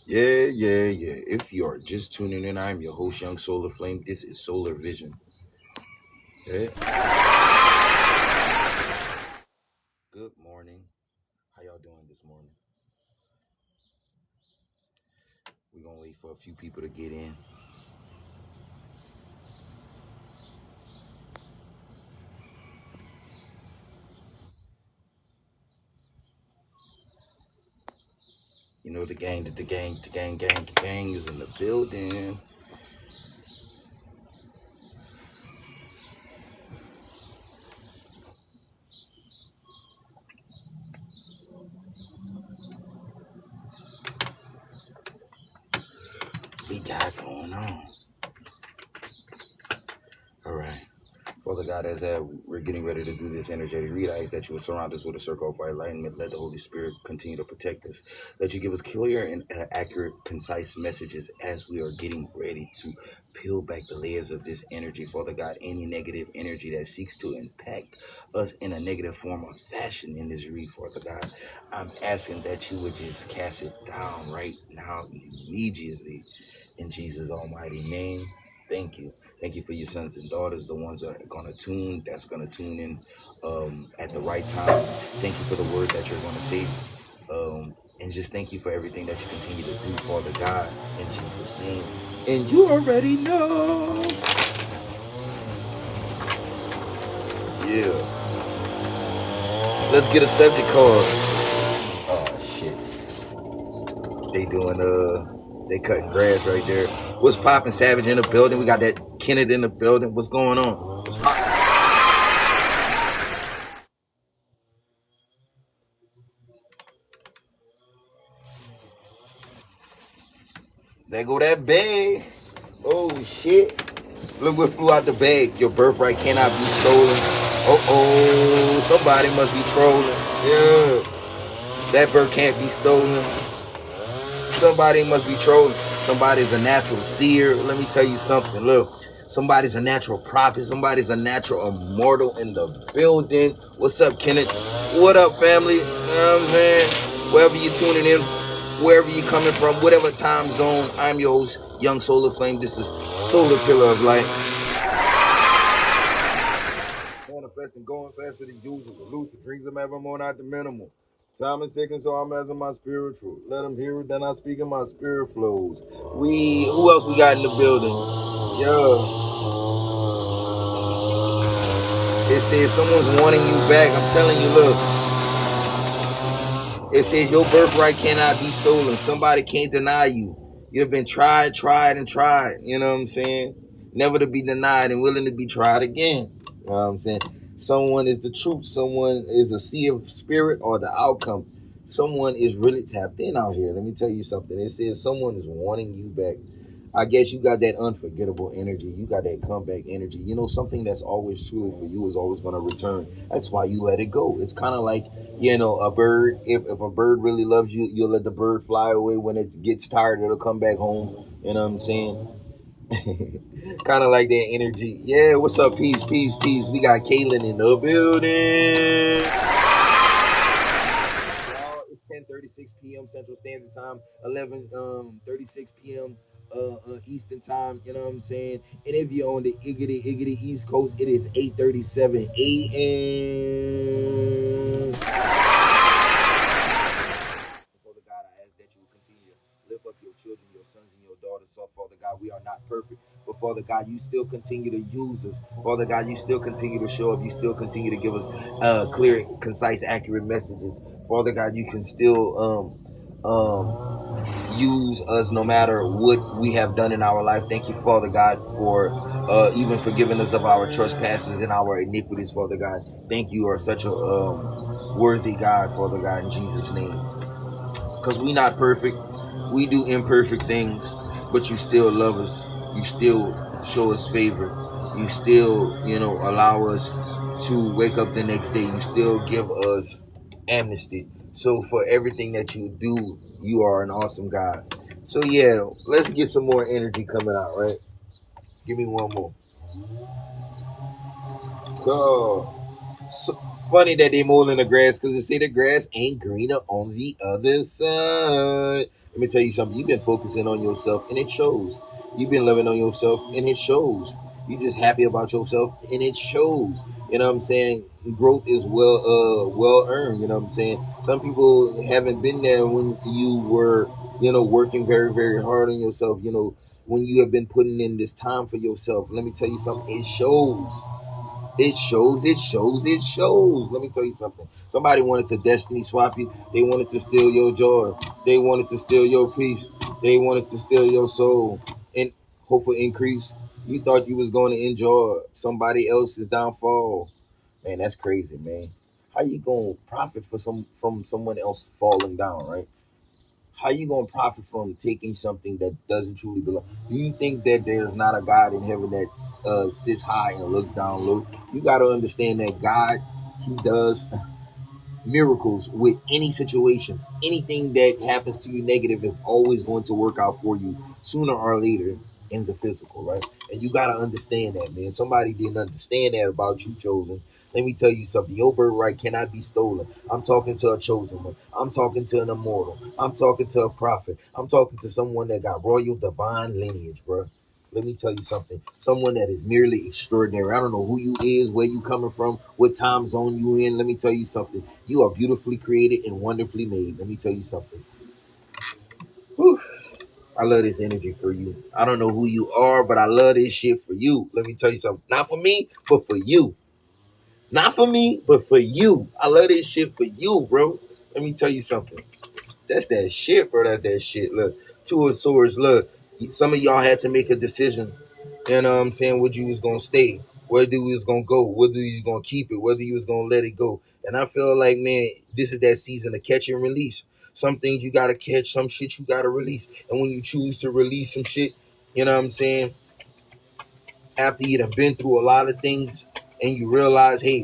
Yeah. If you are just tuning in, I'm your host, Young Solar Flame. This is Solar Vision. Yeah. Good morning. How y'all doing this morning? We're going to wait for a few people to get in. You know, the gang is in the building. We got going on. All right. Father God, as we're getting ready to do this energetic read, I ask that you will surround us with a circle of white light and let the Holy Spirit continue to protect us. That you give us clear and accurate, concise messages as we are getting ready to peel back the layers of this energy. Father God, any negative energy that seeks to impact us in a negative form or fashion in this read, Father God, I'm asking that you would just cast it down right now, immediately, in Jesus' almighty name. Thank you. Thank you for your sons and daughters, the ones that are going to tune in at the right time. Thank you for the word that you're going to say. And just thank you for everything that you continue to do, Father God, in Jesus' name. And you already know. Yeah. Let's get a subject card. Oh, shit. They cutting grass right there. What's poppin'? Savage in the building. We got that Kenneth in the building. What's going on? What's poppin'? There go that bag. Oh shit. Look what flew out the bag. Your birthright cannot be stolen. Oh, somebody must be trolling. Yeah. That bird can't be stolen. Somebody must be trolling. Somebody's a natural seer. Let me tell you something. Look. Somebody's a natural prophet. Somebody's a natural immortal in the building. What's up, Kenneth? What up, family? You know what I'm saying? Wherever you're tuning in, wherever you're coming from, whatever time zone, I'm your host, Young Solar Flame. This is Solar Pillar of Light. Manifesting, going faster than usual. Lucid dreams of evermore, not the minimal. Time is ticking, so I'm asking my spiritual. Let them hear it, then I speak in my spirit flows. Who else we got in the building? Yeah. It says someone's wanting you back. I'm telling you, look. It says your birthright cannot be stolen. Somebody can't deny you. You've been tried. You know what I'm saying? Never to be denied and willing to be tried again. You know what I'm saying? Someone is the truth. Someone is a sea of spirit or the outcome. Someone is really tapped in out here. Let me tell you something. It says someone is wanting you back. I guess you got that unforgettable energy. You got that comeback energy. You know, something that's always truly for you is always going to return. That's why you let it go. It's kind of like, you know, a bird. If a bird really loves you, you'll let the bird fly away. When it gets tired, it'll come back home. You know what I'm saying? Kind of like that energy. Yeah, what's up? Peace. We got Kaylin in the building. It's 10:36 p.m. Central Standard Time, 11:36 p.m. Eastern Time. You know what I'm saying? And if you're on the Iggity East Coast, it is 8:37 a.m. Father God, I ask that you will continue to lift up your children, your sons and your daughters. So, Father God, we are not perfect, but Father God, you still continue to use us. Father God, you still continue to show up. You still continue to give us clear, concise, accurate messages. Father God, you can still use us no matter what we have done in our life. Thank you, Father God, for even forgiving us of our trespasses and our iniquities, Father God. Thank you, are such a worthy God, Father God, in Jesus' name. Because we not perfect. We do imperfect things, but you still love us. You still show us favor. You still, allow us to wake up the next day. You still give us amnesty. So for everything that you do, you are an awesome God. So yeah, let's get some more energy coming out, right? Give me one more. Go. So funny that they mowing the grass because they say the grass ain't greener on the other side. Let me tell you something. You've been focusing on yourself and it shows. You've been loving on yourself and it shows. You just happy about yourself and it shows. You know what I'm saying? Growth is well earned. You know what I'm saying? Some people haven't been there when you were, working very, very hard on yourself. When you have been putting in this time for yourself. Let me tell you something. It shows. It shows, it shows, it shows. Let me tell you something. Somebody wanted to destiny swap you. They wanted to steal your joy. They wanted to steal your peace. They wanted to steal your soul and hope for increase. You thought you was going to enjoy somebody else's downfall. Man, that's crazy, man. How you gonna profit from someone else falling down, right? How you gonna profit from taking something that doesn't truly belong? Do you think that there's not a God in heaven that sits high and looks down low? You got to understand that God, He does miracles with any situation. Anything that happens to you negative is always going to work out for you sooner or later in the physical, right? And you got to understand that, man. Somebody didn't understand that about you, chosen. Let me tell you something. Your birthright cannot be stolen. I'm talking to a chosen one. I'm talking to an immortal. I'm talking to a prophet. I'm talking to someone that got royal divine lineage, bro. Let me tell you something. Someone that is merely extraordinary. I don't know who you is, where you coming from, what time zone you in. Let me tell you something. You are beautifully created and wonderfully made. Let me tell you something. Whew. I love this energy for you. I don't know who you are, but I love this shit for you. Let me tell you something. Not for me, but for you. Not for me, but for you. I love this shit for you, bro. Let me tell you something. That's that shit, bro. That's that shit. Look, two of swords. Look, some of y'all had to make a decision. You know what I'm saying? Whether you was gonna stay, whether you was gonna go, whether you was gonna keep it, whether you was gonna let it go. And I feel like, man, this is that season of catch and release. Some things you gotta catch, some shit you gotta release. And when you choose to release some shit, you know what I'm saying? After you done been through a lot of things and you realize, hey,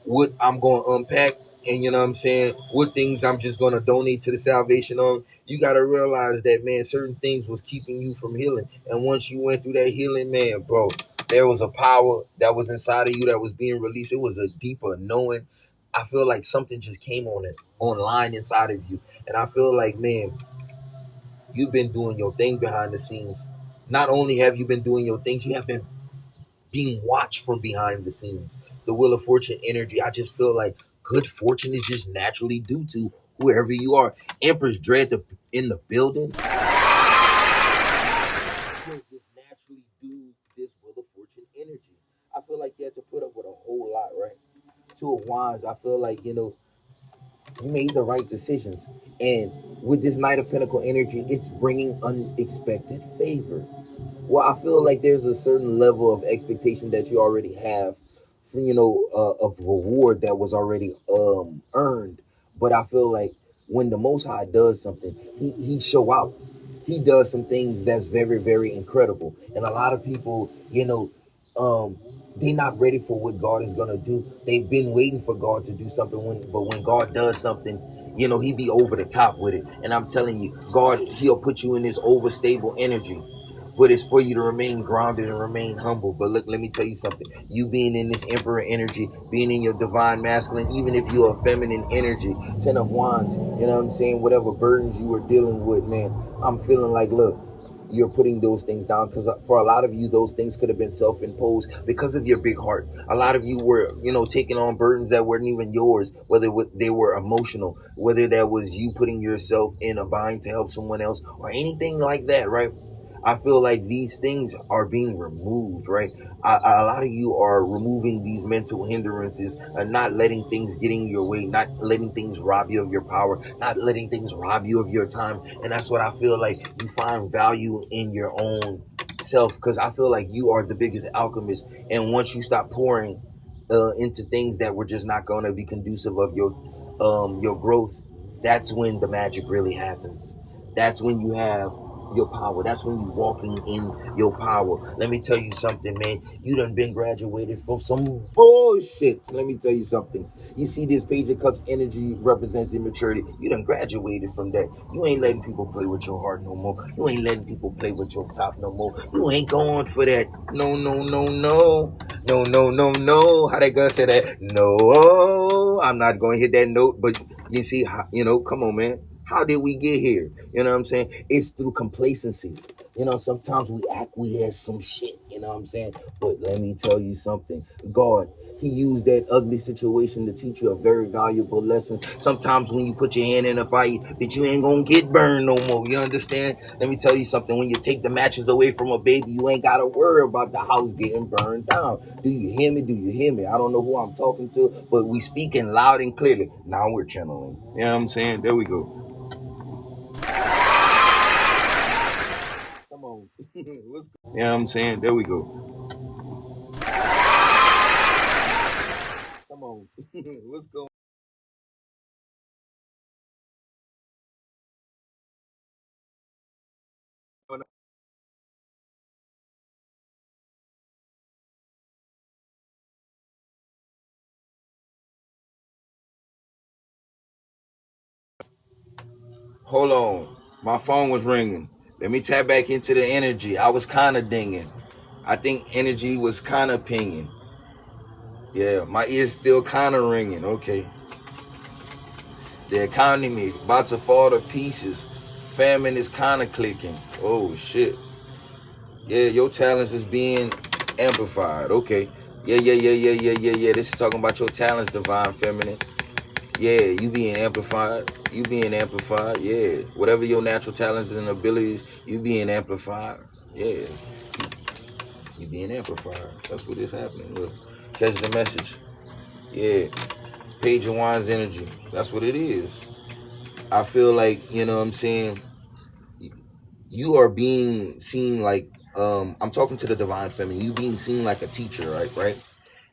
what I'm going to unpack and, you know what I'm saying, what things I'm just going to donate to the salvation on, you got to realize that, man, certain things was keeping you from healing. And once you went through that healing, man, bro, there was a power that was inside of you that was being released. It was a deeper knowing. I feel like something just came on it, online inside of you. And I feel like, man, you've been doing your thing behind the scenes. Not only have you been doing your things, you have been being watched from behind the scenes. The Wheel of Fortune energy, I just feel like good fortune is just naturally due to whoever you are. Empress Dread in the building. Just naturally do this Wheel of Fortune energy. I feel like you have to put up with a whole lot, right? Two of Wands, I feel like, you made the right decisions. And with this Knight of Pentacle energy, it's bringing unexpected favor. Well, I feel like there's a certain level of expectation that you already have, for, of reward that was already earned. But I feel like when the Most High does something, he show out. He does some things that's very, very incredible. And a lot of people, they're not ready for what God is gonna do. They've been waiting for God to do something, but when God does something, he be over the top with it. And I'm telling you, God, He'll put you in this overstable energy, but it's for you to remain grounded and remain humble. But look, let me tell you something. You being in this emperor energy, being in your divine masculine, even if you're a feminine energy, 10 of Wands, you know what I'm saying? Whatever burdens you were dealing with, man, I'm feeling like, look, you're putting those things down, because for a lot of you, those things could have been self-imposed because of your big heart. A lot of you were, taking on burdens that weren't even yours, whether they were emotional, whether that was you putting yourself in a bind to help someone else or anything like that, right? I feel like these things are being removed, right? A lot of you are removing these mental hindrances and not letting things get in your way, not letting things rob you of your power, not letting things rob you of your time. And that's what I feel like you find value in your own self, because I feel like you are the biggest alchemist. And once you stop pouring into things that were just not going to be conducive of your growth, that's when the magic really happens. That's when you have your power. That's when you walking in your power. Let me tell you something, man. You done been graduated from some bullshit. Let me tell you something. You see this Page of Cups energy represents immaturity. You done graduated from that. You ain't letting people play with your heart no more. You ain't letting people play with your top no more. You ain't going for that. No, no, no, no. No, no, no, no. How that girl say that? No, I'm not going to hit that note. But you see, come on, man. How did we get here? You know what I'm saying? It's through complacency. Sometimes we acquiesce some shit. You know what I'm saying? But let me tell you something. God, he used that ugly situation to teach you a very valuable lesson. Sometimes when you put your hand in a fire, bitch, you ain't gonna get burned no more. You understand? Let me tell you something. When you take the matches away from a baby, you ain't gotta worry about the house getting burned down. Do you hear me? Do you hear me? I don't know who I'm talking to, but we speaking loud and clearly. Now we're channeling. You know what I'm saying? There we go. Come on. What's You know what I'm saying? There we go. Come on. What's going on? Hold on. My phone was ringing. Let me tap back into the energy. I was kind of dinging. I think energy was kind of pinging. Yeah, my ears still kind of ringing. Okay. The economy about to fall to pieces. Famine is kind of clicking. Oh, shit. Yeah, your talents is being amplified. Okay. Yeah, yeah, yeah, yeah, yeah, yeah, yeah. This is talking about your talents, divine feminine. Yeah, you being amplified. You being amplified. Yeah. Whatever your natural talents and abilities, you being amplified. Yeah. You being amplified. That's what is happening. Look. Catch the message. Yeah. Page of Wands energy. That's what it is. I feel like, you know what I'm saying, you are being seen like, I'm talking to the divine feminine. You being seen like a teacher, right?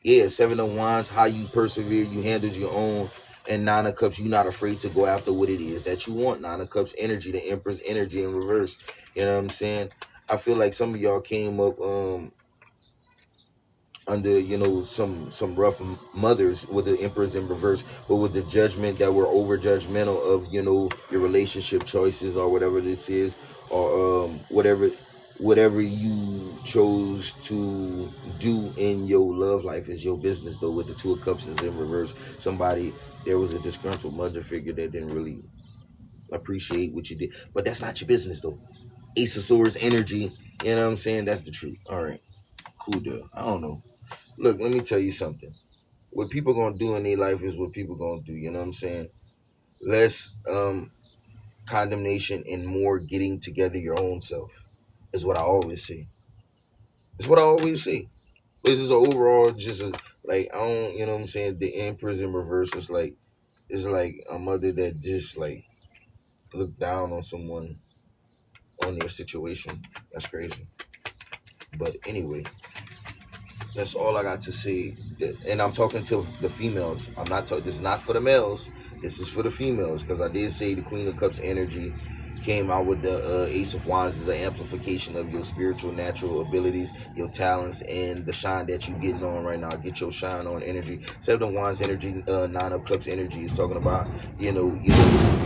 Yeah, Seven of Wands, how you persevere, you handled your own. And Nine of Cups, you're not afraid to go after what it is that you want. Nine of Cups energy, the Empress energy in reverse. You know what I'm saying? I feel like some of y'all came up under, some rough mothers with the Emperors in reverse, but with the judgment that were over judgmental of, your relationship choices or whatever this is, or whatever you chose to do in your love life is your business. Though with the Two of Cups is in reverse, there was a disgruntled mother figure that didn't really appreciate what you did, but that's not your business though. Ace of Swords energy, you know what I'm saying? That's the truth. All right, cool deal. I don't know. Look, let me tell you something. What people gonna do in their life is what people gonna do. You know what I'm saying? Less condemnation and more getting together your own self is what I always see. It's what I always see. This is overall just like, I don't, you know what I'm saying? The Empress in reverse is like, it's like a mother that just like looked down on someone on their situation. That's crazy. But anyway, that's all I got to say. And I'm talking to the females. I'm not talking. This is not for the males. This is for the females, because I did say the Queen of Cups energy came out with the Ace of Wands is an amplification of your spiritual natural abilities, your talents, and the shine that you're getting on right now. Get your shine on energy. Seven of Wands energy, Nine of Cups energy is talking about, you're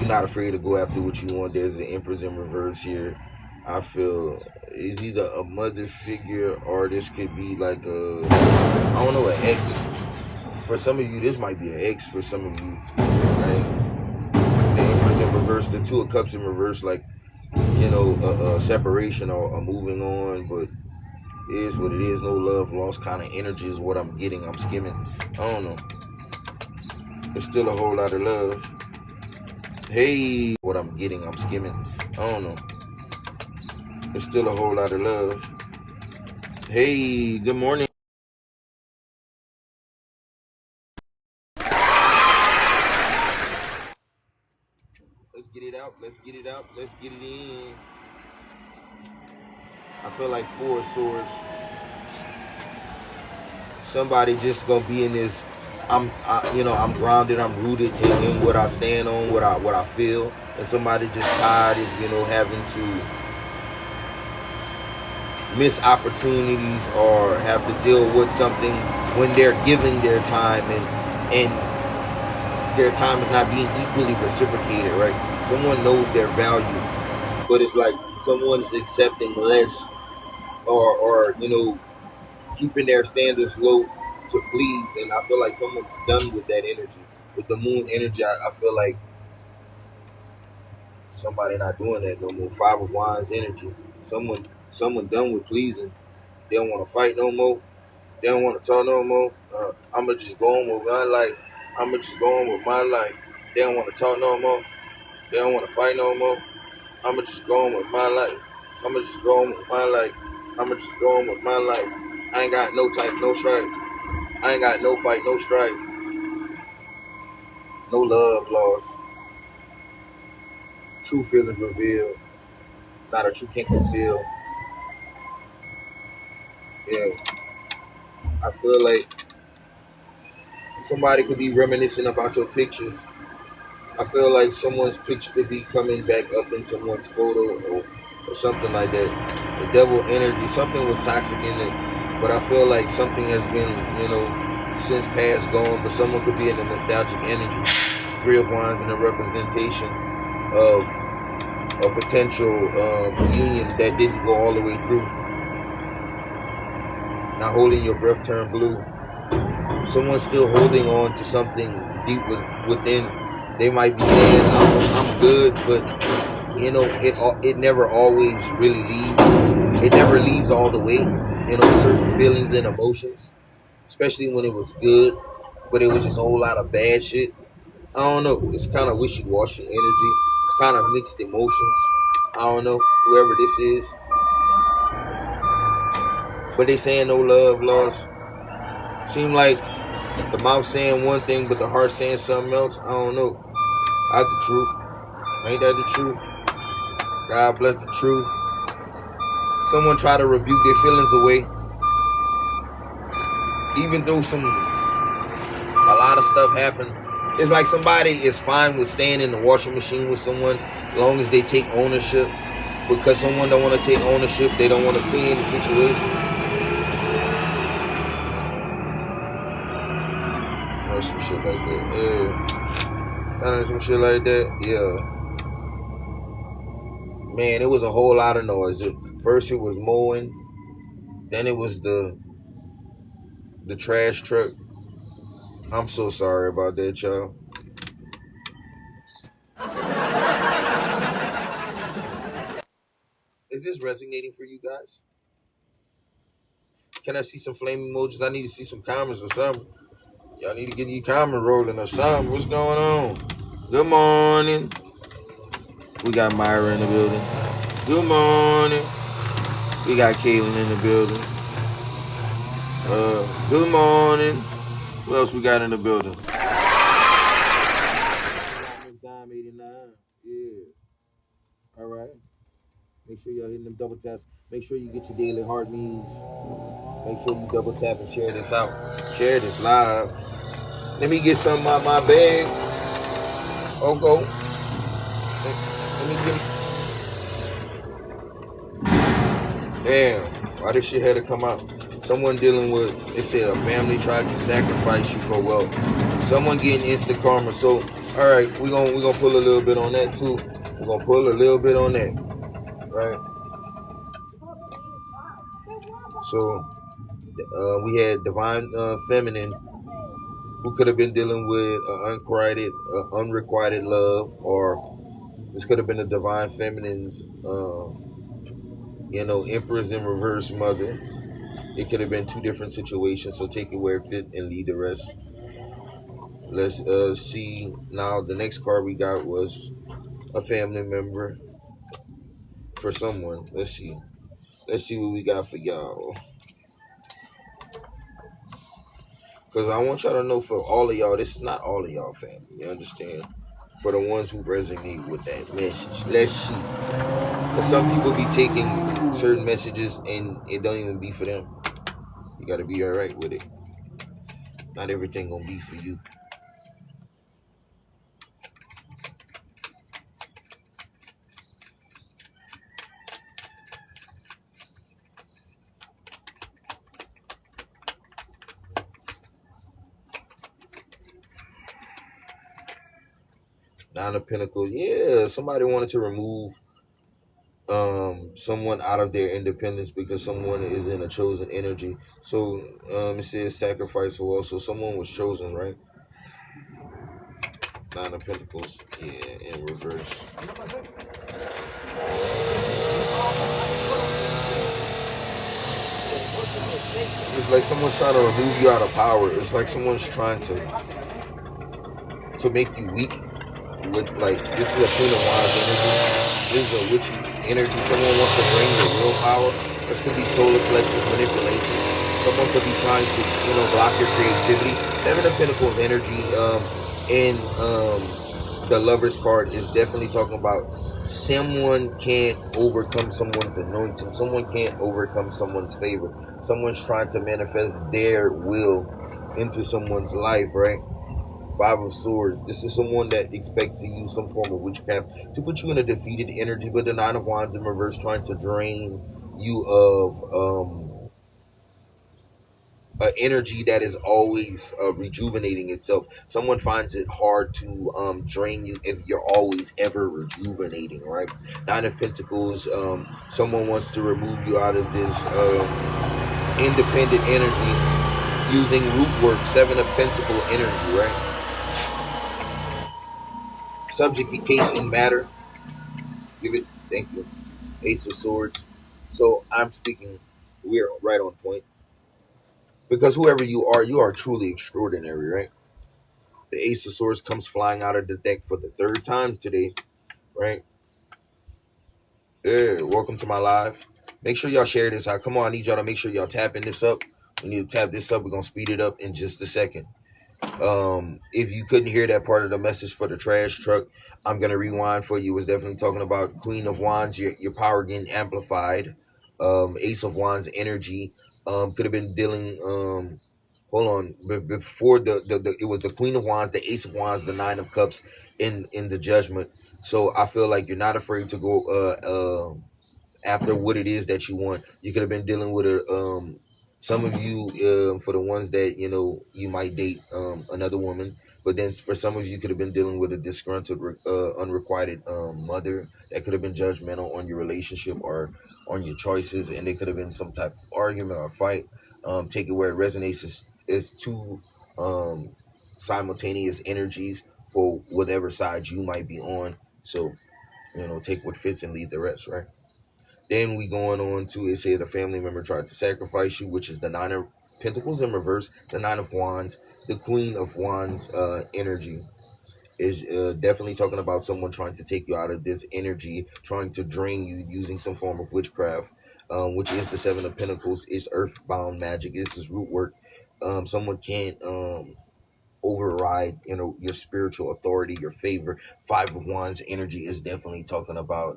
not afraid to go after what you want. There's the Empress in reverse here. I feel is either a mother figure, or this could be like I don't know, an ex. For some of you, this might be an ex. For some of you, right? The Empress in reverse, the Two of Cups in reverse, like, a separation or a moving on. But it is what it is. No love lost kind of energy is what I'm getting. I'm skimming. I don't know. There's still a whole lot of love. Hey, what I'm getting. I'm skimming. I don't know. There's still a whole lot of love. Hey, good morning. Let's get it out. Let's get it out. Let's get it in. I feel like Four Swords. Somebody just gonna be in this. I'm grounded. I'm rooted in what I stand on, what I feel, and somebody just tired of having to miss opportunities or have to deal with something when they're giving their time and their time is not being equally reciprocated. Right? Someone knows their value, but it's like someone's accepting less or keeping their standards low to please. And I feel like someone's done with that energy. With the moon energy, I feel like somebody not doing that no more. Five of Wands energy. Someone done with pleasing. They don't want to fight no more. They don't want to talk no more. I'ma just go on with my life. I'ma just go on with my life. They don't want to talk no more. They don't want to fight no more. I'ma just go on with my life. I'ma just go on with my life. I'ma just go on with my life. I ain't got no type, no strife. I ain't got no fight, no strife, no love lost. True feelings revealed. Not a true can't conceal. Yeah, I feel like somebody could be reminiscing about your pictures. I feel like someone's picture could be coming back up in someone's photo or something like that. The devil energy, something was toxic in it, but I feel like something has been, since past gone, but someone could be in a nostalgic energy. Three of Wands in a representation of a potential reunion that didn't go all the way through. Not holding your breath turned blue. Someone's still holding on to something deep within. They might be saying, I'm good, but it never always really leaves. It never leaves all the way. Certain feelings and emotions, especially when it was good, but it was just a whole lot of bad shit. I don't know. It's kind of wishy-washy energy. It's kind of mixed emotions. I don't know, whoever this is. But they saying no love lost. Seem like the mouth saying one thing, but the heart saying something else. I don't know. That's the truth. Ain't that the truth? God bless the truth. Someone try to rebuke their feelings away. Even though a lot of stuff happened. It's like somebody is fine with staying in the washing machine with someone as long as they take ownership. Because someone don't want to take ownership, they don't want to stay in the situation. Or some shit like that. Yeah. Kind of some shit like that. Yeah. Man, it was a whole lot of noise. First it was mowing, then it was the trash truck. I'm so sorry about that, y'all. Is this resonating for you guys? Can I see some flame emojis? I need to see some comments or something. Y'all need to get your comment rolling or something. What's going on? Good morning. We got Myra in the building. Good morning. We got Caitlin in the building. Good morning. Who else we got in the building? Dime 89. Yeah. All right. Make sure y'all hitting them double taps. Make sure you get your daily heart means. Make sure you double tap and share this out. Share this live. Let me get something out my bag. Oh, go. Let me get. Damn. Why this shit had to come out? Someone dealing with, it said a family tried to sacrifice you for wealth. Someone getting instant karma. So, all right, we're gonna pull a little bit on that too. We're gonna pull a little bit on that, right? So, we had divine feminine who could have been dealing with unrequited love, or this could have been a divine feminine's, empress in reverse mother. It could have been two different situations. So take it where it fit and leave the rest. Let's see. Now the next card we got was a family member. for someone. Let's see. Let's see what we got for y'all. Because I want y'all to know, for all of y'all, this is not all of y'all family. You understand? For the ones who resonate with that message. Let's see. Because some people be taking certain messages and it don't even be for them. You got to be all right with it. Not everything going to be for you. Nine of Pentacles. Yeah, somebody wanted to remove someone out of their independence because someone is in a chosen energy. So it says sacrifice for all. So someone was chosen, right? Nine of Pentacles, yeah, in reverse. It's like someone's trying to remove you out of power. It's like someone's trying to make you weak. With, like, this is a Queen of Wands energy. This is a witchy energy. Someone wants to bring your willpower. This could be solar plexus manipulation. Someone could be trying to, block your creativity. Seven of Pentacles energy, and the Lover's card is definitely talking about someone can't overcome someone's anointing. Someone can't overcome someone's favor. Someone's trying to manifest their will into someone's life, right? Five of Swords. This is someone that expects to use some form of witchcraft to put you in a defeated energy, but the Nine of Wands in reverse trying to drain you of an energy that is always rejuvenating itself. Someone finds it hard to drain you if you're always ever rejuvenating, right? Nine of Pentacles. Someone wants to remove you out of this independent energy using root work. Seven of Pentacle energy, right? Subject be case and matter. Give it. Thank you. Ace of Swords. So I'm speaking. We're right on point. Because whoever you are truly extraordinary, right? The Ace of Swords comes flying out of the deck for the third time today, right? Yeah, welcome to my live. Make sure y'all share this out. Come on, I need y'all to make sure y'all tapping this up. We need to tap this up. We're going to speed it up in just a second. If you couldn't hear that part of the message for the trash truck, I'm gonna rewind for you. It was definitely talking about Queen of Wands, your power getting amplified. Ace of Wands energy. Could have been dealing. Hold on. Before the it was the Queen of Wands, the Ace of Wands, the Nine of Cups in the Judgment. So I feel like you're not afraid to go after what it is that you want. You could have been dealing with a some of you, for the ones that you might date another woman, but then for some of you could have been dealing with a disgruntled unrequited mother that could have been judgmental on your relationship or on your choices, and there could have been some type of argument or fight. Take it where it resonates is two simultaneous energies for whatever side you might be on. So take what fits and leave the rest, right? Then we going on to, it said a family member tried to sacrifice you, which is the Nine of Pentacles in reverse, the Nine of Wands, the Queen of Wands energy is definitely talking about someone trying to take you out of this energy, trying to drain you using some form of witchcraft, which is the Seven of Pentacles. It's earthbound magic. This is root work. Someone can't override your spiritual authority, your favor. Five of Wands energy is definitely talking about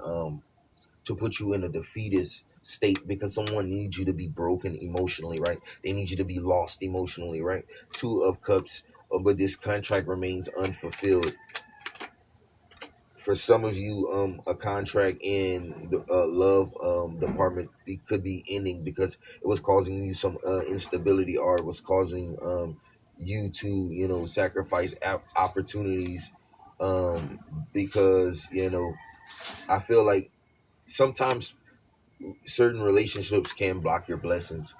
to put you in a defeatist state because someone needs you to be broken emotionally, right? They need you to be lost emotionally, right? Two of Cups, but this contract remains unfulfilled. For some of you, a contract in the love department could be ending because it was causing you some instability, or it was causing you to sacrifice opportunities, because I feel like sometimes certain relationships can block your blessings,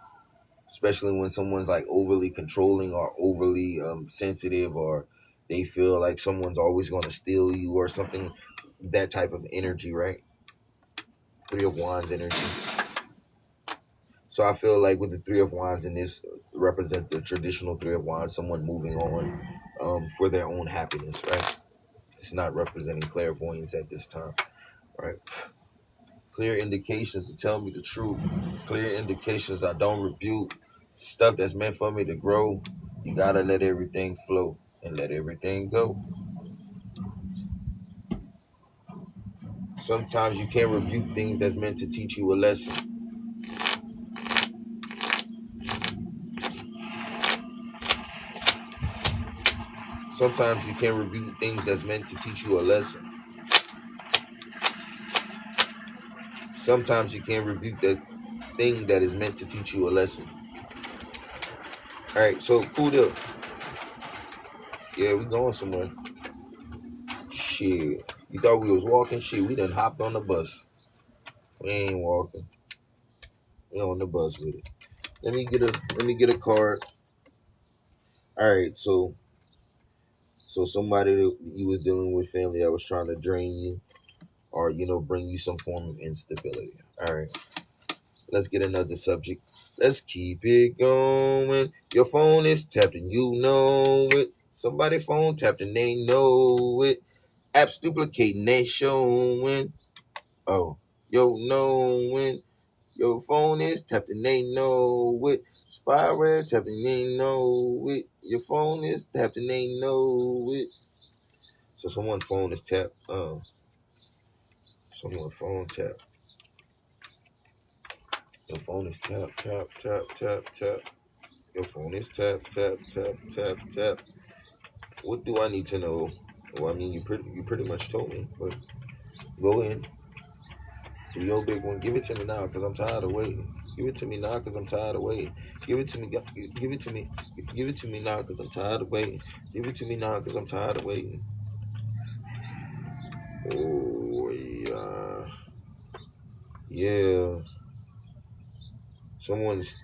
especially when someone's like overly controlling or overly sensitive, or they feel like someone's always going to steal you or something. That type of energy, right? Three of Wands energy. So I feel like with the Three of Wands in this represents the traditional Three of Wands, someone moving on for their own happiness, right? It's not representing clairvoyance at this time, right? Clear indications to tell me the truth. Clear indications I don't rebuke. Stuff that's meant for me to grow. You gotta let everything flow and let everything go. Sometimes you can't rebuke things that's meant to teach you a lesson. Sometimes you can't rebuke things that's meant to teach you a lesson. Sometimes you can't rebuke that thing that is meant to teach you a lesson. All right, so cool deal. Yeah, we going somewhere. Shit. You thought we was walking? Shit, we done hopped on the bus. We ain't walking. We on the bus with it. Let me get a card. All right, so somebody that you was dealing with, family that was trying to drain you or bring you some form of instability. All right. Let's get another subject. Let's keep it going. Your phone is tapped and you know it. Somebody phone tapped and they know it. Apps duplicating, they showing. Oh, yo, knowing. Your phone is tapped and they know it. Spyware tapped and they know it. Your phone is tapped and they know it. So someone's phone is tapped. Someone's phone tapped. Your phone is tap, tap, tap, tap, tap. Your phone is tap, tap, tap, tap, tap. What do I need to know? Well, I mean, you pretty much told me, but go in. Do your big one. Give it to me now, cause I'm tired of waiting. Give it to me now, cause I'm tired of waiting. Give it to me. Give it to me. Give it to me now, cause I'm tired of waiting. Give it to me now, cause I'm tired of waiting. Oh yeah, yeah. Someone's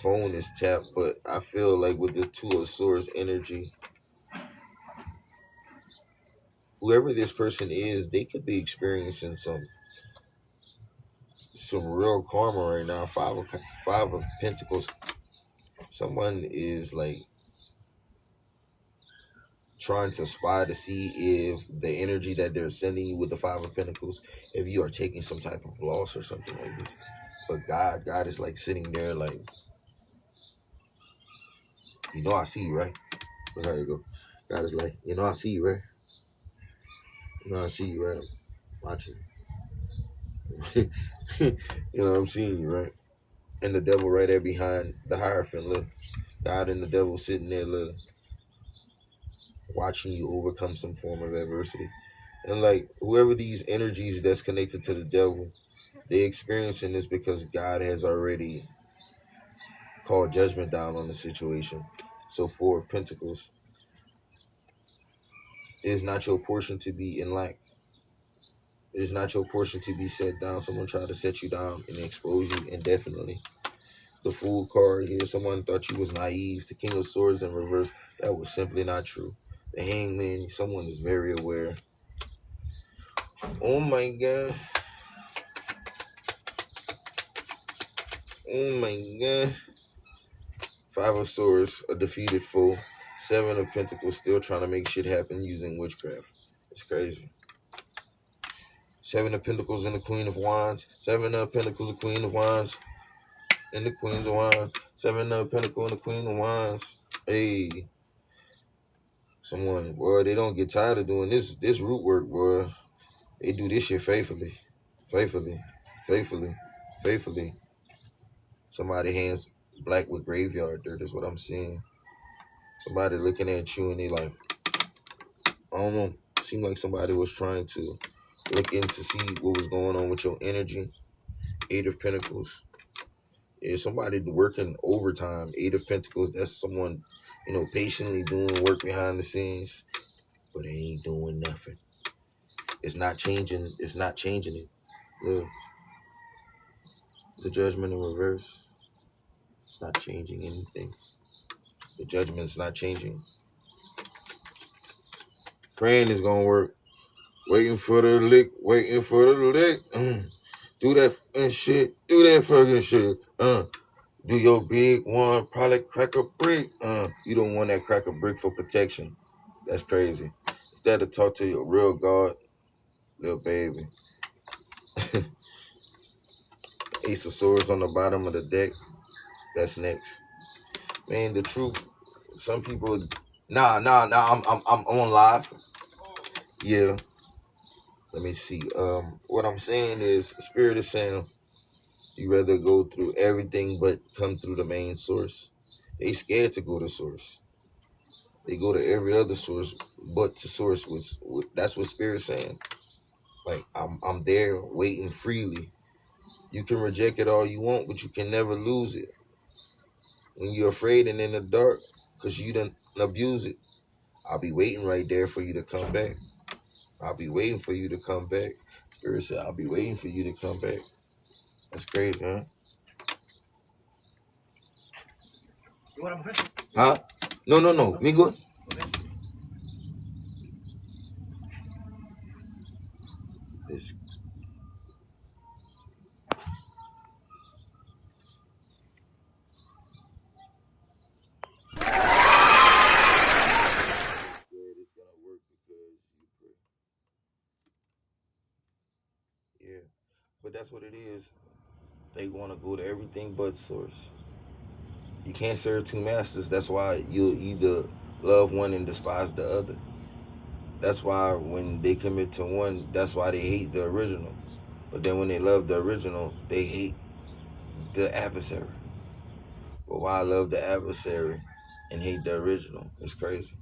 phone is tapped, but I feel like with the Two of Swords energy, whoever this person is, they could be experiencing some real karma right now. Five of Pentacles. Someone is like trying to spy to see if the energy that they're sending you with the Five of Pentacles, if you are taking some type of loss or something like this. But God is like sitting there like, I see you, right? Look how you go. God is like, I see you, right? I see you, right? Watching. I'm seeing you, right? And the devil right there behind the Hierophant, look. God and the devil sitting there, look, watching you overcome some form of adversity. And like whoever these energies that's connected to the devil, they experiencing this because God has already called judgment down on the situation. So Four of Pentacles, it is not your portion to be in lack. It is not your portion to be set down. Someone tried to set you down and expose you indefinitely. The Fool card here, someone thought you was naive. The King of Swords in reverse, that was simply not true. The Hangman, someone is very aware. Oh my God. Oh my God. Five of Swords, a defeated foe. Seven of Pentacles, still trying to make shit happen using witchcraft. It's crazy. Seven of Pentacles and the Queen of Wands. Seven of Pentacles, the Queen of Wands, and the Queen of Wands. Seven of Pentacles and the Queen of Wands. Hey. Someone, boy, they don't get tired of doing this root work, boy. They do this shit faithfully. Faithfully. Faithfully. Faithfully. Somebody hands black with graveyard dirt is what I'm seeing. Somebody looking at you and they like, I don't know. Seemed like somebody was trying to look in to see what was going on with your energy. Eight of Pentacles. Yeah, somebody working overtime. Eight of Pentacles. That's someone, patiently doing work behind the scenes, but they ain't doing nothing. It's not changing. It's not changing it. Look, the Judgment in reverse. It's not changing anything. The Judgment's not changing. Praying is gonna work. Waiting for the lick. Waiting for the lick. Do that and shit. Do that fucking shit. Do your big one. Probably crack a brick. You don't want that crack a brick for protection. That's crazy. Instead of talk to your real God, little baby. Ace of Swords on the bottom of the deck. That's next. Man, the truth. Some people. Nah. I'm on live. Yeah. Let me see. What I'm saying is, Spirit is saying you rather go through everything but come through the main source. They scared to go to source. They go to every other source, but to source was that's what Spirit's saying. Like I'm there waiting freely. You can reject it all you want, but you can never lose it. When you're afraid and in the dark, because you didn't abuse it, I'll be waiting right there for you to come back. I'll be waiting for you to come back. Spirit said, I'll be waiting for you to come back. That's crazy, huh? You want a question? Huh? No. Me good. Okay. It's it's gonna work because you pray. Yeah. But that's what it is. They want to go to everything but source. You can't serve two masters. That's why you'll either love one and despise the other. That's why when they commit to one, that's why they hate the original. But then when they love the original, they hate the adversary. But why I love the adversary and hate the original? It's crazy.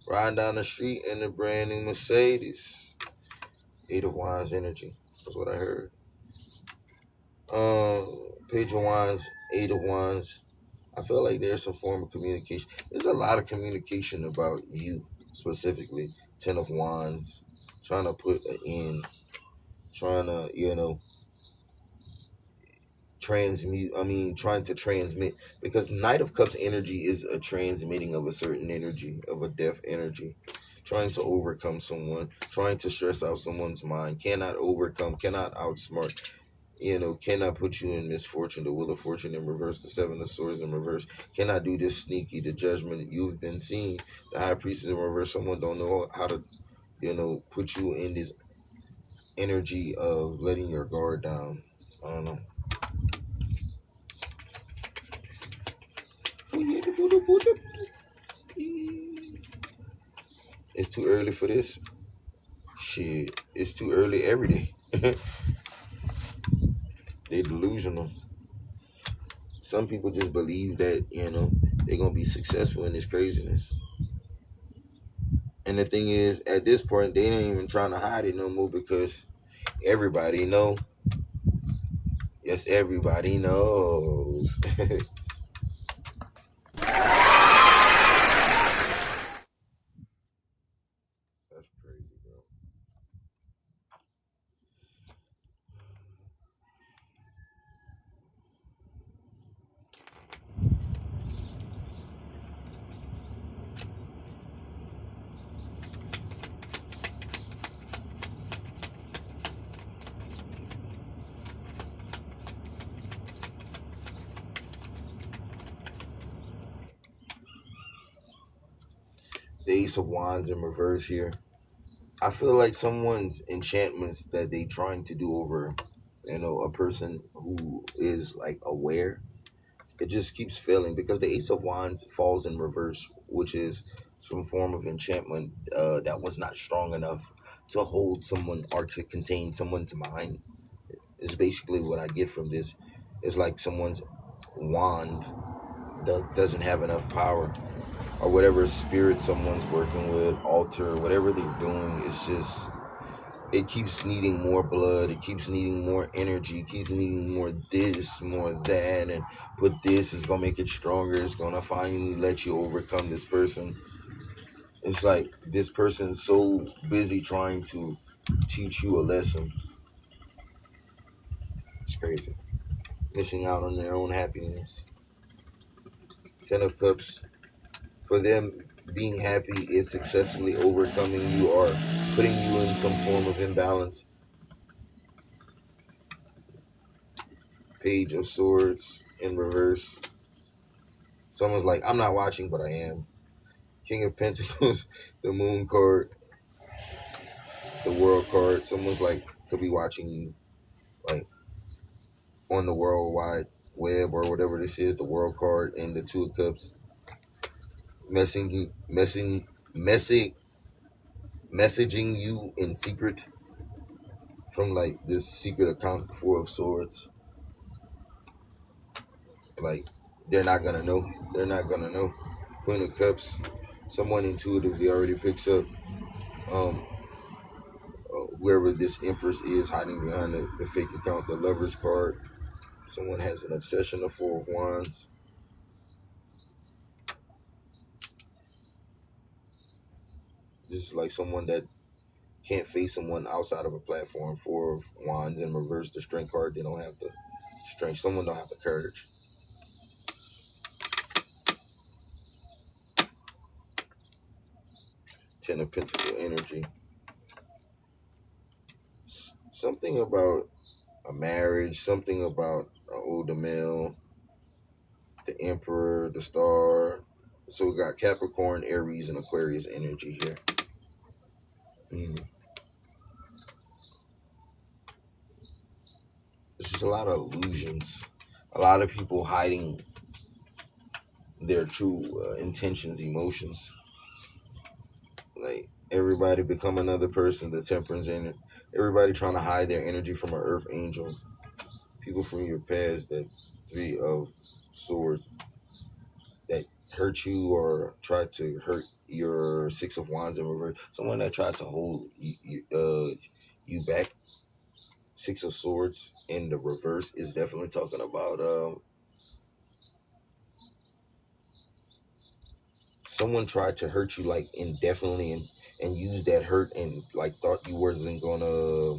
Riding down the street in a brand new Mercedes. Eight of Wands energy. That's what I heard. Page of Wands, Eight of Wands. I feel like there's some form of communication. There's a lot of communication about you specifically. Ten of Wands, trying to put an end, trying to, trying to transmit, because Knight of Cups energy is a transmitting of a certain energy, of a death energy. Trying to overcome someone, trying to stress out someone's mind, cannot overcome, cannot outsmart, cannot put you in misfortune, the Wheel of Fortune in reverse, the Seven of Swords in reverse, cannot do this sneaky, the Judgment you've been seeing, the High Priestess in reverse. Someone don't know how to, put you in this energy of letting your guard down. I don't know. It's too early for this. Shit, it's too early every day. They delusional. Some people just believe that, they're gonna be successful in this craziness. And the thing is, at this point, they ain't even trying to hide it no more because everybody know. Yes, everybody knows. That's crazy, bro. The Ace of Wands in reverse here. I feel like someone's enchantments that they trying to do over, a person who is like aware. It just keeps failing because the Ace of Wands falls in reverse, which is some form of enchantment that was not strong enough to hold someone or to contain someone's mind. Is basically what I get from this. It's like someone's wand that doesn't have enough power, or whatever spirit someone's working with, altar, whatever they're doing. It's just, it keeps needing more blood, it keeps needing more energy, it keeps needing more this, more that, and put this is gonna make it stronger, it's gonna finally let you overcome this person. It's like this person's so busy trying to teach you a lesson. It's crazy. Missing out on their own happiness. Ten of Cups, for them, being happy is successfully overcoming you or putting you in some form of imbalance. Page of Swords in reverse. Someone's like, I'm not watching, but I am. King of Pentacles, the Moon card. the world card. Someone's like could be watching you like on the World Wide Web or whatever this is, the world card and the Two of Cups, messing, messaging you in secret from like this secret account, Four of Swords. Like they're not gonna know. They're not gonna know. Queen of Cups. Someone intuitively already picks up um, whoever this Empress is hiding behind the fake account, the Lover's card. Someone has an obsession, the Four of Wands. This is like someone that can't face someone outside of a platform. Four of Wands in reverse, the Strength card. They don't have the strength. Someone don't have the courage. Ten of Pentacle energy. Something about a marriage, something about an older male, the Emperor, the Star. So we got Capricorn, Aries, and Aquarius energy here. There's just a lot of illusions. A lot of people hiding their true intentions, emotions. Like everybody become another person, the Temperance energy. Everybody trying to hide their energy from an Earth angel. People from your past, that Three of Swords, that hurt you or tried to hurt your Six of Wands in reverse. Someone that tried to hold you back. Six of Swords in the reverse is definitely talking about someone tried to hurt you like indefinitely and use that hurt and like thought you wasn't gonna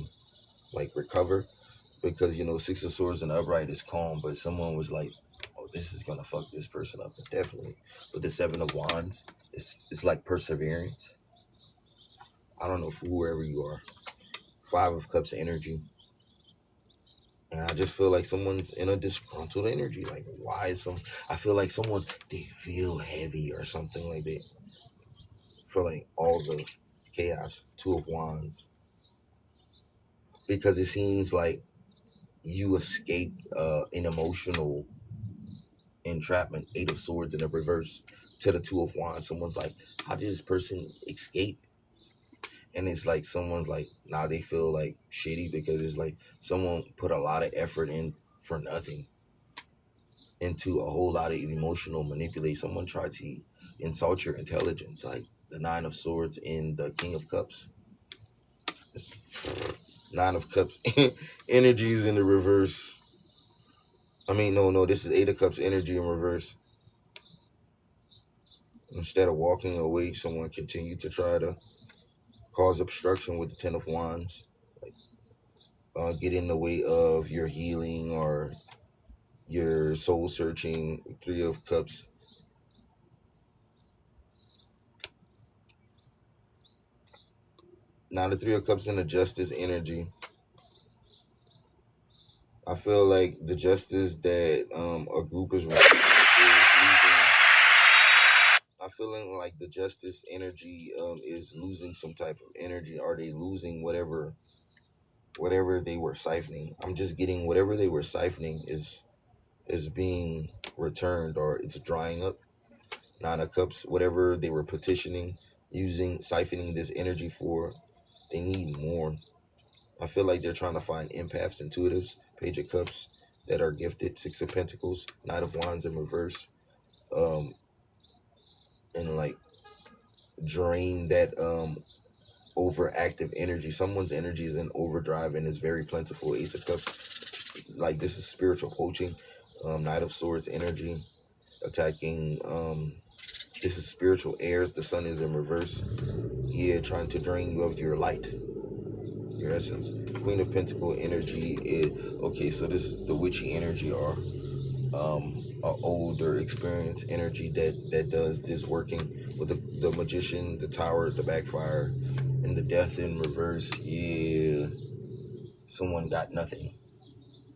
like recover, because you know Six of Swords in the upright is calm, but someone was like, oh, this is gonna fuck this person up. Definitely. But the Seven of Wands, it's like perseverance. I don't know, for whoever you are. Five of Cups energy. And I just feel like someone's in a disgruntled energy. Like, why is I feel like someone, they feel heavy or something like that. For like all the chaos. Two of Wands. Because it seems like you escaped an emotional entrapment. Eight of Swords in the reverse to the Two of Wands. Someone's like, how did this person escape? And it's like someone's like, now they feel like shitty because it's like someone put a lot of effort in for nothing, into a whole lot of emotional manipulation. Someone tried to insult your intelligence, like the Nine of Swords in the King of Cups. Nine of Cups energies in the reverse. I mean, no, this is Eight of Cups energy in reverse. Instead of walking away, someone continued to try to cause obstruction with the Ten of Wands. Like, get in the way of your healing or your soul searching. Three of Cups. Now the Three of Cups in the Justice energy. I feel like the justice that a group is receiving. I'm feeling like the justice energy is losing some type of energy. Are they losing whatever they were siphoning? I'm just getting whatever they were siphoning is being returned, or it's drying up. Nine of Cups, whatever they were petitioning, siphoning this energy for, they need more. I feel like they're trying to find empaths, intuitives, Page of Cups that are gifted, Six of Pentacles, Knight of Wands in reverse, and like drain that overactive energy. Someone's energy is in overdrive and is very plentiful. Ace of Cups, like this is spiritual poaching. Knight of Swords energy, attacking. This is spiritual heirs. The Sun is in reverse. Yeah, trying to drain you of your light, your essence. Queen of Pentacle energy is okay. So this is the witchy energy, or a older experienced energy that does this, working with the Magician, the Tower, the Backfire, and the Death in reverse. Yeah, someone got nothing.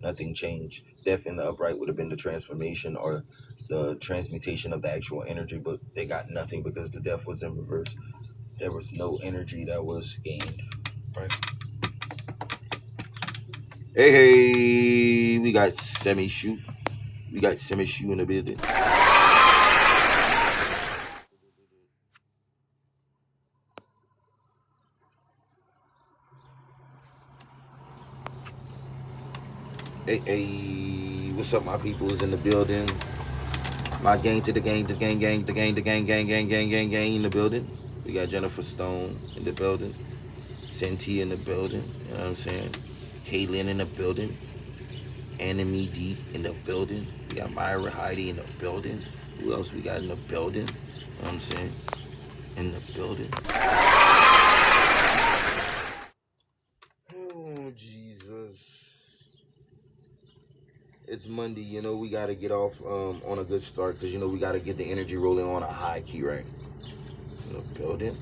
Nothing changed. Death in the upright would have been the transformation or the transmutation of the actual energy, but they got nothing because the Death was in reverse. There was no energy that was gained. Right. Hey, we got semi shoot. We got semi shoe in the building. Hey, what's up, my people? Is in the building. My gang to the gang, the gang, gang, the gang, the gang, gang, gang, gang, gang, gang in the building. We got Jennifer Stone in the building. Senti in the building. You know what I'm saying? Kaylin in the building. Enemy D in the building. We got Myra Heidi in the building. Who else we got in the building? You know what I'm saying? In the building. Oh, Jesus. It's Monday, we got to get off on a good start because, we got to get the energy rolling on a high key, right? In the building.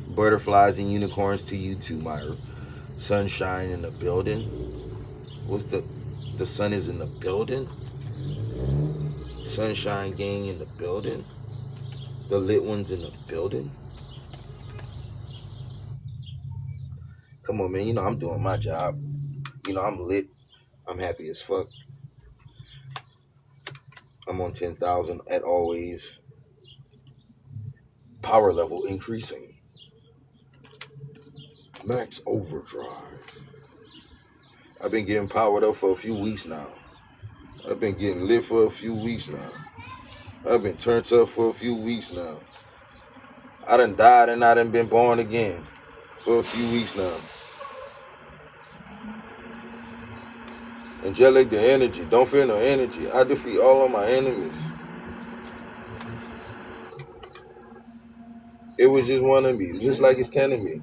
Butterflies and unicorns to you too, Myra. Sunshine in the building. What's the sun is in the building? Sunshine gang in the building. The lit ones in the building. Come on, man. I'm doing my job. I'm lit. I'm happy as fuck. I'm on 10,000 at always. Power level increasing. Max overdrive. I've been getting powered up for a few weeks now. I've been getting lit for a few weeks now. I've been turned up for a few weeks now. I done died and I done been born again for a few weeks now. Angelic the energy. Don't fear no energy. I defeat all of my enemies. It was just one of me, just like it's 10 of me.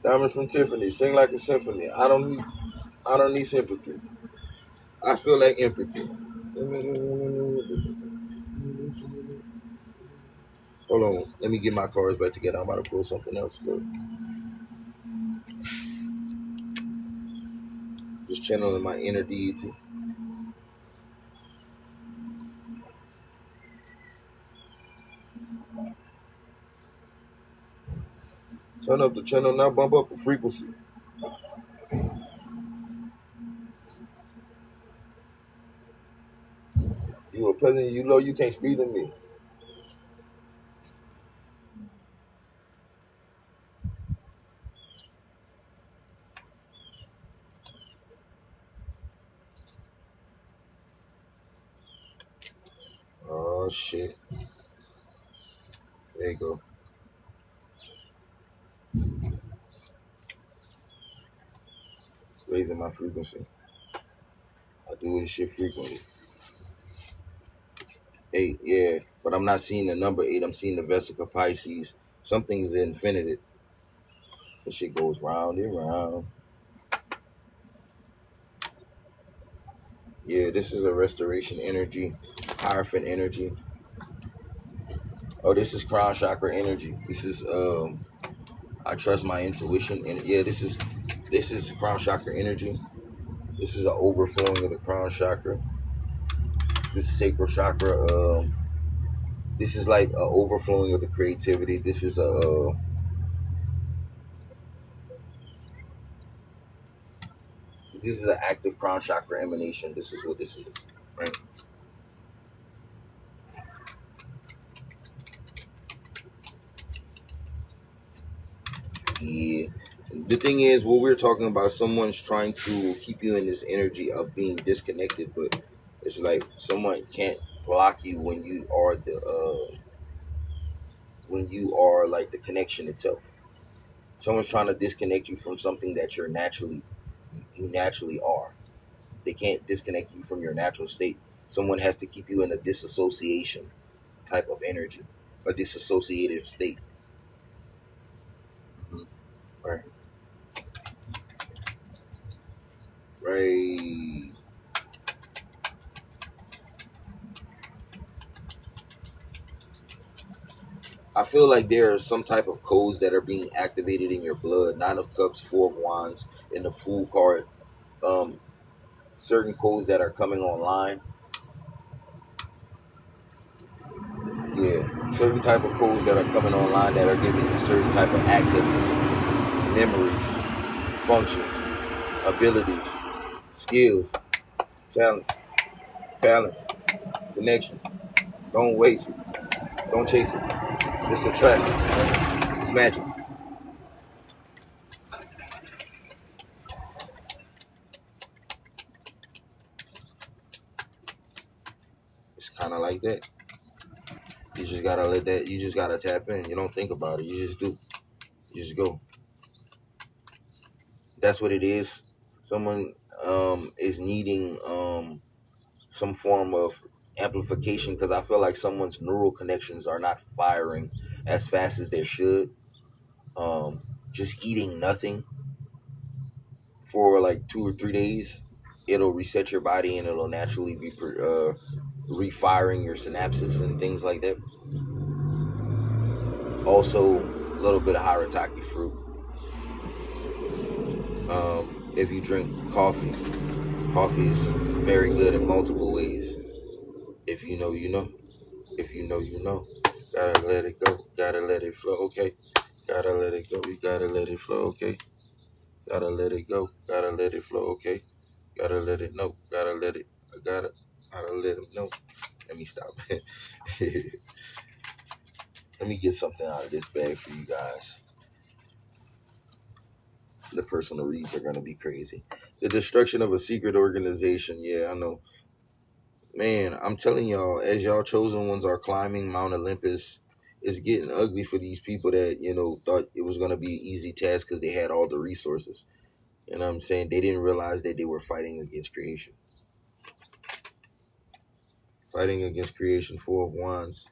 Diamonds from Tiffany. Sing like a symphony. I don't need sympathy. I feel like empathy. Hold on. Let me get my cards back together. I'm about to pull something else. Look. Just channeling my inner deity. Turn up the channel now, bump up the frequency. You a peasant, you know you can't speak to me. Oh shit. There you go. Raising my frequency. I do this shit frequently. 8, yeah. But I'm not seeing the number 8. I'm seeing the Vesica Pisces. Something's infinitive. This shit goes round and round. Yeah, this is a restoration energy. Hierophant energy. Oh, this is crown chakra energy. This is I trust my intuition. And yeah, this is crown chakra energy. This is an overflowing of the crown chakra. This is sacral chakra. This is like an overflowing of the creativity. This is an active crown chakra emanation. This is what this is, right? Yeah. The thing is, what we're talking about, someone's trying to keep you in this energy of being disconnected, but it's like someone can't block you when you are like the connection itself. Someone's trying to disconnect you from something that you naturally are. They can't disconnect you from your natural state. Someone has to keep you in a disassociation type of energy, a disassociative state. Mm-hmm. Right. Right. I feel like there are some type of codes that are being activated in your blood. 9 of Cups, 4 of Wands, and the Fool card. certain codes that are coming online. Yeah, certain type of codes that are coming online that are giving you certain type of accesses, memories, functions, abilities, skills, talents, balance, connections. Don't waste it. Don't chase it. Just attract it. It's magic. It's kind of like that. You just gotta let that. You just gotta tap in. You don't think about it. You just do. You just go. That's what it is. Someone is needing some form of amplification because I feel like someone's neural connections are not firing as fast as they should. Um, just eating nothing for like 2 or 3 days, it'll reset your body and it'll naturally be refiring your synapses and things like that. Also, a little bit of harataki fruit. If you drink coffee, coffee is very good in multiple ways. If you know, you know. If you know, you know. Gotta let it go. Gotta let it flow. Okay. Gotta let it go. You gotta let it flow. Okay. Gotta let it go. Gotta let it flow. Okay. Gotta let it know. Gotta let it. Gotta let it know. Let me stop. Let me get something out of this bag for you guys. The personal reads are gonna be crazy. The destruction of a secret organization. Yeah, I know. Man, I'm telling y'all, as y'all chosen ones are climbing Mount Olympus, it's getting ugly for these people that, thought it was gonna be an easy task because they had all the resources. You know what I'm saying? They didn't realize that they were fighting against creation. Fighting against creation, Four of Wands.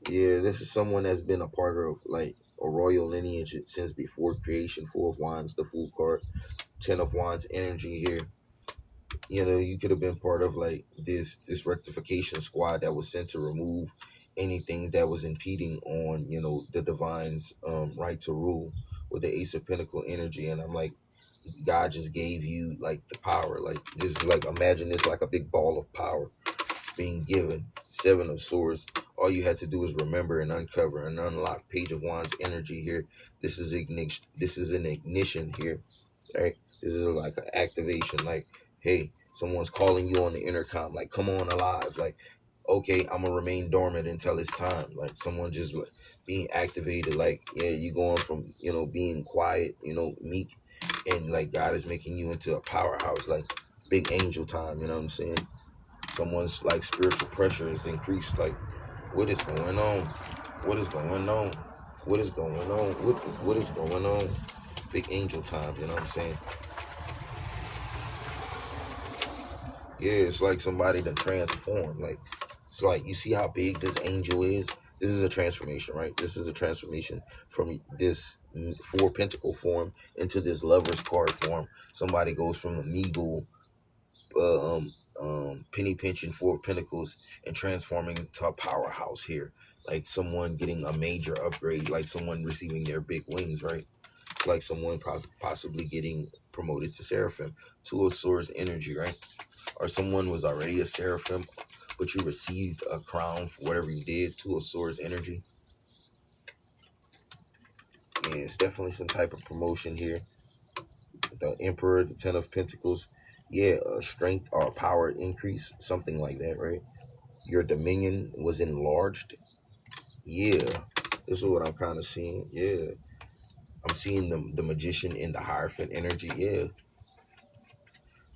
Yeah, this is someone that's been a part of like a royal lineage since before creation. Four of Wands, the Fool card, 10 of Wands energy here. You could have been part of like this rectification squad that was sent to remove anything that was impeding on the divine's right to rule with the Ace of Pentacle energy. And I'm like, God just gave you like the power, like just like imagine this like a big ball of power being given. 7 of Swords. All you had to do is remember and uncover and unlock Page of Wands energy here. This is ignition. This is an ignition here, right? This is like an activation. Like, hey, someone's calling you on the intercom. Like, come on alive. Like, okay, I'm gonna remain dormant until it's time. Like, someone just like, being activated. Like, yeah, you going from being quiet, meek, and like God is making you into a powerhouse. Like, big angel time. You know what I'm saying? Someone's like spiritual pressure is increased. Like, what is going on? What is going on? What is going on? What is going on? Big angel time, you know what I'm saying? Yeah, it's like somebody to transform. Like, it's like you see how big this angel is. This is a transformation, right? This is a transformation from this 4 pentacle form into this Lover's card form. Somebody goes from a meagle penny pinching 4 of Pentacles and transforming into a powerhouse here. Like someone getting a major upgrade, like someone receiving their big wings, right? It's like someone possibly getting promoted to Seraphim. 2 of Swords energy, right? Or someone was already a Seraphim, but you received a crown for whatever you did. 2 of Swords energy. Yeah, it's definitely some type of promotion here. The Emperor, the 10 of Pentacles. Yeah, strength or power increase, something like that, right? Your dominion was enlarged. Yeah, this is what I'm kind of seeing. Yeah, I'm seeing the magician in the Hierophant energy. Yeah,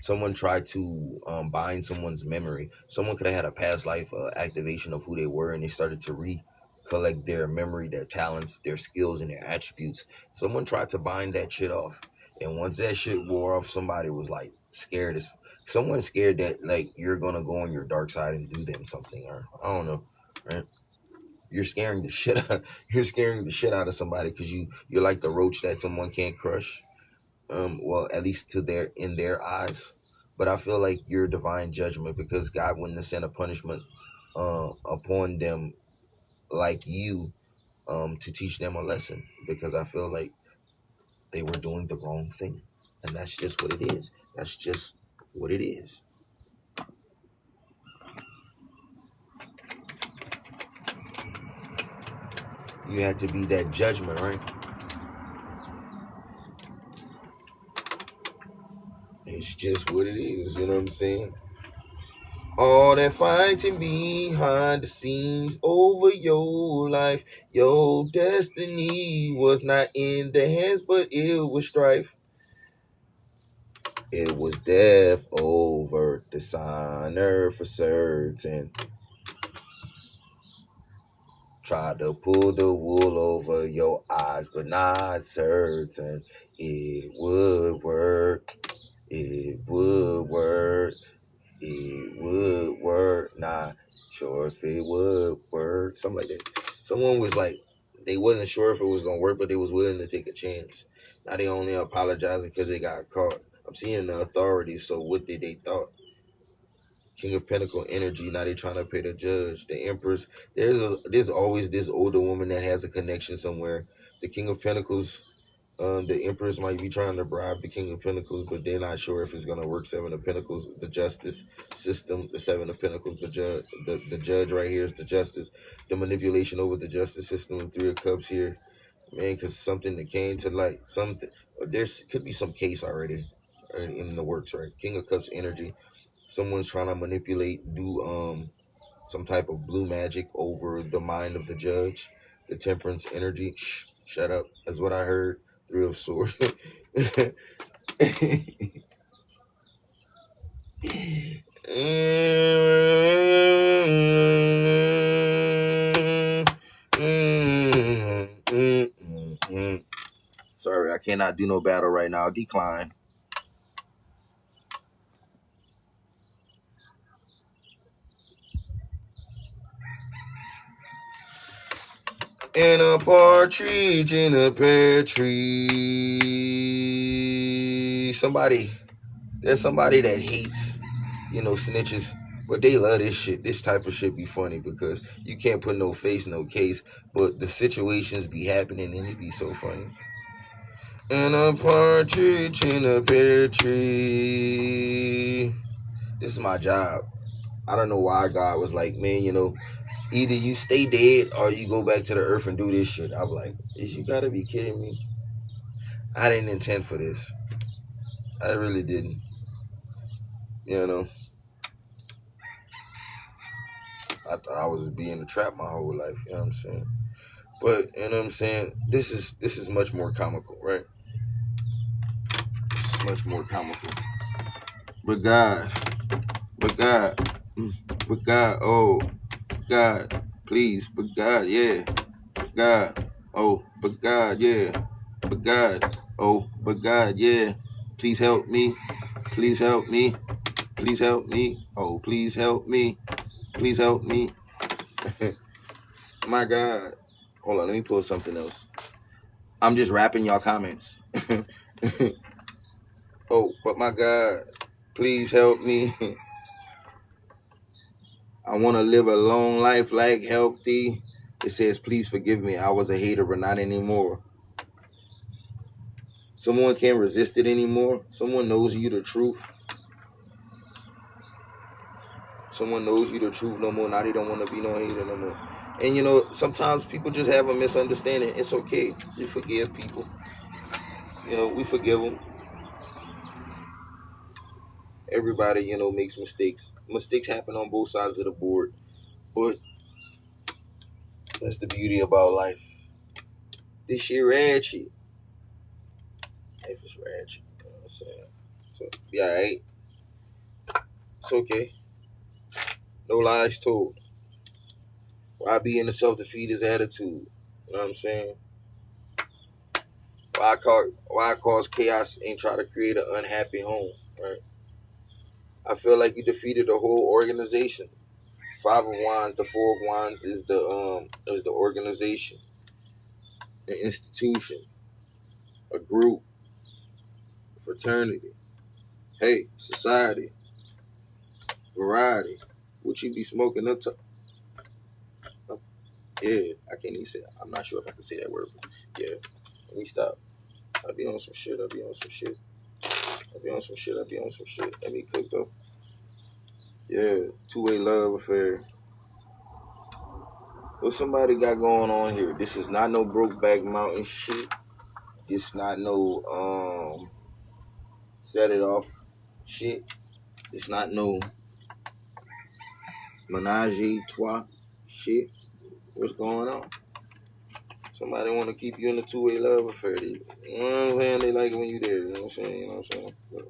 someone tried to bind someone's memory. Someone could have had a past life activation of who they were, and they started to recollect their memory, their talents, their skills, and their attributes. Someone tried to bind that shit off, and once that shit wore off, somebody was like scared as. Someone's scared that like you're gonna go on your dark side and do them something, or I don't know, right? You're scaring the shit out. You're scaring the shit out of somebody because you're like the roach that someone can't crush. Well, at least to their in their eyes. But I feel like you're divine judgment because God wouldn't have sent a punishment upon them like you to teach them a lesson because I feel like they were doing the wrong thing. And that's just what it is. That's just what it is. You had to be that judgment, right? It's just what it is, you know what I'm saying? All that fighting behind the scenes over your life, your destiny was not in the hands, but it was strife. It was death over dishonor for certain. Tried to pull the wool over your eyes, but not certain it would work. It would work. It would work. Not sure if it would work. Something like that. Someone was like, they wasn't sure if it was gonna work, but they was willing to take a chance. Now they only apologizing because they got caught. I'm seeing the authorities. So what did they thought? King of Pentacle energy. Now they trying to pay the judge. The Empress. There's always this older woman that has a connection somewhere. The King of Pentacles. The Empress might be trying to bribe the King of Pentacles, but they're not sure if it's gonna work. Seven of Pentacles, the justice system. The Seven of Pentacles, the judge. The judge right here is the justice. The manipulation over the justice system. And Three of Cups here, man, because something that came to light. Something. There could be some case already in the works, right? King of Cups energy. Someone's trying to manipulate, do some type of blue magic over the mind of the judge. The Temperance energy. Shh, shut up. That's what I heard. Three of Swords. Sorry, I cannot do no battle right now. Decline. And a partridge in a pear tree. There's somebody that hates, snitches, but they love this shit. This type of shit be funny because you can't put no face, no case, but the situations be happening and it be so funny. And a partridge in a pear tree. This is my job. I don't know why God was like, man, either you stay dead or you go back to the earth and do this shit. I'm like, you gotta be kidding me. I didn't intend for this. I really didn't. I thought I was being trapped my whole life, you know what I'm saying? But you know what I'm saying? This is much more comical, right? This is much more comical. But God, but God, but God, oh God, please, but God, yeah. God, oh, but God, yeah. But God, oh, but God, yeah. Please help me. Please help me. Please help me. Oh, please help me. Please help me. My God. Hold on, let me pull something else. I'm just rapping y'all comments. Oh, but my God, please help me. I want to live a long life like healthy. It says, please forgive me. I was a hater, but not anymore. Someone can't resist it anymore. Someone knows you the truth. Someone knows you the truth no more. Now they don't want to be no hater no more. And sometimes people just have a misunderstanding. It's okay. You forgive people. We forgive them. Everybody, makes mistakes. Mistakes happen on both sides of the board. But that's the beauty about life. This shit ratchet. Life is ratchet. You know what I'm saying? So, yeah, right. It's okay. No lies told. Why be in a self-defeatist attitude? You know what I'm saying? Why cause chaos and try to create an unhappy home, right? I feel like you defeated the whole organization. Five of Wands, the Four of Wands is the organization, an institution, a group, a fraternity. Hey, society, variety. What you be smoking up to? Yeah, I can't even say that. I'm not sure if I can say that word. But yeah, let me stop. I'll be on some shit. I be on some shit. Let me cook though. Yeah, two-way love affair. What somebody got going on here? This is not no Brokeback Mountain shit. It's not no set it off shit. It's not no menage a trois shit. What's going on? Somebody want to keep you in a two-way love affair. You know what I'm saying? They like it when you there. You know what I'm saying? You know what I'm saying? But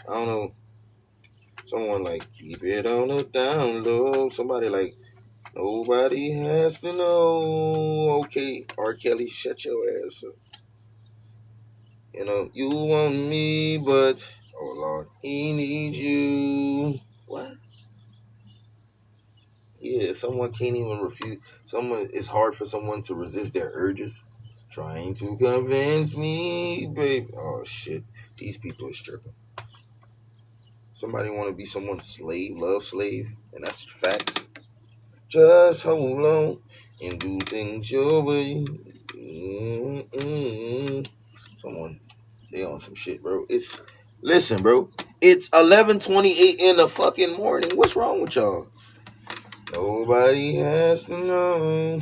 I don't know. Someone like, keep it on the down low. Somebody like, nobody has to know. Okay, R. Kelly, shut your ass up. You know, you want me, but, oh Lord, he needs you. What? Yeah, someone can't even refuse. It's hard for someone to resist their urges. Trying to convince me, babe. Oh shit, these people are stripping. Somebody want to be someone's slave, love slave, and that's facts. Just hold on and do things your way. Someone, they on some shit, bro. Listen, bro. It's 11:28 in the fucking morning. What's wrong with y'all? Nobody has to know.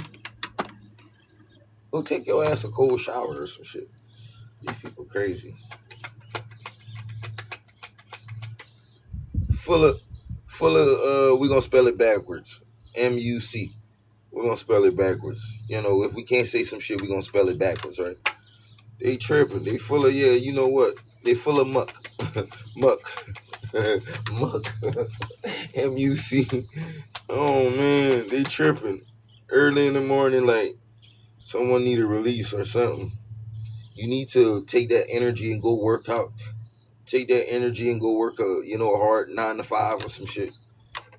Go take your ass a cold shower or some shit. These people crazy. Full of we gonna spell it backwards. MUC. We're gonna spell it backwards. You know, if we can't say some shit, we gonna spell it backwards, right? They tripping. They full of, yeah, you know what? They full of muck. Muck. Muck. MUC. Oh man, they tripping. Early in the morning, like someone need a release or something. You need to take that energy and go work out. Take that energy and go work a hard 9 to 5 or some shit.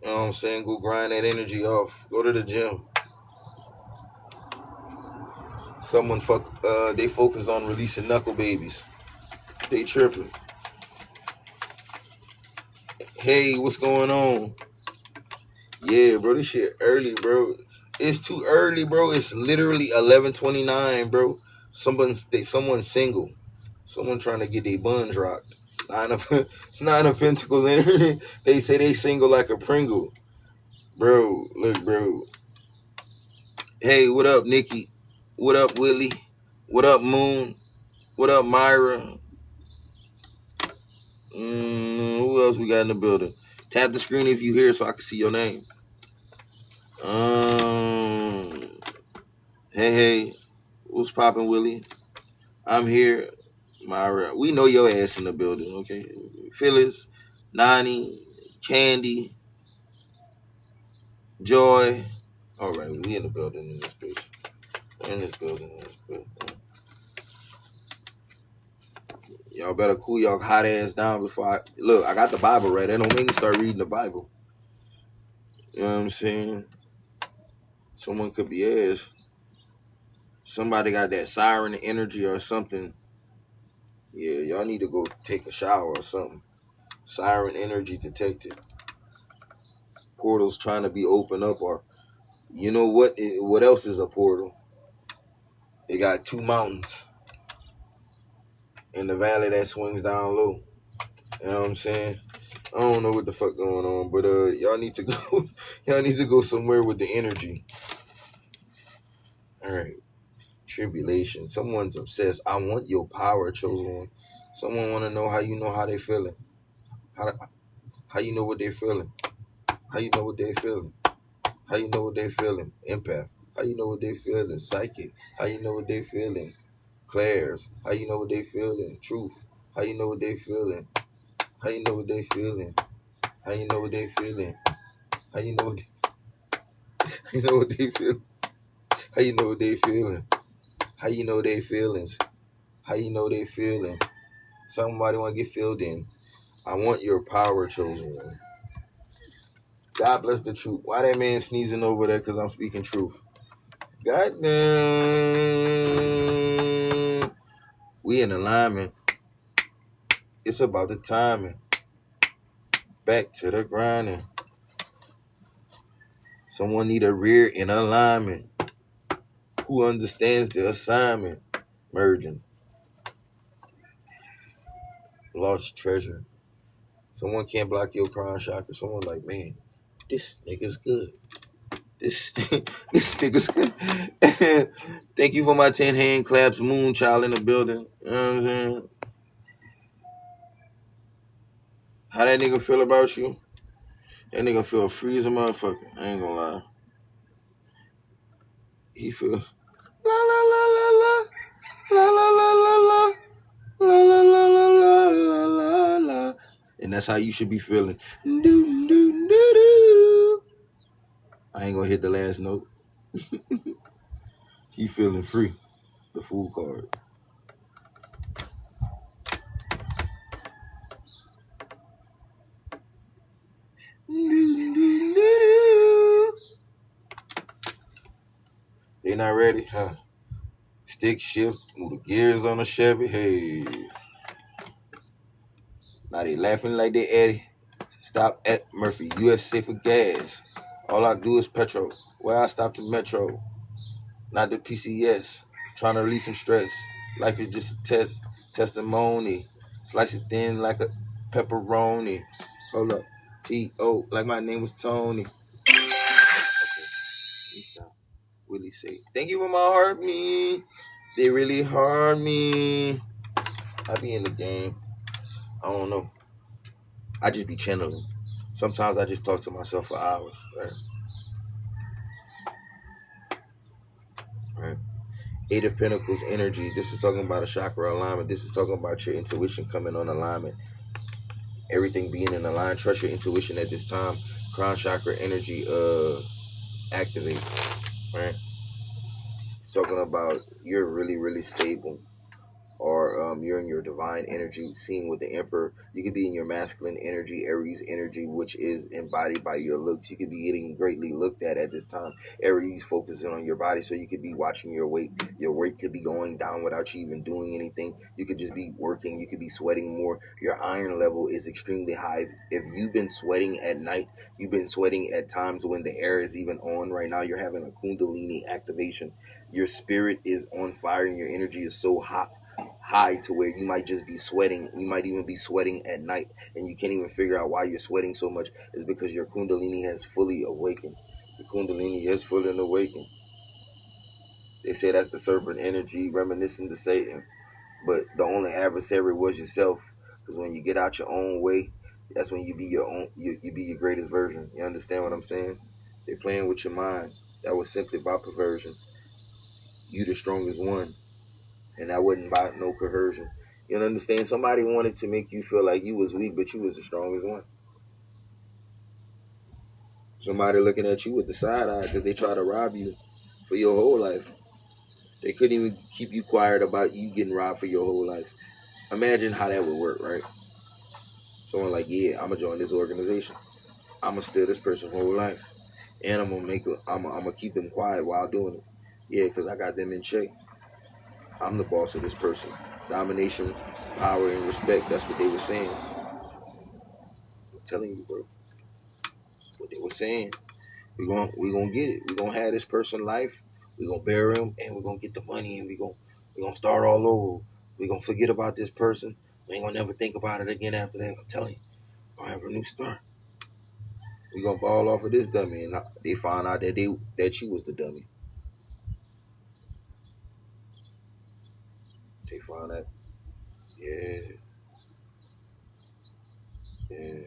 You know what I'm saying? Go grind that energy off. Go to the gym. They focus on releasing knuckle babies. They tripping. Hey, what's going on? Yeah, bro, this shit early, bro. It's too early, bro. It's literally 11:29, bro. Someone's single. Someone trying to get their buns rocked. It's 9 of Pentacles. They say they single like a Pringle. Bro, look, bro. Hey, what up, Nikki? What up, Willie? What up, Moon? What up, Myra? Who else we got in the building? Tap the screen if you here so I can see your name. Hey, what's poppin', Willie? I'm here, Myra. We know your ass in the building, okay? Phyllis, Nani, Candy, Joy. All right, we in the building in this bitch. In this building. Y'all better cool y'all hot ass down before I got the Bible right. That don't make me start reading the Bible. You know what I'm saying? Someone could be ass. Somebody got that siren energy or something. Yeah, y'all need to go take a shower or something. Siren energy detected. Portals trying to be opened up, or you know what? What else is a portal? They got 2 mountains in the valley that swings down low. You know what I'm saying? I don't know what the fuck going on, but y'all need to go. Y'all need to go somewhere with the energy. All right. Tribulation. Someone's obsessed. I want your power, chosen one. Someone want to know how they feeling. How you know what they feeling. How you know what they feeling. How you know what they feeling. Empath. How you know what they feeling. Psychic. How you know what they feeling. Clairs. How you know what they feeling. Truth. How you know what they feeling. How you know what they feeling. How you know what they feeling. How you know what they you know what they feel. How you know what they feeling. How you know they feelings. How you know they feeling. Somebody want to get filled in. I want your power, chosen one. God bless the truth. Why that man sneezing over there? Because I'm speaking truth. God damn. We in alignment. It's about the timing. Back to the grinding. Someone need a rear in alignment. Who understands the assignment? Merging. Lost treasure. Someone can't block your crown chakra. Someone like, man, this nigga's good. This this nigga's good. Thank you for my 10 hand claps, moon child in the building. You know what I'm saying? How that nigga feel about you? That nigga feel free as a motherfucker. I ain't gonna lie. He feel la la la la la la la la la la la la la la la la la. And that's how you should be feeling. Do do do do. I ain't gonna hit the last note. He feeling free. The fool card. They not ready, huh? Stick shift, move the gears on the Chevy. Hey, now they laughing like they Eddie. Stop at Murphy, USA for gas. All I do is petrol. Well, I stop the metro, not the PCS. Trying to release some stress. Life is just a test, testimony. Slice it thin like a pepperoni. Hold up, T.O. like my name was Tony. Okay, stop. Willie say, thank you for my heart, me. They really hard me. I be in the game. I don't know. I just be channeling. Sometimes I just talk to myself for hours. Right. Eight of Pentacles energy. This is talking about a chakra alignment. This is talking about your intuition coming on alignment. Everything being in alignment. Trust your intuition at this time. Crown chakra energy activate. Right. It's talking about you're really, really stable. Or you're in your divine energy, seeing with the Emperor. You could be in your masculine energy, Aries energy, which is embodied by your looks. You could be getting greatly looked at this time. Aries focusing on your body, so you could be watching your weight. Your weight could be going down without you even doing anything. You could just be working. You could be sweating more. Your iron level is extremely high. If you've been sweating at night, you've been sweating at times when the air is even on right now, you're having a Kundalini activation. Your spirit is on fire and your energy is so high to where you might just be sweating. You might even be sweating at night and you can't even figure out why you're sweating so much. It's because your Kundalini has fully awakened. The Kundalini has fully awakened. They say that's the serpent energy reminiscent to Satan, but the only adversary was yourself, because when you get out your own way, that's when you be your own, you be your greatest version. You understand what I'm saying? They're playing with your mind. That was simply by perversion. You the strongest one. And that wasn't about no coercion. You understand? Somebody wanted to make you feel like you was weak, but you was the strongest one. Somebody looking at you with the side eye because they try to rob you for your whole life. They couldn't even keep you quiet about you getting robbed for your whole life. Imagine how that would work, right? Someone like, yeah, I'm gonna join this organization. I'm gonna steal this person's whole life, and I'm gonna keep them quiet while doing it. Yeah, because I got them in check. I'm the boss of this person. Domination, power, and respect. That's what they were saying. I'm telling you, bro. That's what they were saying. We gonna get it. We gonna have this person life. We gonna bury him, and we gonna get the money, and we gonna start all over. We gonna forget about this person. We ain't gonna never think about it again after that. I'm telling you, we're gonna have a new start. We gonna ball off of this dummy, and they found out that you was the dummy. They found out. Yeah, yeah.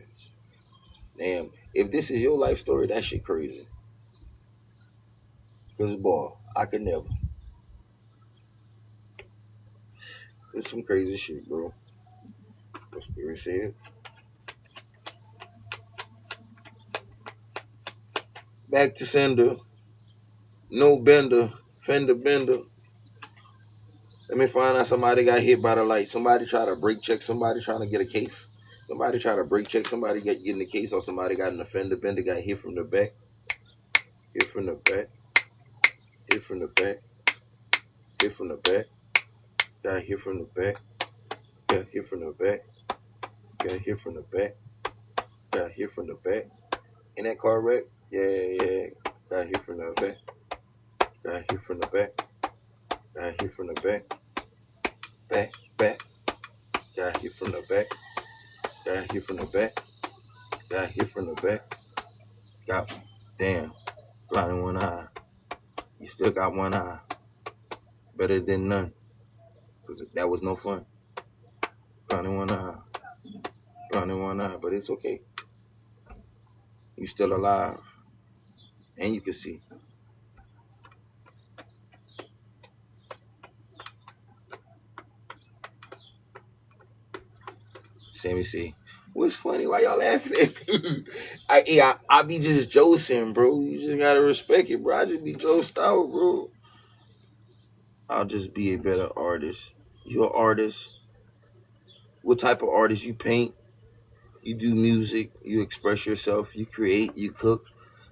Damn. If this is your life story, that shit crazy. Cause boy, I could never. It's some crazy shit, bro. What Spirit said. Back to sender. No bender. Fender bender. Let me find out somebody got hit by the light. Somebody try to brake check. Somebody trying to get a case. Somebody try to brake check. Somebody getting the case, or somebody got an offender bender, got hit from the back. Hit from the back. Hit from the back. Hit from the back. Got hit from the back. Got hit from the back. Got hit from the back. Got hit from the back. In that car wreck? Yeah. Got hit from the back. Got hit from the back. Got hit from the back. Back. Got hit from the back. Got hit from the back. Got hit from the back. Got damn. Blind in one eye. You still got one eye. Better than none. Cause that was no fun. Blind in one eye. Blind in one eye. But it's okay. You still alive. And you can see. Sammy see. What's funny? Why y'all laughing at me? I be just joking, bro. You just gotta respect it, bro. I just be josed out, bro. I'll just be a better artist. You're an artist. What type of artist? You paint, you do music, you express yourself, you create, you cook.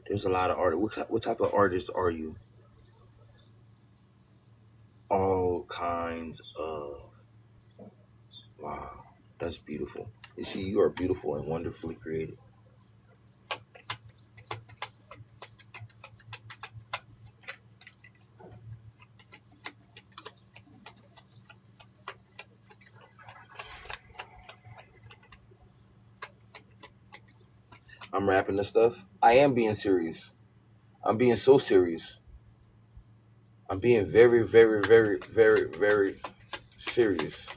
There's a lot of art. What type of artist are you? All kinds of. Wow, that's beautiful. You see, you are beautiful and wonderfully created. I'm rapping the stuff. I am being serious. I'm being so serious. I'm being very, very, very, very, very serious.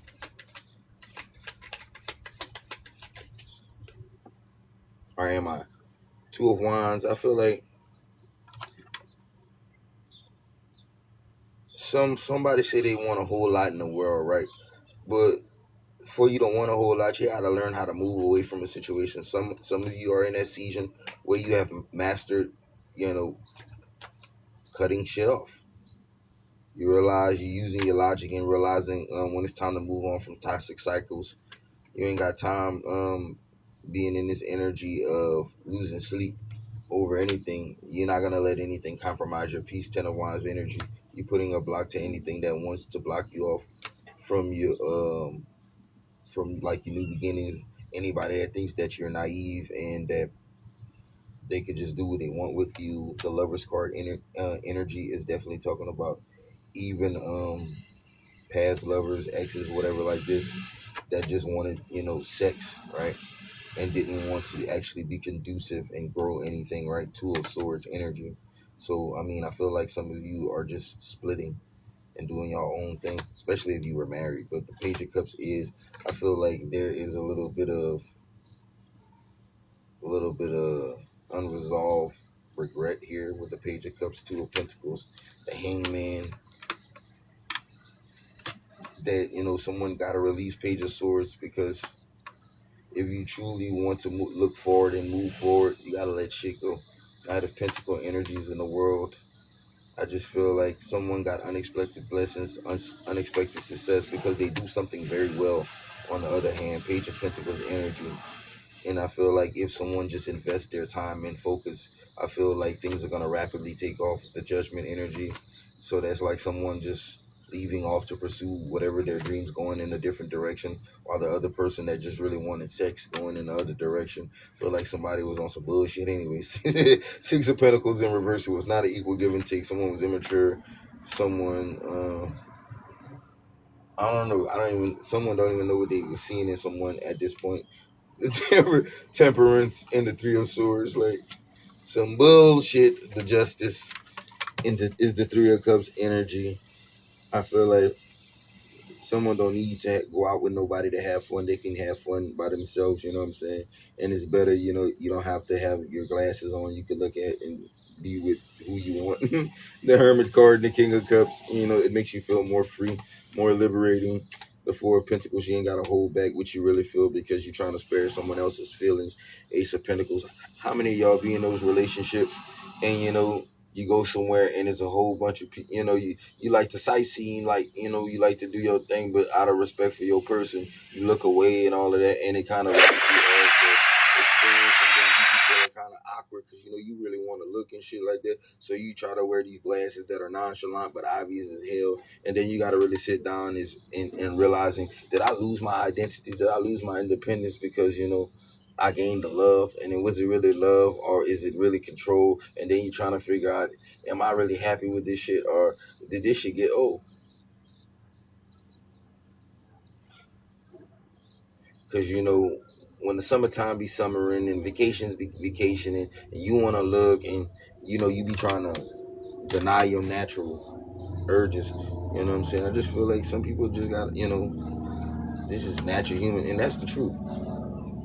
Or am I? Two of Wands. I feel like somebody say they want a whole lot in the world, right? But for you to want a whole lot, you gotta learn how to move away from a situation. Some of you are in that season where you have mastered, you know, cutting shit off. You realize you're using your logic and realizing when it's time to move on from toxic cycles. You ain't got time being in this energy of losing sleep over anything. You're not gonna let anything compromise your peace. Ten of Wands energy. You're putting a block to anything that wants to block you off from your from like your new beginnings. Anybody that thinks that you're naive and that they could just do what they want with you. The Lovers card energy is definitely talking about even past lovers, exes, whatever like this that just wanted sex, right? And didn't want to actually be conducive and grow anything, right? Two of Swords energy. So I mean, I feel like some of you are just splitting and doing your own thing, especially if you were married. But the Page of Cups is, I feel like there is a little bit of unresolved regret here with the Page of Cups, Two of Pentacles, the Hangman. That someone got to release Page of Swords, because if you truly want to look forward and move forward, you got to let shit go. Knight of Pentacle energies in the world. I just feel like someone got unexpected blessings, unexpected success because they do something very well. On the other hand, Page of Pentacles energy. And I feel like if someone just invests their time and focus, I feel like things are going to rapidly take off. The Judgment energy. So that's like someone just leaving off to pursue whatever their dreams, going in a different direction, while the other person that just really wanted sex going in the other direction. Feel like somebody was on some bullshit anyways. Six of Pentacles in reverse. It was not an equal give and take. Someone was immature. Someone I don't know. Someone don't even know what they were seeing in someone at this point. Temperance and the Three of Swords, like some bullshit. The Justice is the Three of Cups energy. I feel like someone don't need to go out with nobody to have fun. They can have fun by themselves, you know what I'm saying? And it's better, you don't have to have your glasses on. You can look at and be with who you want. The Hermit card, the King of Cups, it makes you feel more free, more liberating. The Four of Pentacles, you ain't got to hold back what you really feel because you're trying to spare someone else's feelings. Ace of Pentacles. How many of y'all be in those relationships and, you go somewhere and there's a whole bunch of people, you like to sightseeing, like, you like to do your thing, but out of respect for your person, you look away and all of that, and it kind of like the experience, and then you be feeling kind of awkward because, you really want to look and shit like that. So you try to wear these glasses that are nonchalant but obvious as hell, and then you got to really sit down and realizing, did I lose my identity? Did I lose my independence because, I gained the love, and then was it really love or is it really control? And then you're trying to figure out, am I really happy with this shit or did this shit get old? Because, when the summertime be summering and vacations be vacationing, and you want to look and, you be trying to deny your natural urges. You know what I'm saying? I just feel like some people just got, this is natural human, and that's the truth.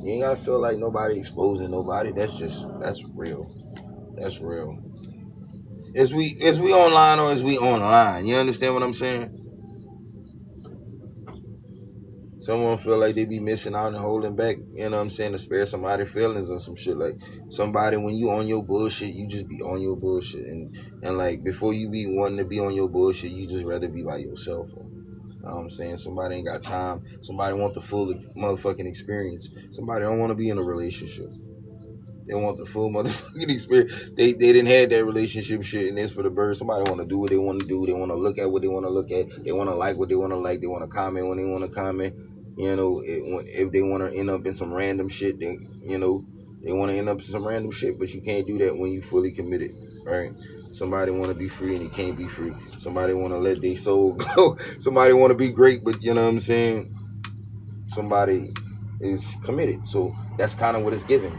You ain't gotta feel like nobody exposing nobody. That's real. That's real. Is we online or is we online? You understand what I'm saying? Someone feel like they be missing out and holding back, you know what I'm saying, to spare somebody feelings or some shit. Like somebody, when you on your bullshit, you just be on your bullshit. And like before you be wanting to be on your bullshit, you just rather be by yourself. You know what I'm saying? Somebody ain't got time. Somebody want the full motherfucking experience. Somebody don't want to be in a relationship. They want the full motherfucking experience. They didn't have that relationship shit, and it's for the birds. Somebody want to do what they want to do. They want to look at what they want to look at. They want to like what they want to like. They want to comment when they want to comment. If they want to end up in some random shit, they want to end up in some random shit. But you can't do that when you fully committed, right? Somebody want to be free and they can't be free. Somebody want to let their soul go. Somebody want to be great, but you know what I'm saying? Somebody is committed. So that's kind of what it's given.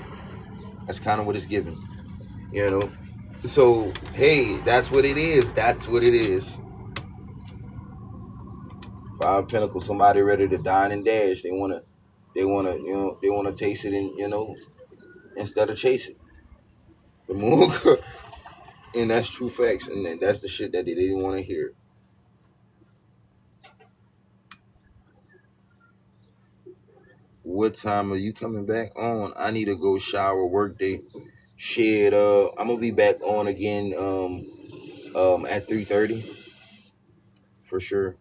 That's kind of what it's given, you know. So hey, that's what it is. That's what it is. Five of Pentacles. Somebody ready to dine and dash. They wanna taste it, and instead of chase it. The moon, and that's true facts, and that's the shit that they didn't want to hear. What time are you coming back on? I need to go shower. Work day. Shit. I'm gonna be back on again. At 3:30 for sure.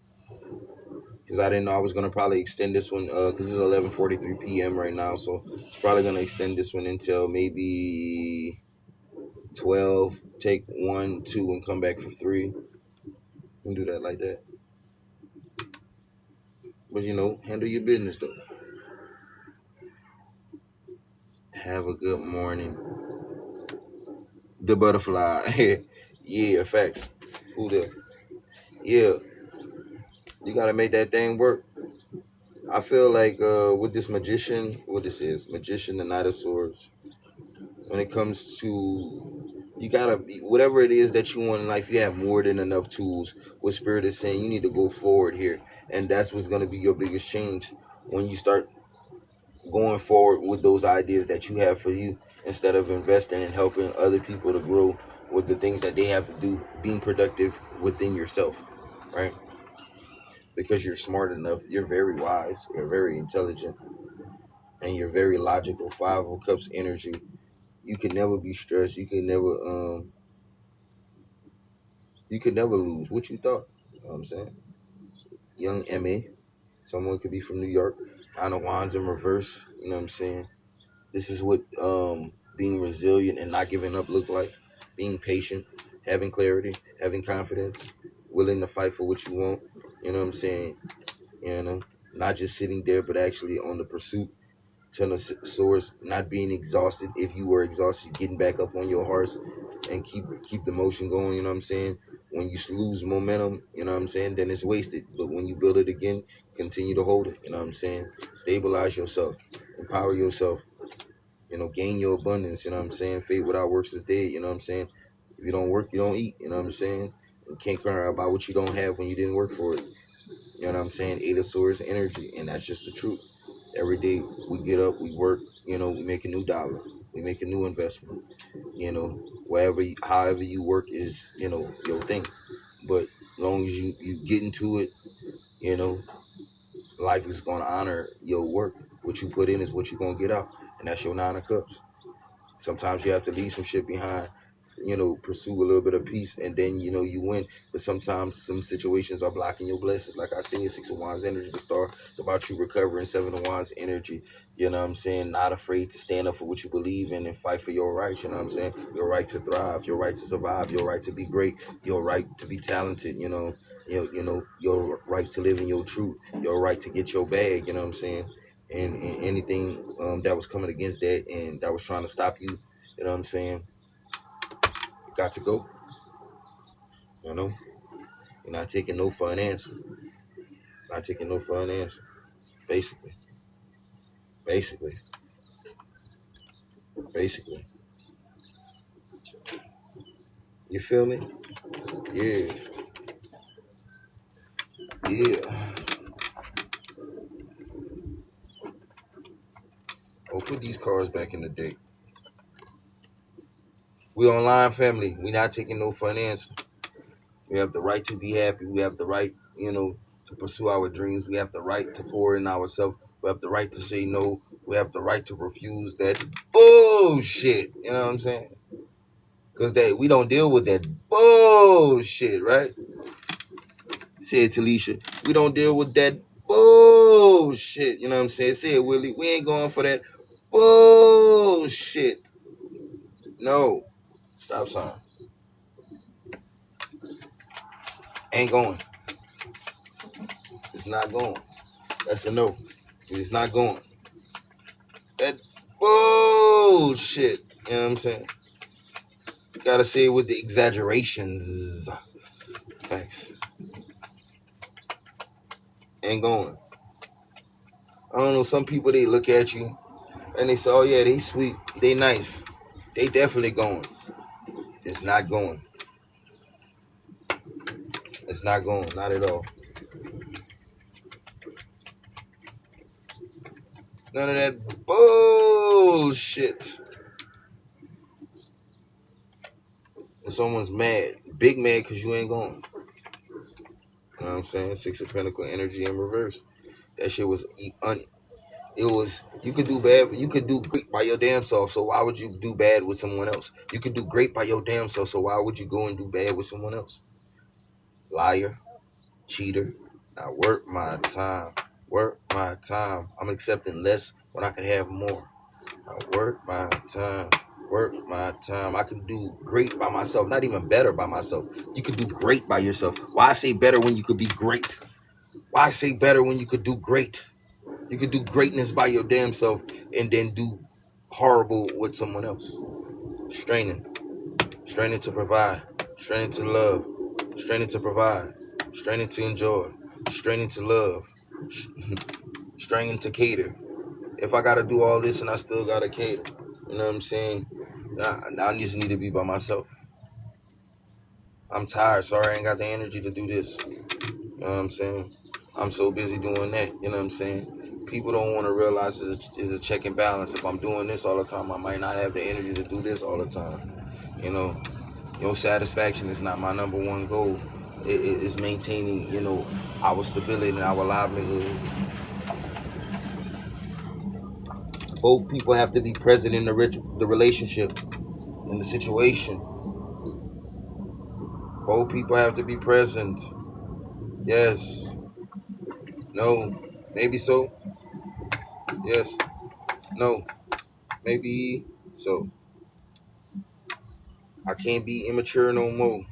Because I didn't know I was gonna probably extend this one. Because it's 11:43 p.m. right now, so it's probably gonna extend this one until maybe 12. Take 1, 2, and come back for 3. And do that like that. But handle your business though. Have a good morning. The butterfly. Yeah, facts. Who there? Yeah, you gotta make that thing work. I feel like with this magician, what this is, magician, the Knight of Swords. When it comes to, you gotta be whatever it is that you want in life. You have more than enough tools. What Spirit is saying, you need to go forward here, and that's what's gonna be your biggest change when you start going forward with those ideas that you have for you, instead of investing and helping other people to grow with the things that they have to do, being productive within yourself, right? Because you're smart enough, you're very wise, you're very intelligent, and you're very logical. Five of Cups energy. You can never be stressed. You could never lose. What you thought? You know what I'm saying? Young M.A. Someone could be from New York. Nine of Wands in reverse. You know what I'm saying? This is what being resilient and not giving up look like. Being patient, having clarity, having confidence, willing to fight for what you want. You know what I'm saying? You know, not just sitting there, but actually on the pursuit. Ten of Swords, not being exhausted. If you were exhausted, getting back up on your horse and keep the motion going. You know what I'm saying? When you lose momentum, you know what I'm saying, then it's wasted. But when you build it again, continue to hold it. You know what I'm saying? Stabilize yourself, empower yourself. Gain your abundance. You know what I'm saying? Faith without works is dead. You know what I'm saying? If you don't work, you don't eat. You know what I'm saying? You can't cry about what you don't have when you didn't work for it. You know what I'm saying? Eight of Swords energy, and that's just the truth. Every day we get up, we work. We make a new dollar, we make a new investment. However you work is your thing. But as long as you get into it, you know, life is gonna honor your work. What you put in is what you're gonna get out, and that's your Nine of Cups. Sometimes you have to leave some shit behind, pursue a little bit of peace, and then you win. But sometimes some situations are blocking your blessings. Like I said, Six of Wands energy, the star. It's about you recovering. Seven of Wands energy. You know what I'm saying? Not afraid to stand up for what you believe in and fight for your rights. You know what I'm saying? Your right to thrive, your right to survive, your right to be great, your right to be talented. Your right to live in your truth, your right to get your bag. You know what I'm saying? And anything that was coming against that and that was trying to stop you, you know what I'm saying, got to go. You're not taking no for an answer. Not taking no for an answer, basically. Basically, basically. You feel me? Yeah, yeah. Oh, put these cars back in the deck. We online, family. We not taking no for an answer. We have the right to be happy. We have the right, to pursue our dreams. We have the right to pour in ourselves. We have the right to say no. We have the right to refuse that bullshit. You know what I'm saying? Because we don't deal with that bullshit, right? Say it, Talisha. We don't deal with that bullshit. You know what I'm saying? Say it, Willie. We ain't going for that bullshit. No. Stop sign. Ain't going. It's not going. That's a no. It's not going. That bullshit. You know what I'm saying? You gotta say it with the exaggerations. Facts. Ain't going. I don't know. Some people, they look at you and they say, oh yeah, they sweet. They nice. They definitely going. It's not going. It's not going. Not at all. None of that bullshit. When someone's mad, big mad because you ain't going. You know what I'm saying? Six of Pentacle energy in reverse. That shit was it was, you could do bad, you could do great by your damn self, so why would you do bad with someone else? You could do great by your damn self, so why would you go and do bad with someone else? Liar, cheater. Now work my time. Work my time. I'm accepting less when I can have more. Now work my time. Work my time. I can do great by myself, not even better by myself. You could do great by yourself. Why say better when you could be great? Why say better when you could do great? You could do greatness by your damn self and then do horrible with someone else. Straining. Straining to provide. Straining to love. Straining to provide. Straining to enjoy. Straining to love. Straining to cater. If I gotta do all this and I still gotta cater, you know what I'm saying? I just need to be by myself. I'm tired. Sorry, I ain't got the energy to do this. You know what I'm saying? I'm so busy doing that. You know what I'm saying? People don't want to realize it's a check and balance. If I'm doing this all the time, I might not have the energy to do this all the time. You know, your satisfaction is not my number one goal. It's maintaining, our stability and our livelihood. Both people have to be present in the relationship, in the situation. Both people have to be present. Yes. No. Maybe so. Yes. No. Maybe so. I can't be immature no more.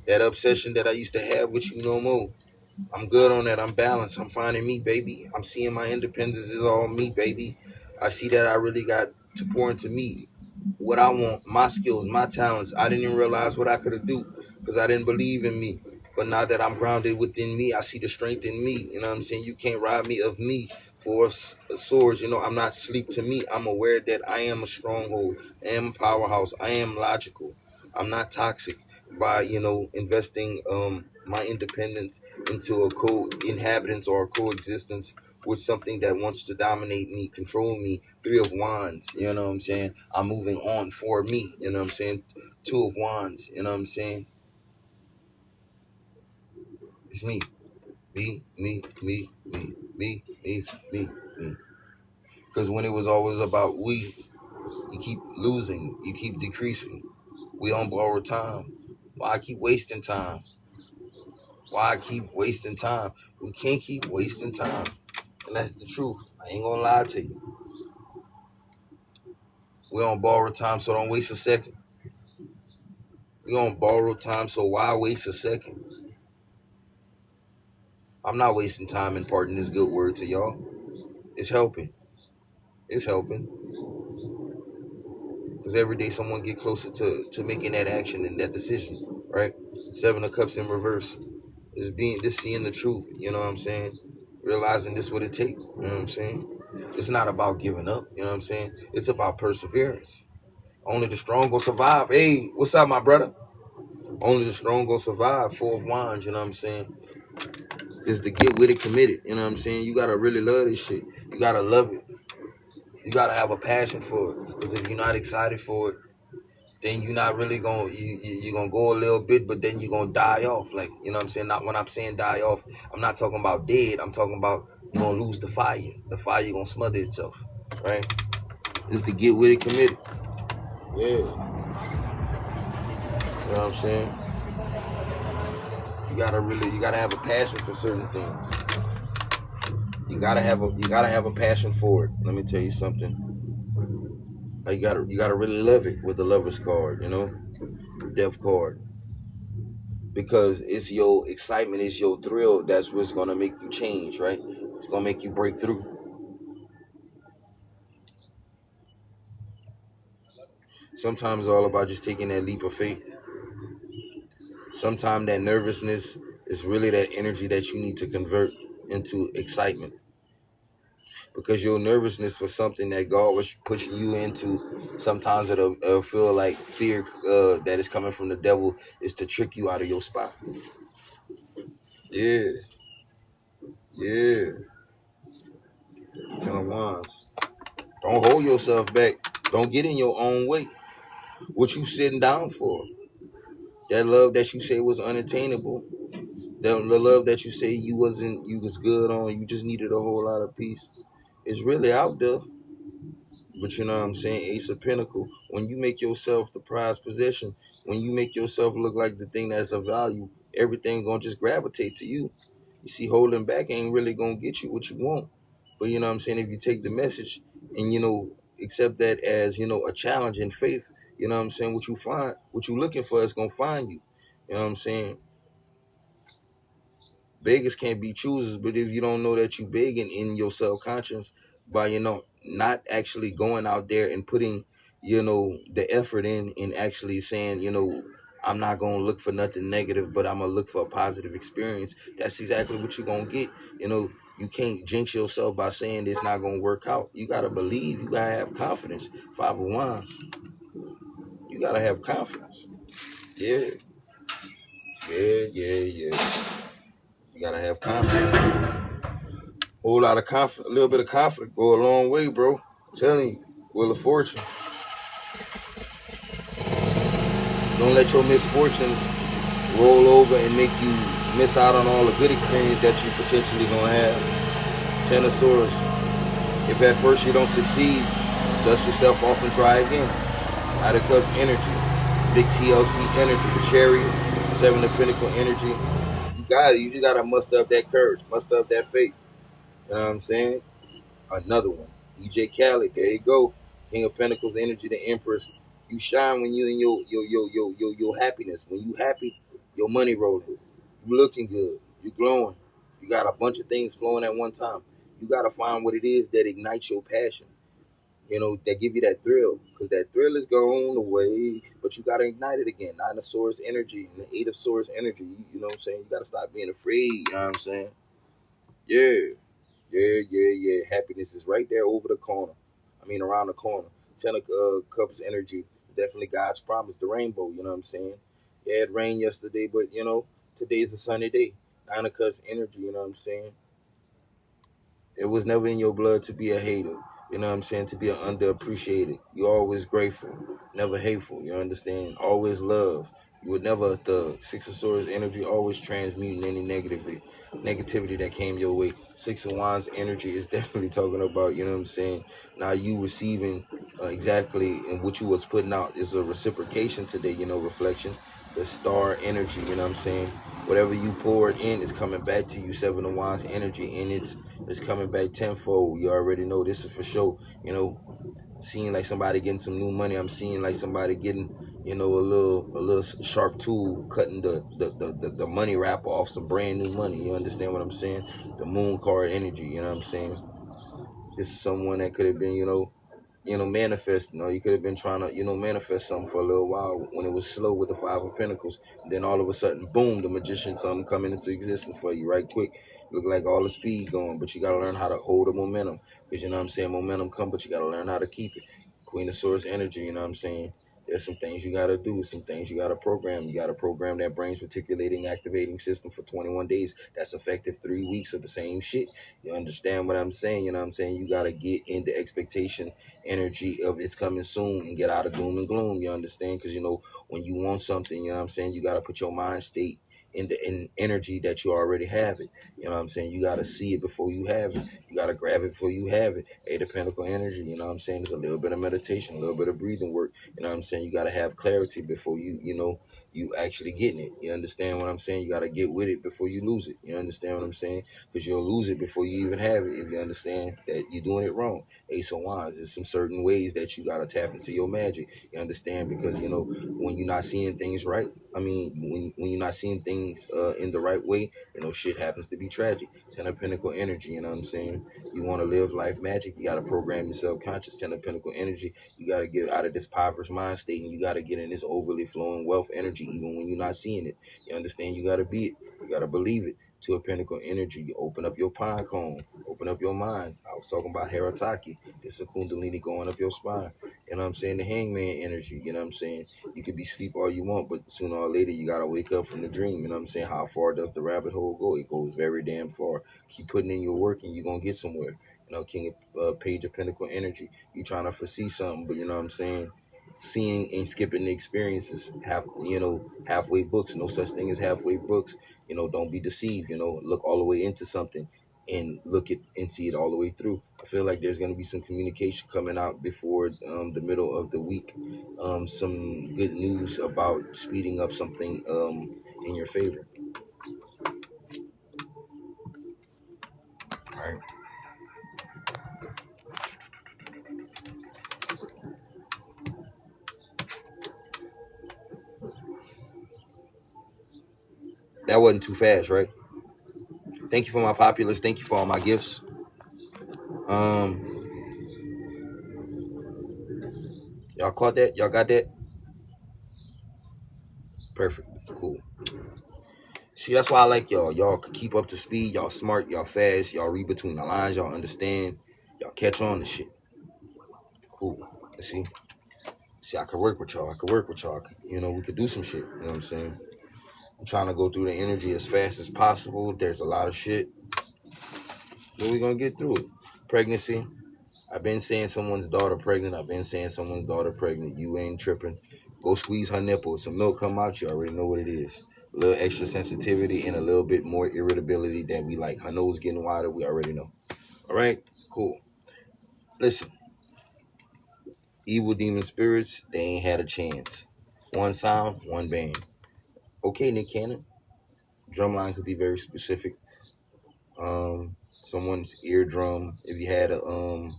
That obsession that I used to have with you no more. I'm good on that. I'm balanced. I'm finding me, baby. I'm seeing my independence is all me, baby. I see that I really got to pour into me. What I want, my skills, my talents. I didn't even realize what I could do because I didn't believe in me. But now that I'm grounded within me, I see the strength in me. You know what I'm saying? You can't rob me of me for a sword. I'm not sleep to me. I'm aware that I am a stronghold. I am a powerhouse. I am logical. I'm not toxic by, investing my independence into a co-inhabitants or a coexistence with something that wants to dominate me, control me. Three of Wands, you know what I'm saying? I'm moving on for me, you know what I'm saying? Two of Wands, you know what I'm saying? It's me. Me, me, me, me, me, me, me, me. Because when it was always about we, you keep losing, you keep decreasing. We on borrowed time. Why I keep wasting time? Why I keep wasting time? We can't keep wasting time. And that's the truth. I ain't gonna lie to you. We on borrowed time, so don't waste a second. We on borrowed time, so why waste a second? I'm not wasting time imparting this good word to y'all. It's helping. It's helping. Because every day someone get closer to making that action and that decision, right? Seven of Cups in reverse is seeing the truth, you know what I'm saying? Realizing this what it takes, you know what I'm saying? It's not about giving up, you know what I'm saying? It's about perseverance. Only the strong will survive. Hey, what's up, my brother? Only the strong will survive. Four of Wands, you know what I'm saying? Is to get with it committed, you know what I'm saying? You gotta really love this shit. You gotta love it. You gotta have a passion for it. Because if you're not excited for it, then you're not really gonna you're gonna go a little bit, but then you're gonna die off. Like, you know what I'm saying? Not when I'm saying die off, I'm not talking about dead. I'm talking about you're gonna lose the fire. The fire gonna smother itself, right? Is to get with it committed. Yeah. You know what I'm saying? You gotta have a passion for certain things. You gotta have a passion for it. Let me tell you something. You gotta really love it with the Lover's card, you know, Death card, because it's your excitement, it's your thrill. That's what's gonna make you change, right? It's gonna make you break through. Sometimes it's all about just taking that leap of faith. Sometimes that nervousness is really that energy that you need to convert into excitement, because your nervousness for something that God was pushing you into, sometimes it'll feel like fear that is coming from the devil is to trick you out of your spot. Yeah, yeah. Ten of Wands. Don't hold yourself back. Don't get in your own way. What you sitting down for? That love that you say was unattainable. The love that you say you was good on. You just needed a whole lot of peace. It's really out there. But you know what I'm saying? Ace of Pentacle. When you make yourself the prized possession, when you make yourself look like the thing that's of value, everything gonna just gravitate to you. You see, holding back ain't really gonna get you what you want. But you know what I'm saying? If you take the message and accept that as, a challenge in faith, you know what I'm saying? What you looking for is gonna find you. You know what I'm saying? Beggars can't be choosers, but if you don't know that you begging in your self-conscious by, not actually going out there and putting, the effort in and actually saying, I'm not going to look for nothing negative, but I'm going to look for a positive experience. That's exactly what you're going to get. You can't jinx yourself by saying it's not going to work out. You got to believe. You got to have confidence. Five of Wands. You got to have confidence. Yeah. Yeah, yeah, yeah. You got to have confidence. Whole lot of conflict, a little bit of conflict go a long way, bro. I'm telling you, Wheel of Fortune. Don't let your misfortunes roll over and make you miss out on all the good experience that you potentially gonna have. Ten of Swords. If at first you don't succeed, dust yourself off and try again. Knight of Cups energy. Big TLC energy. The Chariot. Seven of Pentacle energy. You got it. You just gotta muster up that courage, muster up that faith. You know what I'm saying? Another one. DJ Khaled, there you go. King of Pentacles energy, the Empress. You shine when you in your happiness. When you happy, your money rolling. You looking good. You glowing. You got a bunch of things flowing at one time. You gotta find what it is that ignites your passion. That give you that thrill. Because that thrill is going away. But you gotta ignite it again. Nine of Swords energy and the Eight of Swords energy. You know what I'm saying? You gotta stop being afraid. You know what I'm saying? Yeah. Yeah, yeah, yeah. Happiness is right there over the corner. I mean, around the corner. Ten of Cups energy. Definitely God's promise, the rainbow. You know what I'm saying? Yeah, it rained yesterday, but, today's a sunny day. Nine of Cups energy, you know what I'm saying? It was never in your blood to be a hater. You know what I'm saying? To be an underappreciated. You're always grateful, never hateful. You understand? Always love. You would never a thug. Six of Swords energy, always transmuting any negativity that came your way. Six of Wands energy is definitely talking about, you know what I'm saying? Now you receiving exactly and what you was putting out is a reciprocation today, reflection. The star energy, you know what I'm saying? Whatever you poured in is coming back to you. Seven of Wands energy, and it's coming back tenfold. You already know this is for sure. Seeing like somebody getting some new money. I'm seeing like somebody getting, a little sharp tool cutting the money wrapper off some brand new money. You understand what I'm saying? The moon card energy, you know what I'm saying? This is someone that could have been, manifesting, or you could have been trying to, manifest something for a little while when it was slow with the Five of Pentacles. Then all of a sudden, boom, the magician, something coming into existence for you right quick. Look like all the speed going, but you got to learn how to hold the momentum. Because, momentum come, but you got to learn how to keep it. Queen of Swords energy, you know what I'm saying? There's some things you got to do, some things you got to program. You got to program that brain's reticulating activating system for 21 days. That's effective 3 weeks of the same shit. You understand what I'm saying? You know what I'm saying? You got to get in the expectation energy of it's coming soon and get out of doom and gloom. You understand? Because, when you want something, you know what I'm saying? You got to put your mind state in energy that you already have it. You know what I'm saying? You got to see it before you have it. You got to grab it before you have it. Eight of Pentacle energy, you know what I'm saying? It's a little bit of meditation, a little bit of breathing work. You know what I'm saying? You got to have clarity before you actually getting it. You understand what I'm saying? You got to get with it before you lose it. You understand what I'm saying? Because you'll lose it before you even have it if you understand that you're doing it wrong. Ace of Wands, there's some certain ways that you got to tap into your magic. You understand? Because, when you're not seeing things right, when you're not seeing things in the right way, shit happens to be tragic. Ten of Pentacle energy, you know what I'm saying? You want to live life magic, you got to program your subconscious. Ten of Pentacle energy, you got to get out of this impoverished mind state, and you got to get in this overly flowing wealth energy even when you're not seeing it. You understand? You got to be it. You got to believe it. Two of Pentacle energy, you open up your pine cone, open up your mind. I was talking about Harataki. This is a Kundalini going up your spine. You know what I'm saying? The hangman energy, you know what I'm saying? You could be asleep all you want, but sooner or later you gotta wake up from the dream. You know what I'm saying? How far does the rabbit hole go? It goes very damn far. Keep putting in your work and you're gonna get somewhere. King of Page of Pentacle energy. You trying to foresee something, but you know what I'm saying? Seeing and skipping the experiences, halfway books. No such thing as halfway books. Don't be deceived. Look all the way into something and look at and see it all the way through. I feel like there's going to be some communication coming out before the middle of the week. Some good news about speeding up something in your favor. All right. That wasn't too fast, right? Thank you for my populace. Thank you for all my gifts. Y'all caught that? Y'all got that? Perfect. Cool. See, that's why I like y'all. Y'all can keep up to speed. Y'all smart. Y'all fast. Y'all read between the lines. Y'all understand. Y'all catch on to shit. Cool. See? See, I could work with y'all. I could work with y'all. We could do some shit. You know what I'm saying? I'm trying to go through the energy as fast as possible. There's a lot of shit. But we're going to get through it. Pregnancy. I've been saying someone's daughter pregnant. I've been saying someone's daughter pregnant. You ain't tripping. Go squeeze her nipple. Some milk come out. You already know what it is. A little extra sensitivity and a little bit more irritability than we like. Her nose getting wider. We already know. All right? Cool. Listen. Evil demon spirits, they ain't had a chance. One sound, one band. Okay, Nick Cannon. Drumline could be very specific. Someone's eardrum. If you had a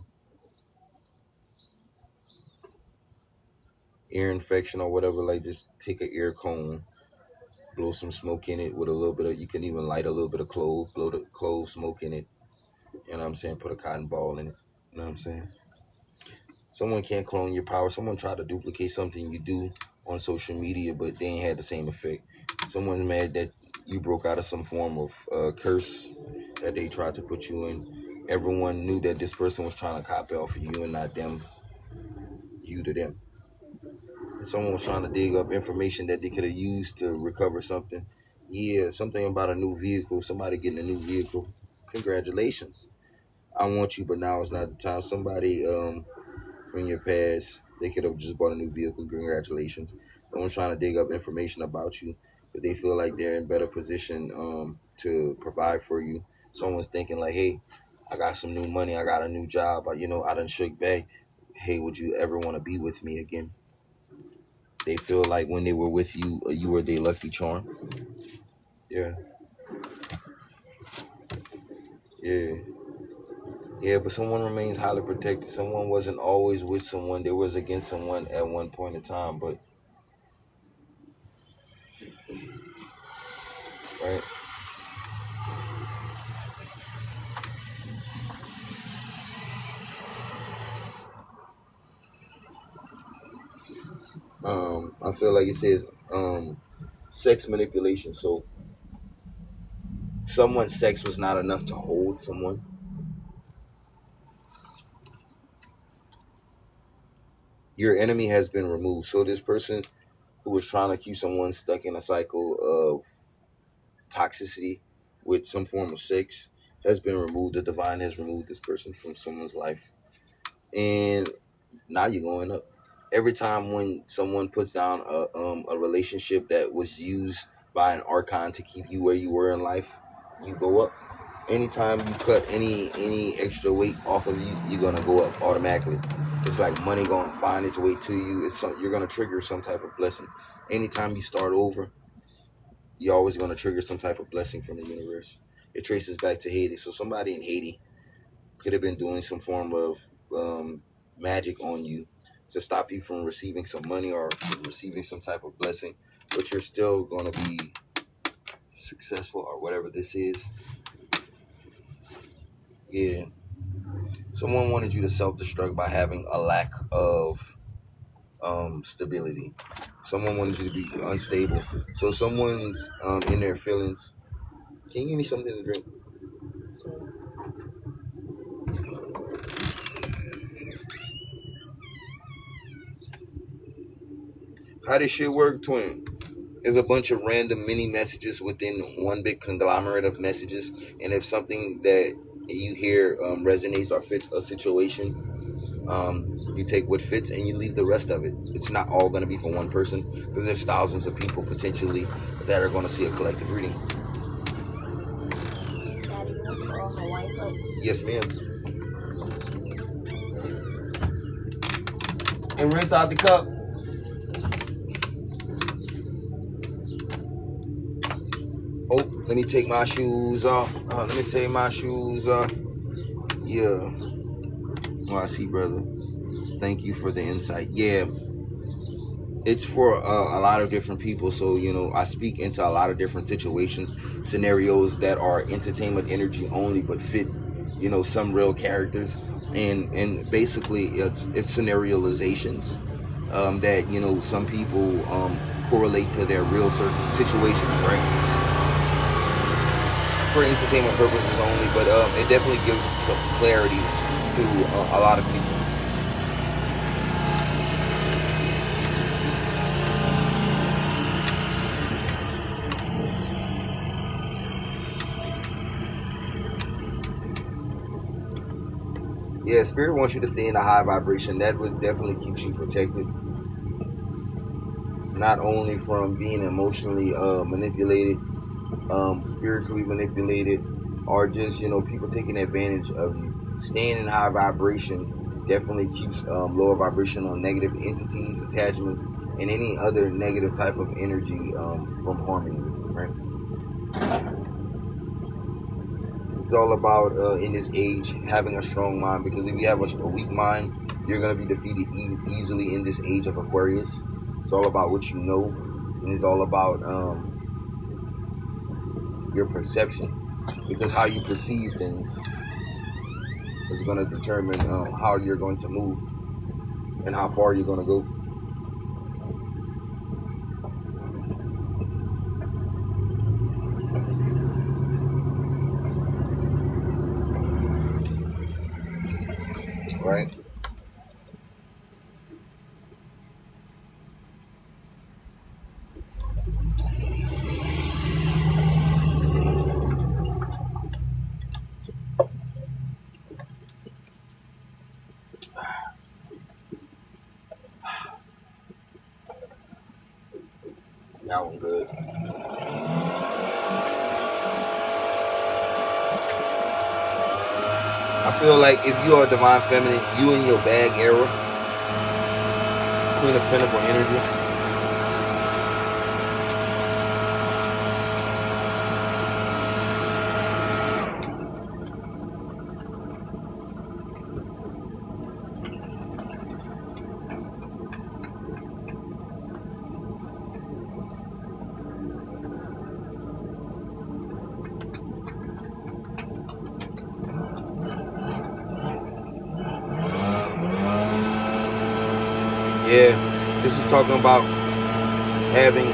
ear infection or whatever, like just take an ear cone, blow some smoke in it with a little bit of. You can even light a little bit of clove, blow the clove smoke in it. You know what I'm saying? Put a cotton ball in it. You know what I'm saying? Someone can't clone your power. Someone tried to duplicate something you do on social media, but they ain't had the same effect. Someone's mad that you broke out of some form of curse that they tried to put you in. Everyone knew that this person was trying to copy off of you and not them, you to them. And someone was trying to dig up information that they could have used to recover something. Yeah, something about a new vehicle, somebody getting a new vehicle. Congratulations. I want you, but now is not the time. Somebody from your past, they could have just bought a new vehicle. Congratulations. Someone's trying to dig up information about you, but they feel like they're in better position to provide for you. Someone's thinking like, hey, I got some new money. I got a new job. I done shook back. Hey, would you ever want to be with me again? They feel like when they were with you, you were their lucky charm. Yeah. Yeah. Yeah, but someone remains highly protected. Someone wasn't always with someone. They was against someone at one point in time, but right. I feel like it says sex manipulation. So someone's sex was not enough to hold someone. Your enemy has been removed. So this person who was trying to keep someone stuck in a cycle of toxicity with some form of sex has been removed. The divine has removed this person from someone's life. And now you're going up. Every time when someone puts down a relationship that was used by an archon to keep you where you were in life, you go up. Anytime you cut any extra weight off of you, you're gonna go up automatically. It's like money gonna find its way to you. You're gonna trigger some type of blessing. Anytime you start over, you're always gonna trigger some type of blessing from the universe. It traces back to Haiti. So somebody in Haiti could have been doing some form of magic on you to stop you from receiving some money or receiving some type of blessing, but you're still gonna be successful or whatever this is. Yeah. Someone wanted you to self-destruct by having a lack of stability. Someone wanted you to be unstable. So someone's in their feelings. Can you give me something to drink? How this shit work, twin? There's a bunch of random mini messages within one big conglomerate of messages, and if something that you hear resonates or fits a situation, you take what fits and you leave the rest of it. It's not all going to be for one person because there's thousands of people potentially that are going to see a collective reading. Daddy, those are all Hawaii huts. Yes, ma'am. And rinse out the cup. Oh, let me take my shoes off. Yeah. Oh, I see, brother. Thank you for the insight. Yeah. It's for a lot of different people. So, I speak into a lot of different situations, scenarios that are entertainment energy only, but fit, some real characters. And basically it's scenariolizations that, some people correlate to their real certain situations, right? For entertainment purposes only, but it definitely gives clarity to a lot of people. Yeah, Spirit wants you to stay in a high vibration. That would definitely keeps you protected. Not only from being emotionally manipulated, spiritually manipulated, or just people taking advantage of you. Staying in high vibration definitely keeps lower vibration on negative entities, attachments, and any other negative type of energy from harming you, right? It's all about in this age having a strong mind, because if you have a weak mind, you're going to be defeated easily in this age of Aquarius. It's all about what you know, and it's all about your perception, because how you perceive things is going to determine how you're going to move and how far you're going to go. Right? That one good. I feel like if you are divine feminine, you in your bag era, Queen of Pentacle energy. Yeah, this is talking about having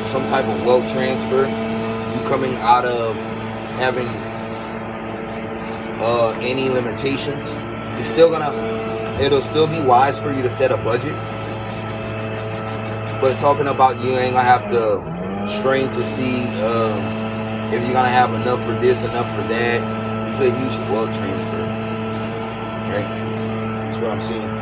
some type of wealth transfer. You coming out of having any limitations. It'll still be wise for you to set a budget. But talking about you ain't gonna have to strain to see if you're gonna have enough for this, enough for that. It's a huge wealth transfer. Right? That's what I'm seeing.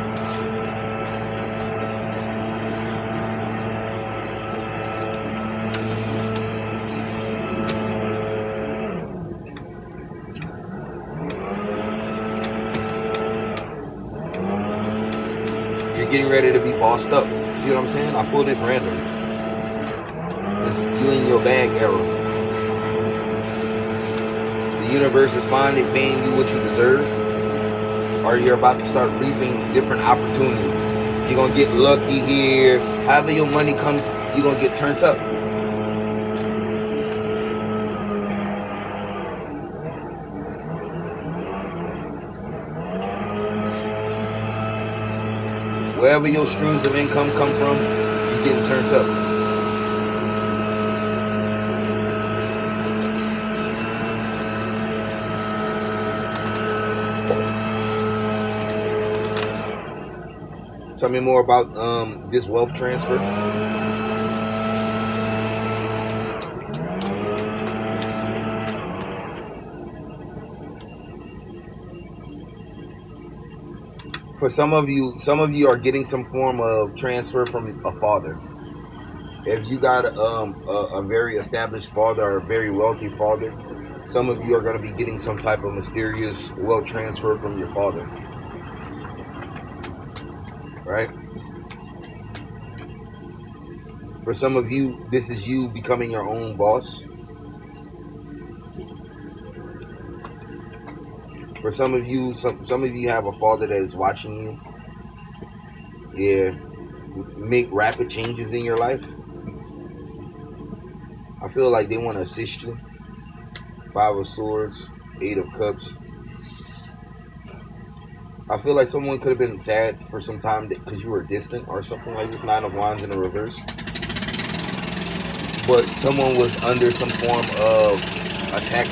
You're getting ready to be bossed up. See what I'm saying? I pulled this random. It's you in your bag era. The universe is finally paying you what you deserve. Or you're about to start reaping different opportunities. You're going to get lucky here. However your money comes, you're going to get turned up. Wherever your streams of income come from, you're getting turned up. Tell me more about this wealth transfer. For some of you are getting some form of transfer from a father. If you got a very established father or a very wealthy father, some of you are going to be getting some type of mysterious wealth transfer from your father. Right? For some of you, this is you becoming your own boss. For some of you, some of you have a father that is watching you. Yeah, make rapid changes in your life. I feel like they want to assist you. 5 of Swords, 8 of Cups. I feel like someone could have been sad for some time because you were distant or something like this. 9 of Wands in the reverse. But someone was under some form of attack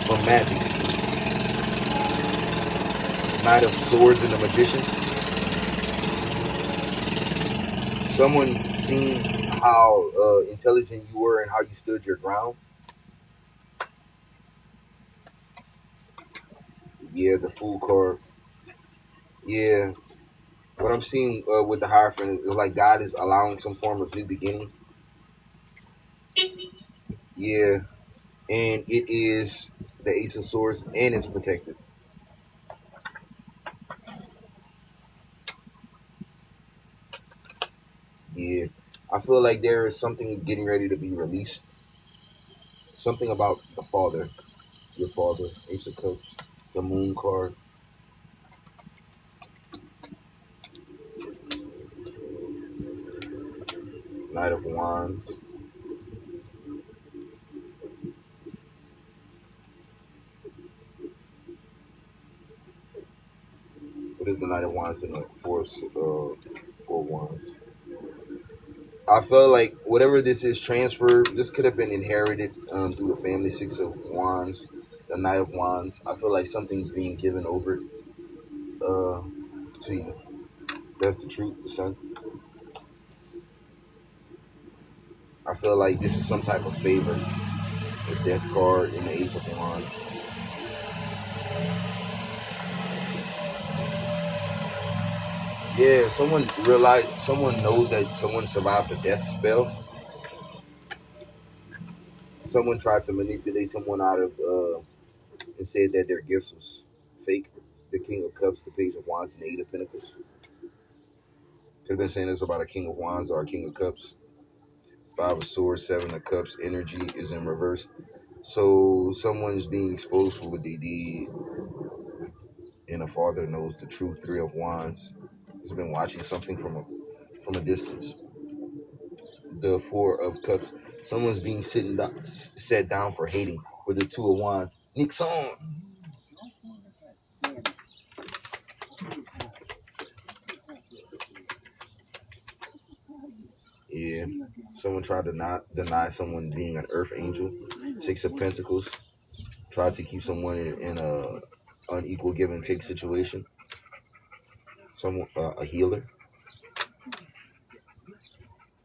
from magic. Knight of Swords and the Magician. Someone seen how intelligent you were and how you stood your ground. Yeah, the Fool card. Yeah. What I'm seeing with the Hierophant is like God is allowing some form of new beginning. Yeah. And it is the Ace of Swords and it's protected. Yeah. I feel like there is something getting ready to be released. Something about the father. Your father. Ace of Cups. The Moon card. Knight of Wands. What is the Knight of Wands and the Four Wands? I feel like whatever this is transferred, this could have been inherited through the family. 6 of Wands, the Knight of Wands. I feel like something's being given over to you. That's the truth, the Sun. I feel like this is some type of favor. The Death card and the Ace of Wands. Yeah, someone knows that someone survived the death spell. Someone tried to manipulate someone out of and said that their gift was fake. The King of Cups, the Page of Wands, and the 8 of Pentacles. Could have been saying this about a King of Wands or a King of Cups. 5 of Swords, 7 of Cups. Energy is in reverse. So someone's being exposed for what they did. And a father knows the truth. 3 of Wands. He's been watching something from a distance. The 4 of Cups. Someone's being set down for hating with the 2 of Wands. Nixon. Yeah. Someone tried to not deny someone being an earth angel. Six of Pentacles. Tried to keep someone in a unequal give and take situation. Someone a healer.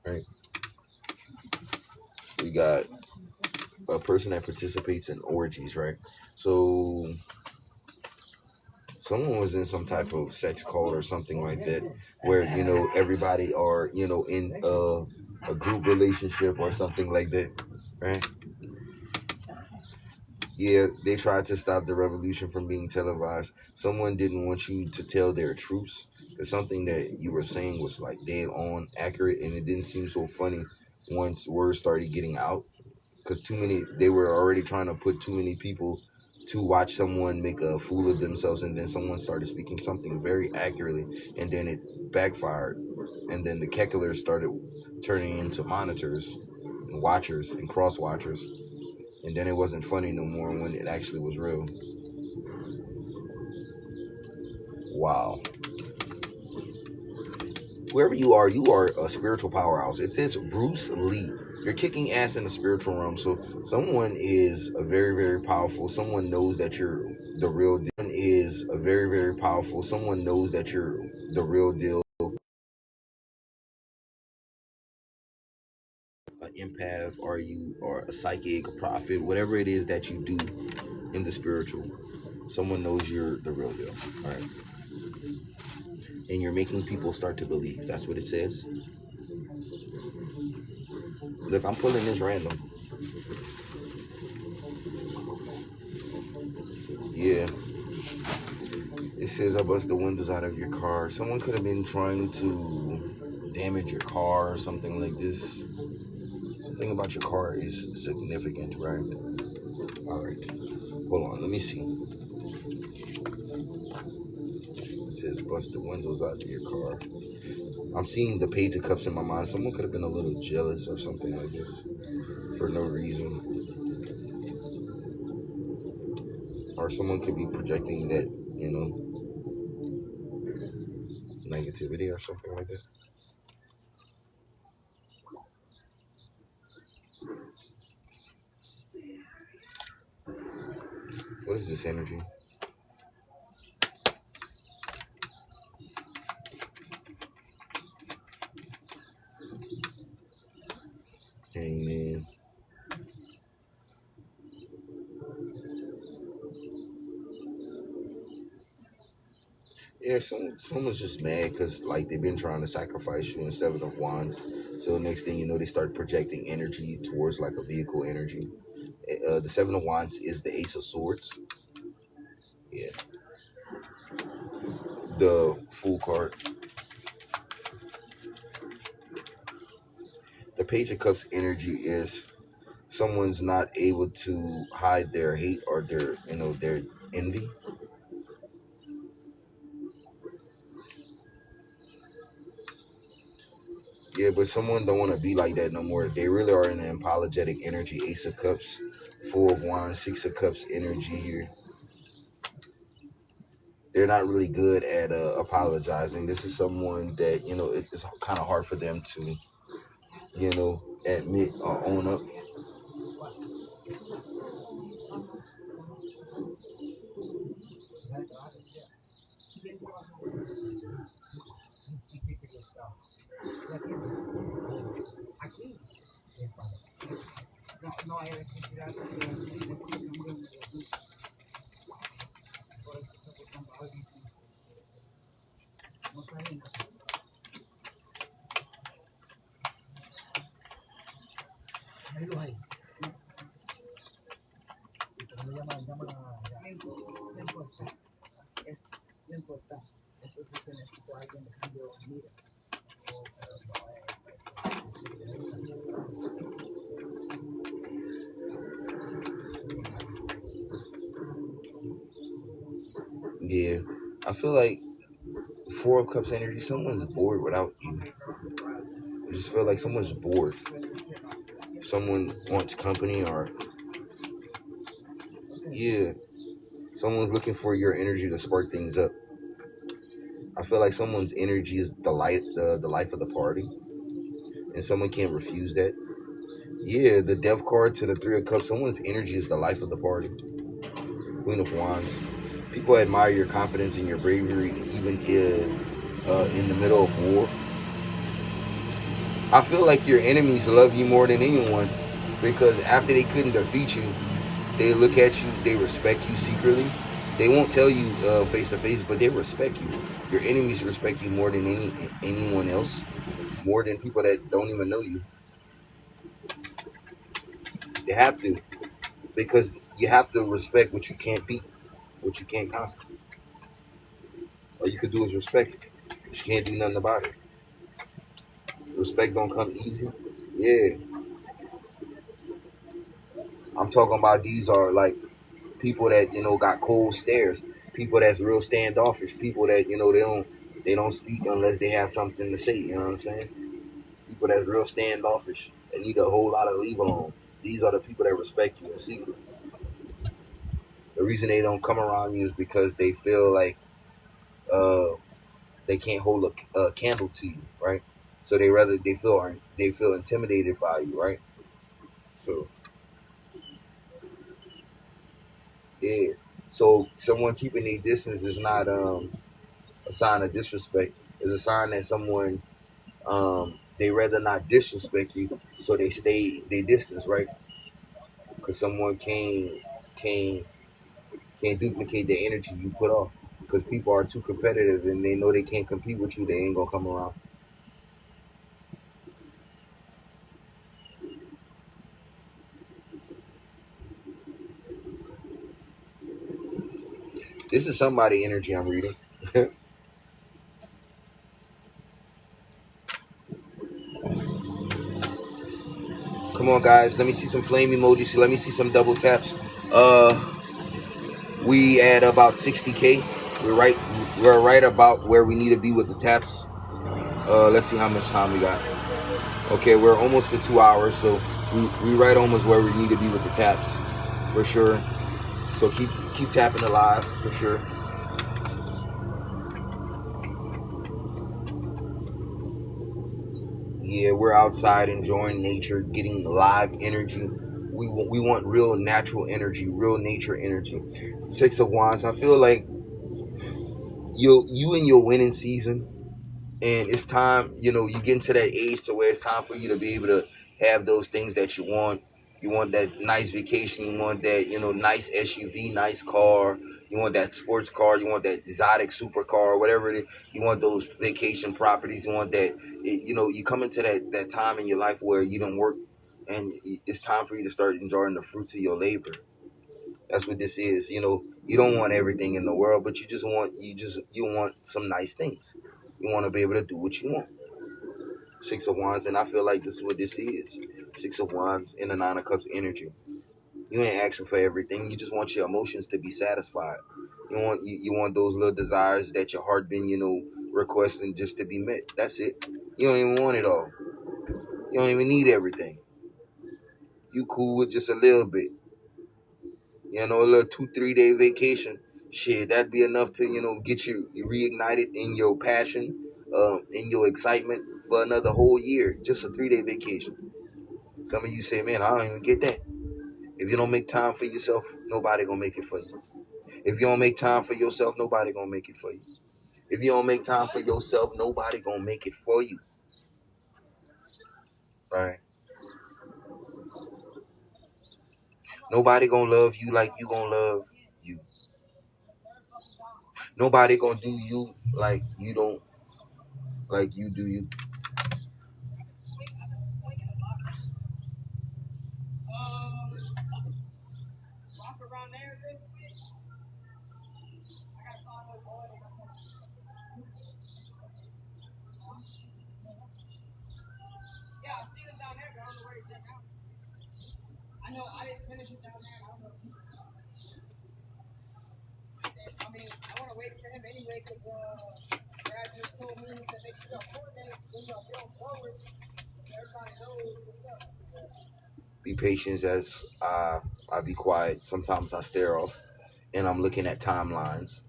Right. We got a person that participates in orgies, right? So someone was in some type of sex cult or something like that, where everybody are in a group relationship or something like that, right? Yeah, they tried to stop the revolution from being televised. Someone didn't want you to tell their truths, because something that you were saying was like dead on accurate, and it didn't seem so funny once words started getting out, because they were already trying to put too many people to watch someone make a fool of themselves, and then someone started speaking something very accurately, and then it backfired, and then the kecklers started turning into monitors and watchers and cross watchers, and then it wasn't funny no more when it actually was real. Wow. Whoever you are a spiritual powerhouse. It says Bruce Lee. You're kicking ass in the spiritual realm. So someone is a very, very powerful. Someone knows that you're the real deal. Someone is a very, very powerful. Someone knows that you're the real deal. An empath, or you are a psychic, a prophet, whatever it is that you do in the spiritual. Someone knows you're the real deal. All right. And you're making people start to believe. That's what it says. Look, I'm pulling this random. Yeah. It says I bust the windows out of your car. Someone could have been trying to damage your car or something like this. Something about your car is significant, right? All right. Hold on. Let me see. It says bust the windows out of your car. I'm seeing the Page of Cups in my mind. Someone could have been a little jealous or something like this for no reason. Or someone could be projecting that, negativity or something like that. What is this energy? Hangman. Yeah, someone's just mad because like they've been trying to sacrifice you in Seven of Wands. So next thing you know, they start projecting energy towards like a vehicle energy. The Seven of Wands is the Ace of Swords. Yeah, the Fool card. The Page of Cups energy is someone's not able to hide their hate or their envy. Yeah, but someone don't want to be like that no more. They really are in an apologetic energy. Ace of Cups, Four of Wands, Six of Cups energy here. They're not really good at apologizing. This is someone that it's kind of hard for them to admit or own up. Yeah, I feel like Four of Cups energy. Someone's bored without you. I just feel like someone's bored. Someone wants company, or yeah, someone's looking for your energy to spark things up. I feel like someone's energy is the life of the party, and someone can't refuse that. Yeah, the Death card to the Three of Cups. Someone's energy is the life of the party. Queen of Wands. People admire your confidence and your bravery, even in the middle of war. I feel like your enemies love you more than anyone because after they couldn't defeat you, they look at you, they respect you secretly. They won't tell you face to face, but they respect you. Your enemies respect you more than anyone else, more than people that don't even know you. They have to because you have to respect what you can't beat, what you can't conquer. All you could do is respect it. You can't do nothing about it. Respect don't come easy. Yeah, I'm talking about these are like people that got cold stares, people that's real standoffish, people that they don't speak unless they have something to say. You know what I'm saying? People that's real standoffish and need a whole lot of leave alone. These are the people that respect you in secret. The reason they don't come around you is because they feel like uh, they can't hold a candle to you, right? So they feel intimidated by you, right? So yeah. So someone keeping their distance is not a sign of disrespect. It's a sign that someone they rather not disrespect you, so they stay they distance, right? Because someone can't duplicate the energy you put off. Because people are too competitive and they know they can't compete with you, they ain't gonna come around. This is somebody energy I'm reading. Come on, guys. Let me see some flame emojis. Let me see some double taps. Uh, we at about 60K. We're right. We're right about where we need to be with the taps. Let's see how much time we got. Okay, we're almost to 2 hours, so we right almost where we need to be with the taps, for sure. So keep tapping alive for sure. Yeah, we're outside enjoying nature, getting live energy. We want real natural energy, real nature energy. Six of Wands. I feel like you in your winning season, and it's time. You get into that age to where it's time for you to be able to have those things that you want. You want that nice vacation. You want that nice SUV, nice car. You want that sports car. You want that exotic supercar, whatever it is. You want those vacation properties. You want that. You come into that time in your life where you don't work, and it's time for you to start enjoying the fruits of your labor. That's what this is. You don't want everything in the world, but you want some nice things. You want to be able to do what you want. Six of Wands, and I feel like this is what this is. Six of Wands and the Nine of Cups energy. You ain't asking for everything. You just want your emotions to be satisfied. You want those little desires that your heart been requesting just to be met. That's it. You don't even want it all. You don't even need everything. You cool with just a little bit. A little 2-3 day vacation. Shit, that'd be enough to get you reignited in your passion, in your excitement for another whole year. Just a 3-day vacation. Some of you say, man, I don't even get that. If you don't make time for yourself, nobody gonna make it for you. If you don't make time for yourself, nobody gonna make it for you. If you don't make time for yourself, nobody gonna make it for you. Right? Nobody gonna love you like you gonna love you. Nobody gonna do you like you don't like you do you. Be patient as I be quiet. Sometimes I stare off and I'm looking at timelines.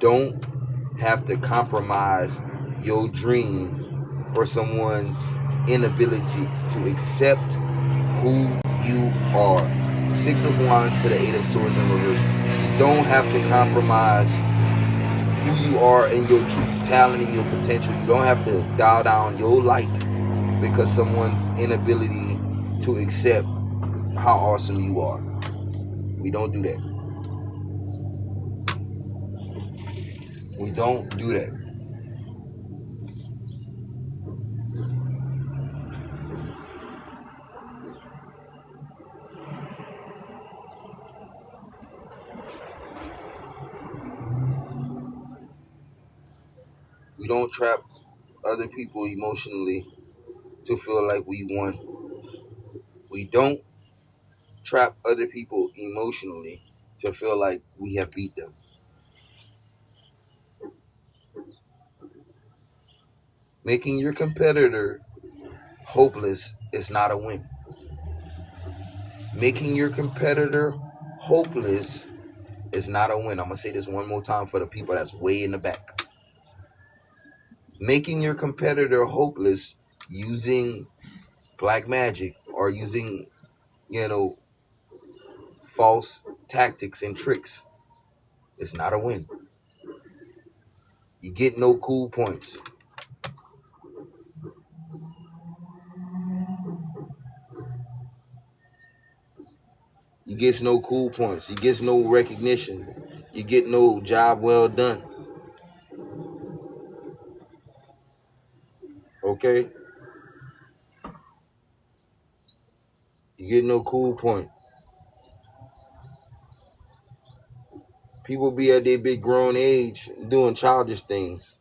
don't have to compromise your dream for someone's inability to accept who you are. Six of Wands to the Eight of Swords in reverse. You don't have to compromise who you are and your true talent and your potential. You don't have to dial down your light because someone's inability to accept how awesome you are. We don't do that. We don't do that. We don't trap other people emotionally to feel like we won. We don't trap other people emotionally to feel like we have beat them. Making your competitor hopeless is not a win. Making your competitor hopeless is not a win. I'm going to say this one more time for the people that's way in the back. Making your competitor hopeless using black magic or using, false tactics and tricks is not a win. You get no cool points. You get no cool points. You get no recognition. You get no job well done. Okay? You get no cool point. People be at their big grown age doing childish things.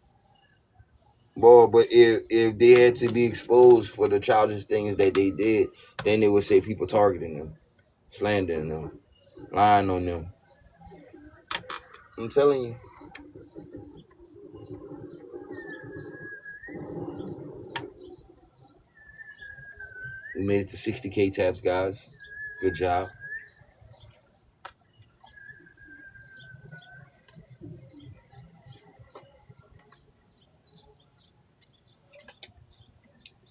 Boy, but if they had to be exposed for the childish things that they did, then they would say people targeting them, slandering them, lying on them. I'm telling you. We made it to 60K taps, guys. Good job.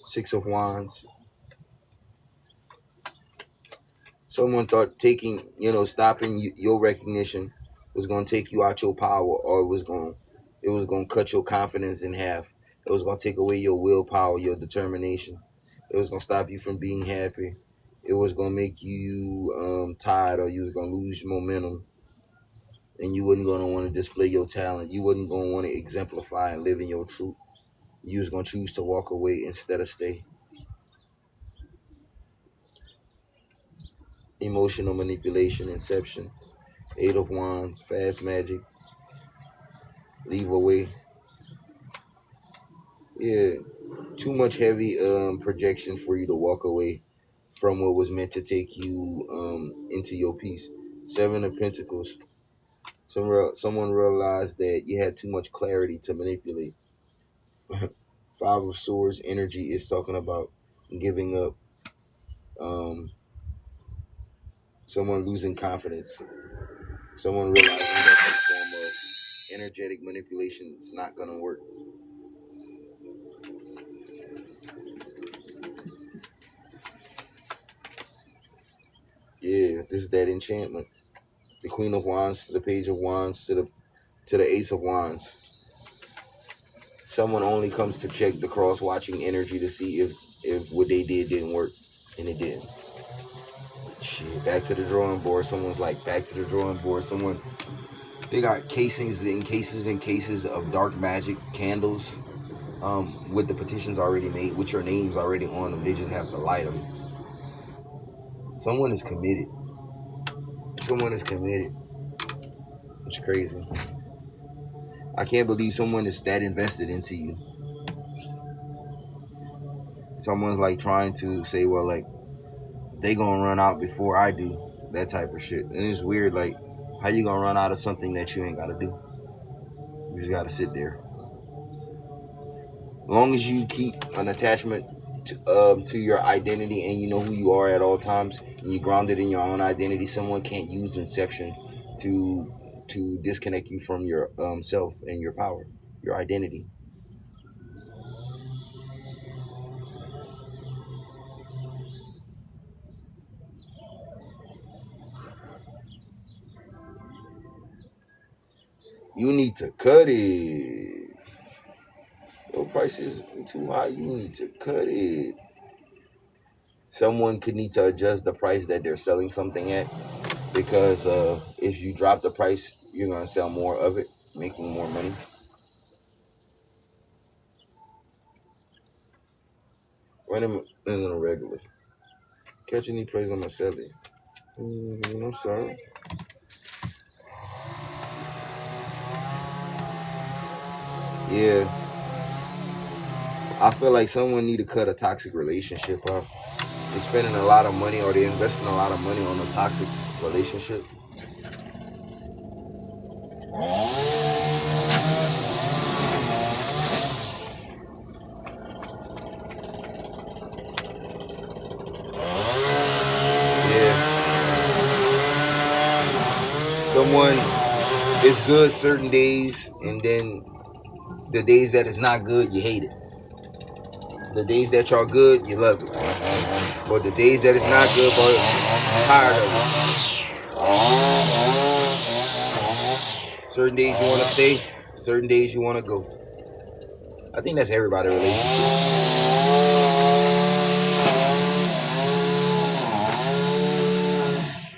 Six of Wands. Someone thought stopping your recognition was going to take you out your power, or it was going to cut your confidence in half. It was going to take away your willpower, your determination. It was going to stop you from being happy. It was going to make you tired, or you was going to lose momentum, and you wasn't going to want to display your talent. You wasn't going to want to exemplify and live in your truth. You was going to choose to walk away instead of stay. Emotional manipulation, inception, Eight of Wands, fast magic, leave away. Yeah, too much heavy projection for you to walk away from what was meant to take you into your peace. Seven of Pentacles. Someone realized that you had too much clarity to manipulate. Five of Swords energy is talking about giving up. Someone losing confidence. Someone realizing that some form of energetic manipulation is not going to work. Yeah, this is that enchantment. The Queen of Wands to the Page of Wands to the Ace of Wands. Someone only comes to check the cross-watching energy to see if what they did didn't work, and it didn't. Shit, back to the drawing board. Someone's like, back to the drawing board. They got cases and cases and cases of dark magic candles with the petitions already made, with your names already on them. They just have to light them. Someone is committed. Someone is committed. It's crazy. I can't believe someone is that invested into you. Someone's like trying to say, well, like, they gonna run out before I do. That type of shit. And it's weird, like, how you gonna run out of something that you ain't gotta do? You just gotta sit there. As long as you keep an attachment to your identity and you know who you are at all times, and you're grounded in your own identity, someone can't use inception to to disconnect you from your self and your power, your identity. You need to cut it. Your price is too high. You need to cut it. Someone could need to adjust the price that they're selling something at, because if you drop the price, you're gonna sell more of it, making more money. Wait a minute, no, regular. Catching these plays on my celly. I'm sorry. Yeah, I feel like someone need to cut a toxic relationship off. They're spending a lot of money, or they're investing a lot of money on a toxic relationship. Yeah, someone is good certain days, and then the days that it's not good, you hate it. The days that y'all good, you love it. But the days that it's not good, but you're tired of it. Certain days you want to stay, certain days you want to go. I think that's everybody's relationship.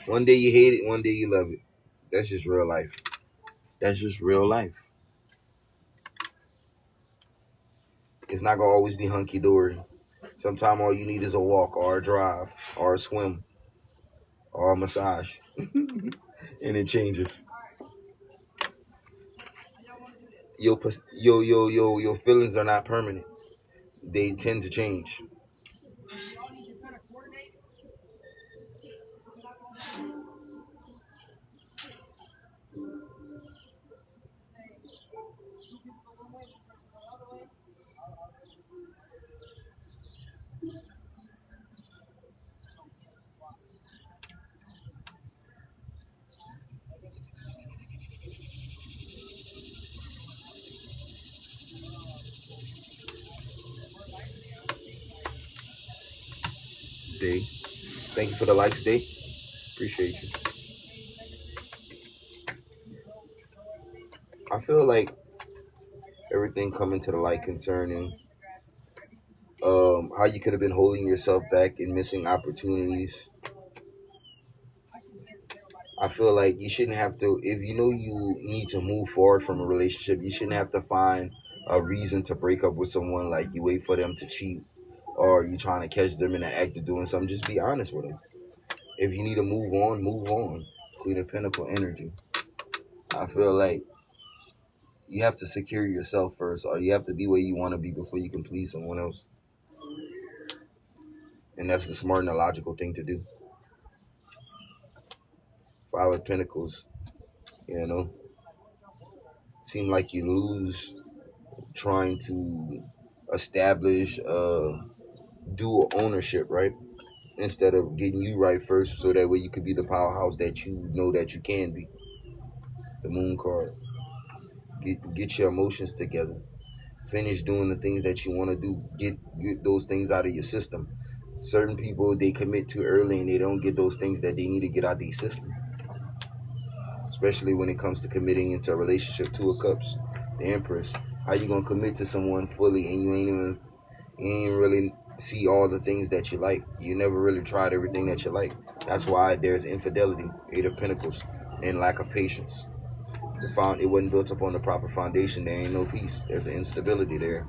One day you hate it, one day you love it. That's just real life. That's just real life. It's not gonna always be hunky dory. Sometimes all you need is a walk, or a drive, or a swim, or a massage, and it changes. Your feelings are not permanent. They tend to change. Day. Thank you for the likes, Day. Appreciate you. I feel like everything coming to the light concerning how you could have been holding yourself back and missing opportunities. I feel like you shouldn't have to, if you know you need to move forward from a relationship, you shouldn't have to find a reason to break up with someone, like you wait for them to cheat, or you trying to catch them in the act of doing something. Just be honest with them. If you need to move on, move on. Queen of Pentacle energy. I feel like you have to secure yourself first, or you have to be where you want to be before you can please someone else. And that's the smart and the logical thing to do. Five of Pentacles, you know, seem like you lose trying to establish dual ownership, right? Instead of getting you right first, so that way you could be the powerhouse that you know that you can be. The Moon card. Get your emotions together. Finish doing the things that you want to do. Get those things out of your system. Certain people, they commit too early and they don't get those things that they need to get out of their system. Especially when it comes to committing into a relationship. Two of Cups, the Empress. How you gonna commit to someone fully and you ain't really see all the things that you like? You never really tried everything that you like. That's why there's infidelity, Eight of Pentacles, and lack of patience. It wasn't built up on the proper foundation. There ain't no peace. There's an instability there.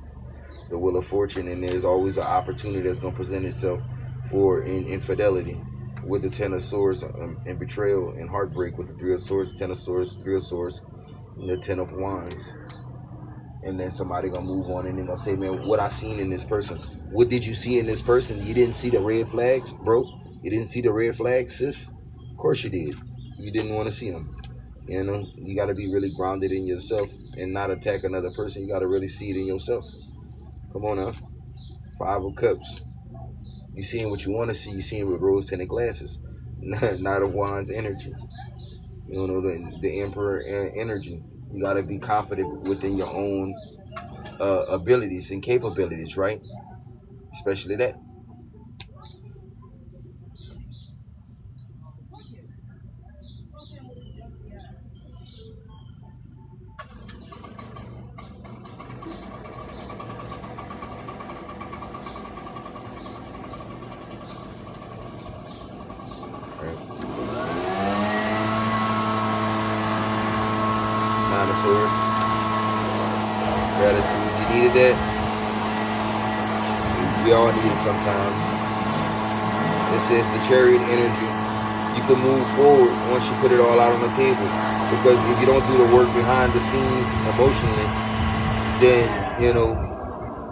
The Wheel of Fortune, and there's always an opportunity that's gonna present itself for infidelity. With the Ten of Swords and betrayal and heartbreak, with the Three of Swords, Ten of Swords, Three of Swords, and the Ten of Wands. And then somebody gonna move on and then gonna say, man, what I seen in this person. What did you see in this person? You didn't see the red flags, bro? You didn't see the red flags, sis? Of course you did. You didn't want to see them. You know, you got to be really grounded in yourself and not attack another person. You got to really see it in yourself. Come on now. Five of Cups. You seeing what you want to see. You seeing with rose tinted glasses. Not of Wands energy. You know, the emperor energy. You got to be confident within your own abilities and capabilities, right? Especially that. Right? Nine of Swords. Gratitude. You needed that. We all need it sometimes. It says the Chariot energy. You can move forward once you put it all out on the table. Because if you don't do the work behind the scenes emotionally, then, you know,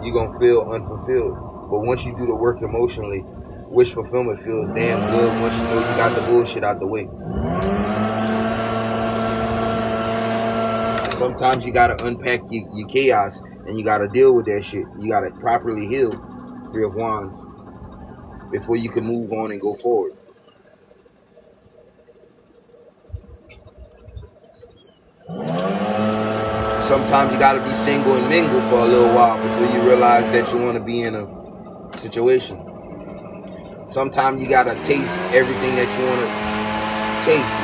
you're going to feel unfulfilled. But once you do the work emotionally, wish fulfillment feels damn good once you know you got the bullshit out the way. Sometimes you got to unpack your chaos and you got to deal with that shit. You got to properly heal. Three of Wands. Before you can move on and go forward. Sometimes you gotta be single and mingle for a little while before you realize that you want to be in a situation. Sometimes you gotta taste everything that you want to taste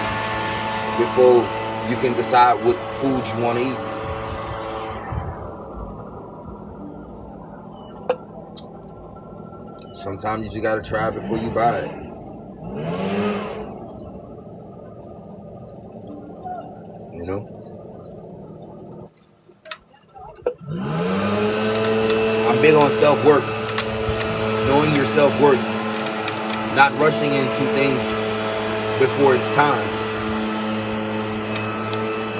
before you can decide what food you want to eat. Sometimes you just gotta try before you buy it. You know? I'm big on self-work. Knowing your self-worth. Not rushing into things before it's time.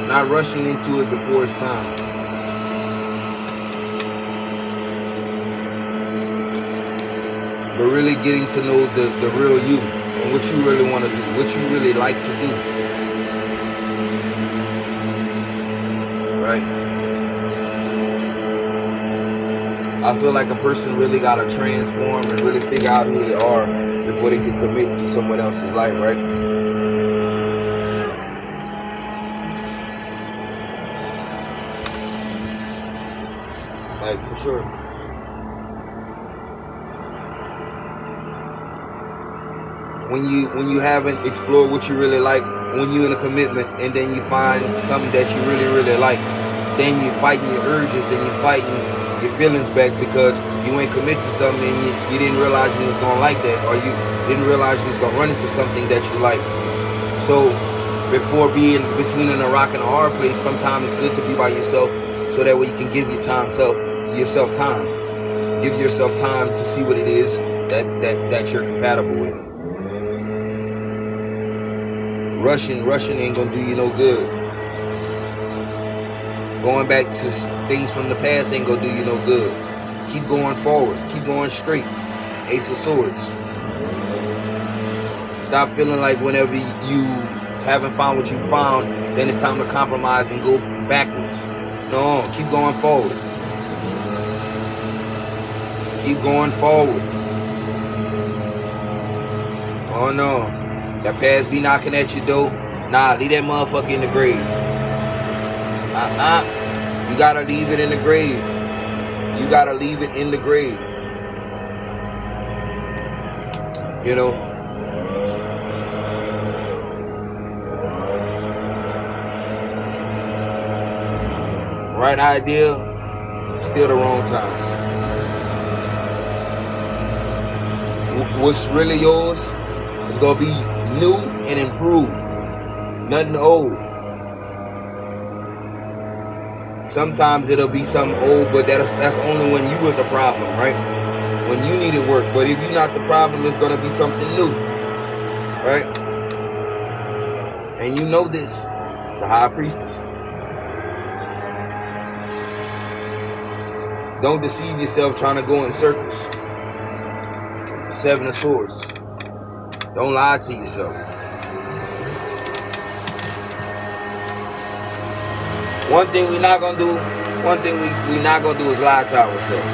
Not rushing into it before it's time. But really getting to know the real you and what you really want to do, what you really like to do. Right? I feel like a person really got to transform and really figure out who they are before they can commit to someone else's life, right? Like, for sure. When you haven't explored what you really like, when you're in a commitment and then you find something that you really, really like, then you're fighting your urges and you're fighting your feelings back because you ain't commit to something and you didn't realize you was gonna like that, or you didn't realize you was gonna run into something that you liked. So before being between a rock and a hard place, sometimes it's good to be by yourself so that way you can give yourself time. Give yourself time to see what it is that you're compatible with. Rushing ain't gonna do you no good. Going back to things from the past ain't gonna do you no good. Keep going forward. Keep going straight. Ace of Swords. Stop feeling like whenever you haven't found what you found, then it's time to compromise and go backwards. No, keep going forward. Keep going forward. Oh no. That past be knocking at your door. Nah, leave that motherfucker in the grave. You gotta leave it in the grave. You gotta leave it in the grave. You know? Right idea, still the wrong time. What's really yours is gonna be new and improved. Nothing old. Sometimes it'll be something old, but that's only when you were the problem, right? When you needed work. But if you're not the problem, it's gonna be something new, right? And you know this, the High Priestess. Don't deceive yourself trying to go in circles. Seven of Swords. Don't lie to yourself. One thing we're not gonna do, we not gonna do is lie to ourselves.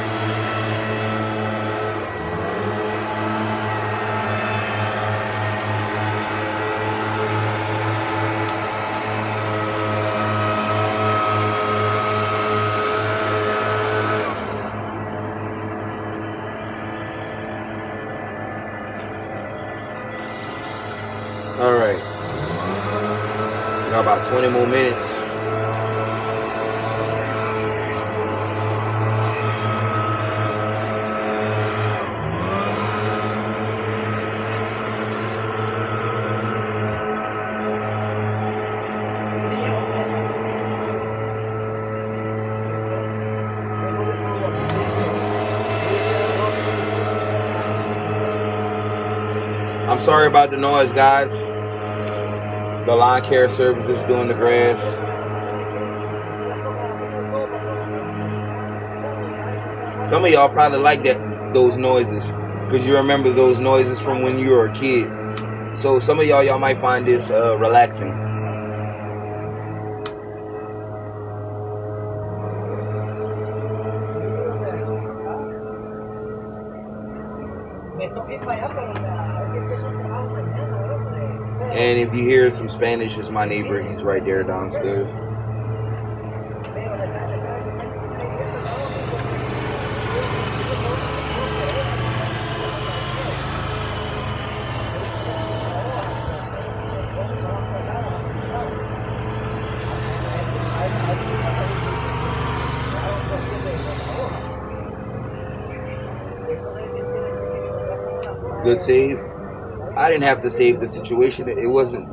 All right. Got about 20 more minutes. I'm sorry about the noise, guys. The lawn care services doing the grass. Some of y'all probably like those noises because you remember those noises from when you were a kid. So some of y'all might find this relaxing. And if you hear some Spanish, it's my neighbor. He's right there downstairs. Good save. I didn't have to save the situation. It wasn't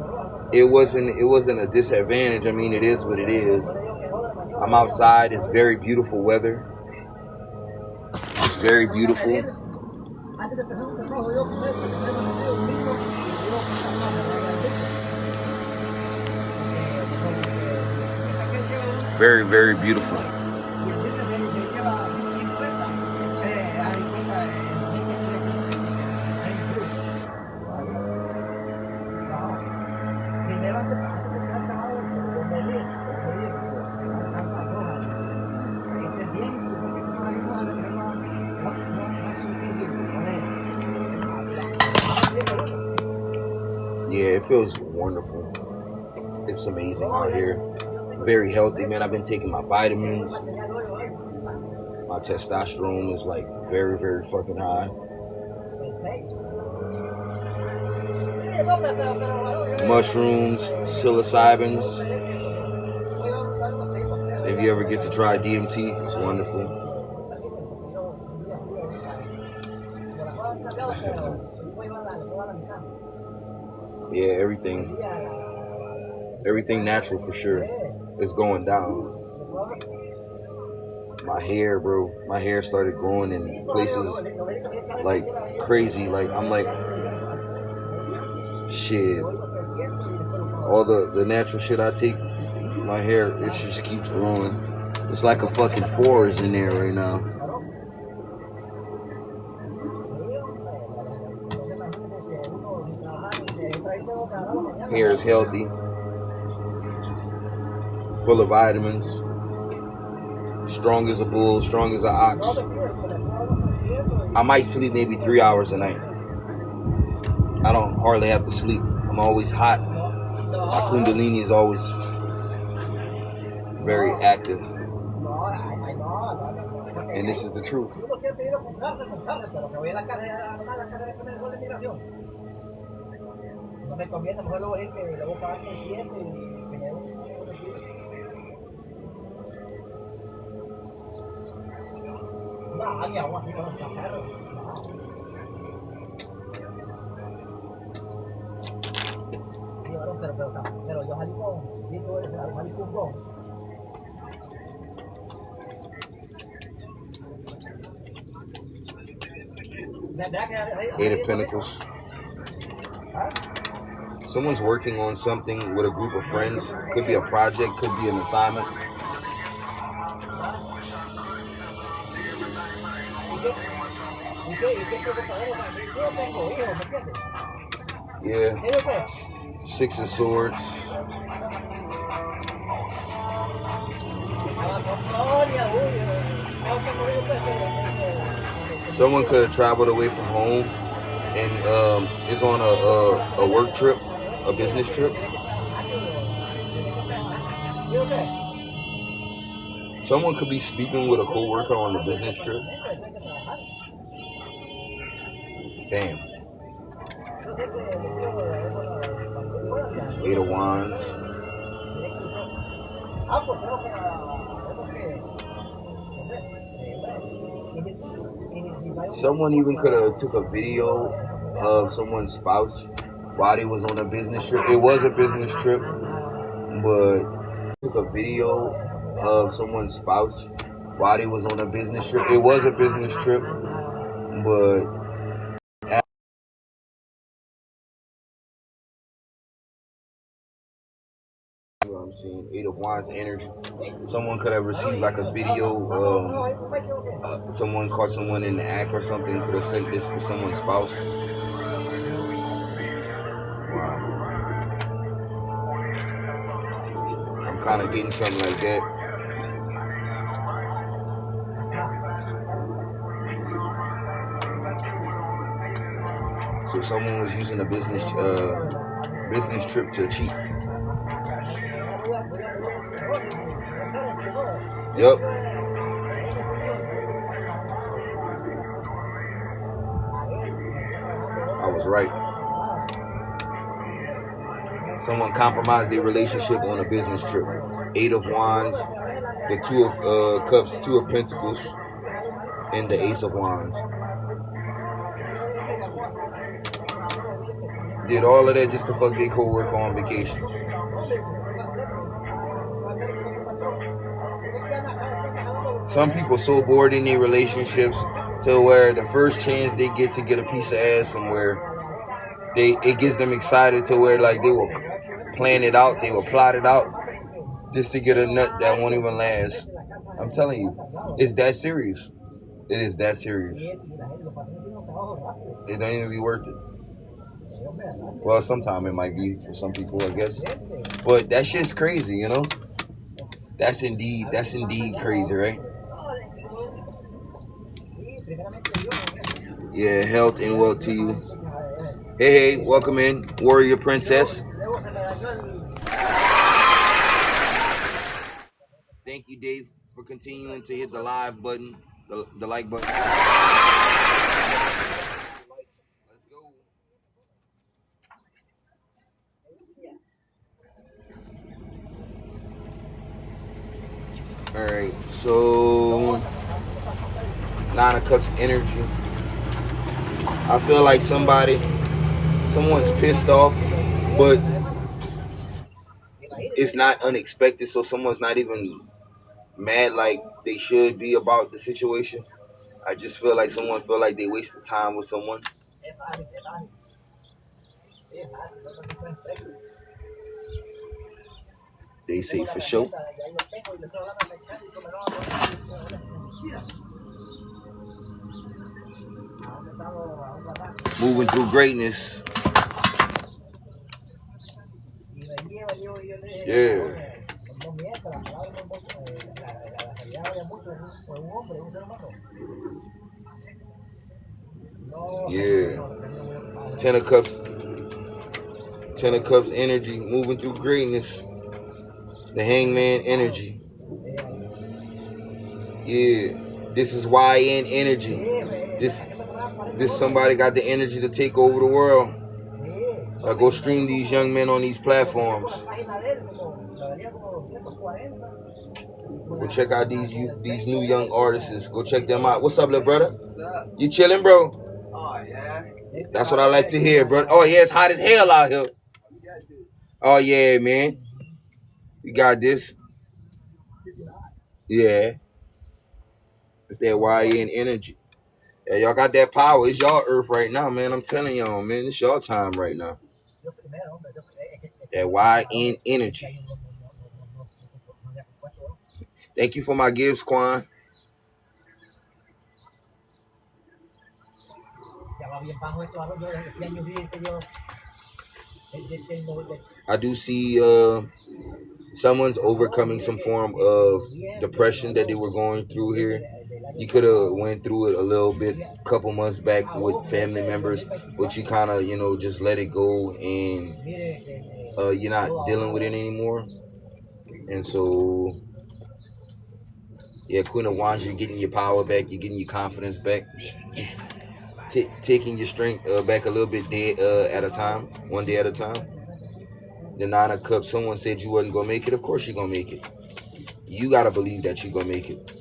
a disadvantage. I mean, it is what it is. I'm outside. It's very beautiful weather. It's very beautiful. Very, very beautiful. Yeah, it feels wonderful. It's amazing out here. Very healthy, man. I've been taking my vitamins. My testosterone is like very, very fucking high. Mushrooms, psilocybins. If you ever get to try DMT, it's wonderful. Yeah, everything natural for sure. It's going down. My hair, bro. My hair started growing in places like crazy. Like I'm like, shit. All the natural shit I take, my hair, it just keeps growing. It's like a fucking forest in there right now. Hair is healthy, full of vitamins, strong as a bull, strong as an ox. I might sleep maybe 3 hours a night. I don't hardly have to sleep. I'm always hot. My kundalini is always very active. And this is the truth. Eight of Pentacles. Someone's working on something with a group of friends. Could be a project, could be an assignment. Yeah. Six of Swords. Someone could have traveled away from home and is on a work trip, a business trip. Someone could be sleeping with a co-worker on a business trip. Damn. Eight of Wands. Someone even could have took a video of someone's spouse while they was on a business trip. It was a business trip, but took a video of someone's spouse while they was on a business trip. It was a business trip, but I'm seeing Eight of Wands energy. Someone could have received like a video. Someone caught someone in the act or something. Could have sent this to someone's spouse. Wow. I'm kind of getting something like that. So someone was using a business trip to cheat. Yep. I was right. Someone compromised their relationship on a business trip. Eight of Wands, the Two of Cups, Two of Pentacles, and the Ace of Wands. Did all of that just to fuck their co-worker on vacation. Some people so bored in their relationships to where the first chance they get to get a piece of ass somewhere, it gets them excited to where like they will plan it out, they will plot it out just to get a nut that won't even last. I'm telling you, it's that serious. It is that serious. It don't even be worth it. Well, sometimes it might be for some people, I guess. But that shit's crazy, you know? That's indeed crazy, right? Yeah, health and wealth to you. Hey, welcome in, Warrior Princess. Thank you, Dave, for continuing to hit the live button, the like button. Let's go. All right, so Nine of Cups energy. I feel like someone's pissed off, but it's not unexpected, so someone's not even mad like they should be about the situation. I just feel like someone feel like they wasted time with someone. They say for sure. Moving through greatness. Yeah. Yeah. Ten of Cups energy, moving through greatness. The Hangman energy. Yeah. This is YN energy. This somebody got the energy to take over the world. Go stream these young men on these platforms. Go check out these new young artists. Go check them out. What's up, little brother? What's up? You chilling, bro? Oh, yeah. That's what I like to hear, bro. Oh, yeah, it's hot as hell out here. Oh, yeah, man. You got this. Yeah. It's that YN energy. Yeah, y'all got that power. It's y'all earth right now, man. I'm telling y'all, man. It's your time right now. That YN energy. Thank you for my gifts, Quan. I do see someone's overcoming some form of depression that they were going through here. You could have went through it a little bit a couple months back with family members, but you kind of, just let it go and you're not dealing with it anymore. And so, yeah, Queen of Wands, you're getting your power back, you're getting your confidence back, taking your strength back a little bit at a time, one day at a time. The Nine of Cups, someone said you wasn't gonna make it. Of course you're gonna make it. You gotta believe that you're gonna make it.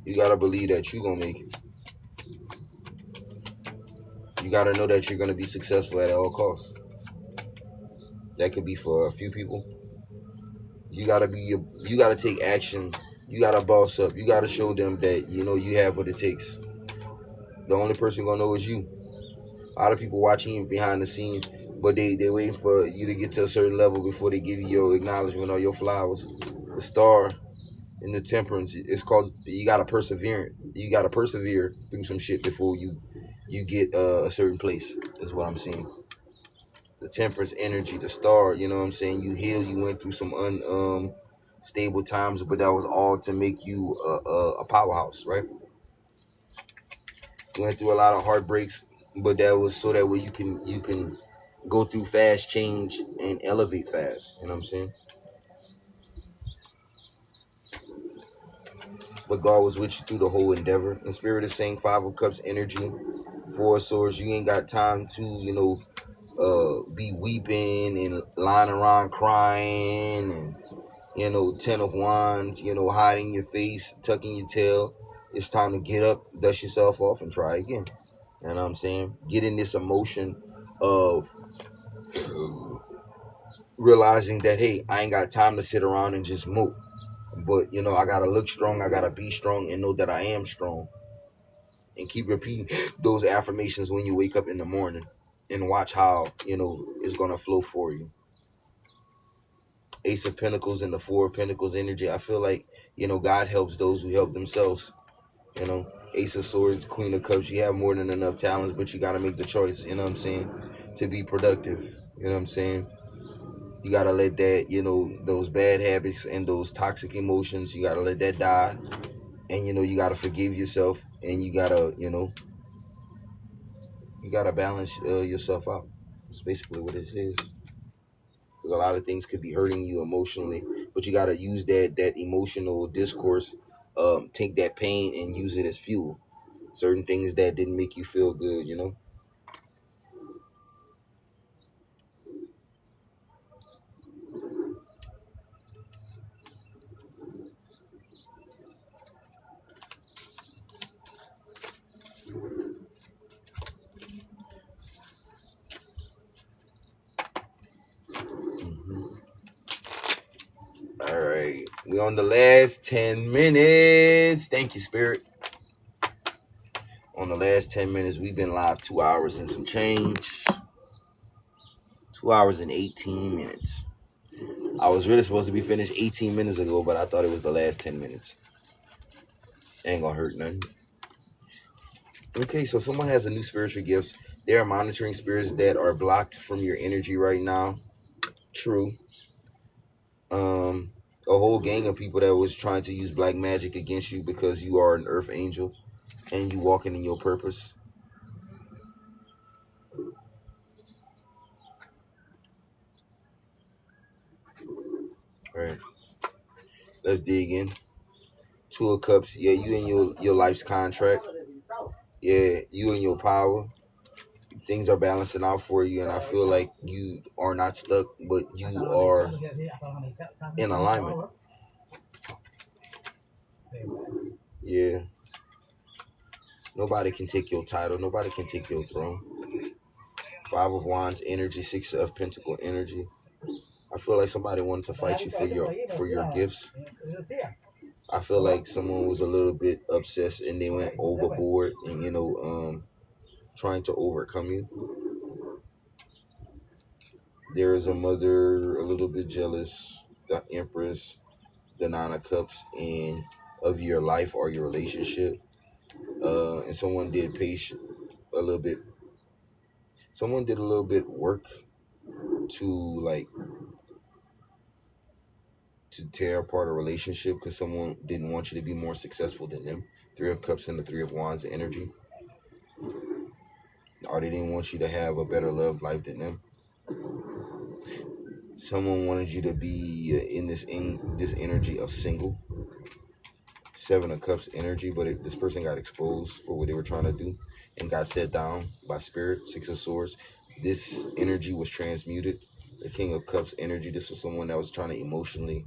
You gotta believe that you're gonna make it. You gotta know that you're gonna be successful at all costs. That could be for a few people. You gotta take action. You gotta boss up. You gotta show them that you have what it takes. The only person gonna know is you. A lot of people watching you behind the scenes, but they waiting for you to get to a certain level before they give you your acknowledgement or your flowers. The star and the temperance, it's called, you gotta persevere. You gotta persevere through some shit before you get a certain place. Is what I'm saying. The temperance energy, the star, you know what I'm saying? You heal, you went through some stable times, but that was all to make you a powerhouse, right? You went through a lot of heartbreaks, but that was so that way you can go through fast change and elevate fast. You know what I'm saying? But God was with you through the whole endeavor. And Spirit is saying Five of Cups energy, Four of Swords. You ain't got time to, be weeping and lying around crying and, 10 of Wands, hiding your face, tucking your tail. It's time to get up, dust yourself off, and try again. You know what I'm saying? Get in this emotion of realizing that, hey, I ain't got time to sit around and just mope. But, I got to look strong. I got to be strong and know that I am strong. And keep repeating those affirmations when you wake up in the morning and watch how, it's going to flow for you. Ace of Pentacles and the Four of Pentacles energy. I feel like, God helps those who help themselves. Ace of Swords, Queen of Cups. You have more than enough talents, but you got to make the choice, you know what I'm saying, to be productive. You know what I'm saying? You got to let that, those bad habits and those toxic emotions, you got to let that die. And, you got to forgive yourself. And you got to, you got to balance yourself out. That's basically what it is. Because a lot of things could be hurting you emotionally, but you got to use that emotional discourse, take that pain and use it as fuel. Certain things that didn't make you feel good, All right, we on the last 10 minutes. Thank you, Spirit. On the last 10 minutes, we've been live 2 hours and some change. 2 hours and 18 minutes. I was really supposed to be finished 18 minutes ago, but I thought it was the last 10 minutes. Ain't gonna hurt nothing. Okay, so someone has a new spiritual gifts. There are monitoring spirits that are blocked from your energy right now. True. A whole gang of people that was trying to use black magic against you because you are an earth angel and you walking in your purpose. All right. Let's dig in. Two of Cups. Yeah, you in your life's contract. Yeah, you in your power. Things are balancing out for you, and I feel like you are not stuck, but you are in alignment. Yeah. Nobody can take your title. Nobody can take your throne. Five of Wands energy, Six of Pentacle energy. I feel like somebody wanted to fight you for your gifts. I feel like someone was a little bit obsessed and they went overboard and trying to overcome you. There is a mother a little bit jealous, the Empress, the Nine of Cups, and of your life or your relationship. And someone did patient a little bit. Someone did a little bit work to to tear apart a relationship because someone didn't want you to be more successful than them. Three of Cups and the Three of Wands energy. Or they didn't want you to have a better love life than them. Someone wanted you to be in this energy of single Seven of Cups energy, but this person got exposed for what they were trying to do and got set down by spirit. Six of Swords. This energy was transmuted. The King of Cups energy. This was someone that was trying to emotionally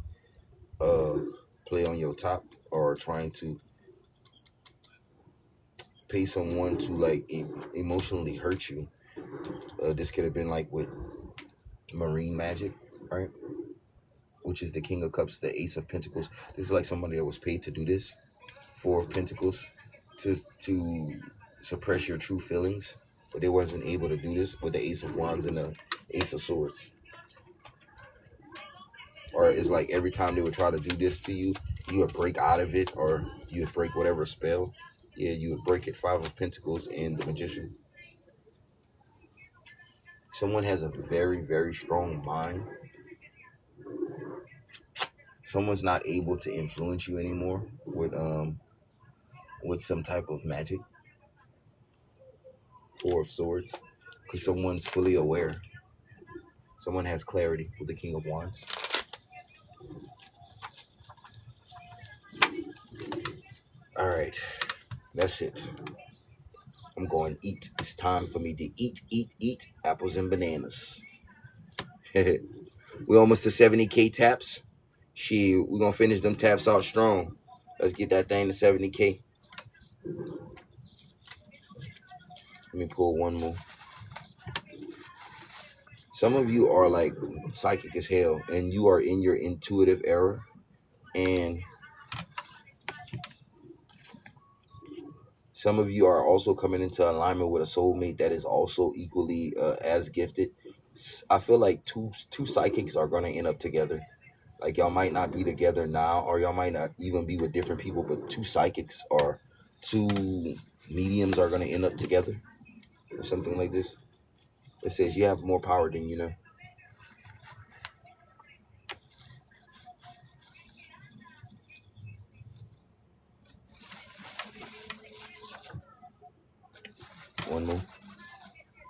play on your top, or trying to pay someone to like emotionally hurt you. This could have been like with marine magic, right? Which is the King of Cups, the Ace of Pentacles. This is like somebody that was paid to do this. Four of Pentacles, to suppress your true feelings, but they wasn't able to do this with the Ace of Wands and the Ace of Swords. Or it's like every time they would try to do this to you, you would break out of it, or you would break whatever spell. Yeah, you would break it. Five of Pentacles and the Magician. Someone has a very, very strong mind. Someone's not able to influence you anymore with some type of magic. Four of Swords, because someone's fully aware. Someone has clarity with the King of Wands. All right, that's it. I'm going to eat. It's time for me to eat apples and bananas. We almost to 70K taps. We're going to finish them taps out strong. Let's get that thing to 70K. Let me pull one more. Some of you are like psychic as hell, and you are in your intuitive era, and some of you are also coming into alignment with a soulmate that is also equally as gifted. I feel like two psychics are going to end up together. Like y'all might not be together now, or y'all might not even be with different people, but two psychics or two mediums are going to end up together, or something like this. It says you have more power than you know. One more.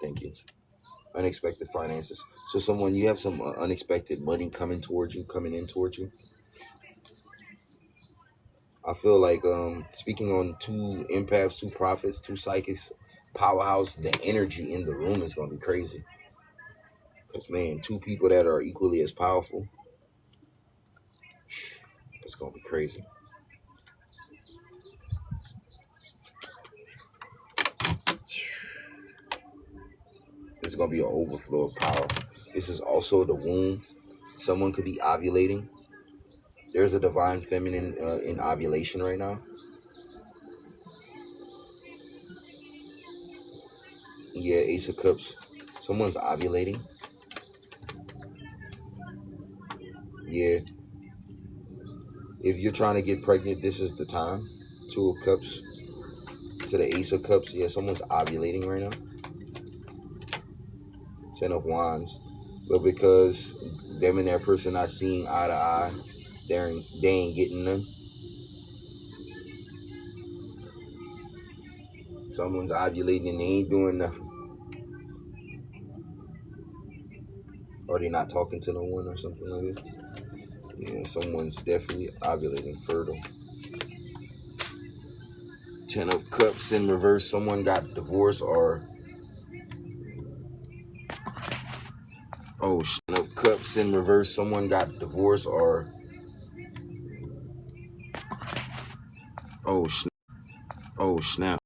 Thank you. Unexpected finances. So someone, you have some unexpected money coming in towards you. I feel like speaking on two empaths, two prophets, two psychics, powerhouse, the energy in the room is going to be crazy. Because, man, two people that are equally as powerful, it's going to be crazy. It's going to be an overflow of power. This is also the womb. Someone could be ovulating. There's a divine feminine in ovulation right now. Yeah, Ace of Cups. Someone's ovulating. Yeah. If you're trying to get pregnant, this is the time. Two of Cups to the Ace of Cups. Yeah, someone's ovulating right now. Ten of Wands. But because them and that person not seeing eye to eye, they ain't getting none. Someone's ovulating and they ain't doing nothing. Or they not talking to no one or something like that. Yeah, someone's definitely ovulating, fertile. Ten of Cups in reverse. Someone got divorced or... Oh, Ten of Cups in reverse. Someone got divorced or... Oh, snap.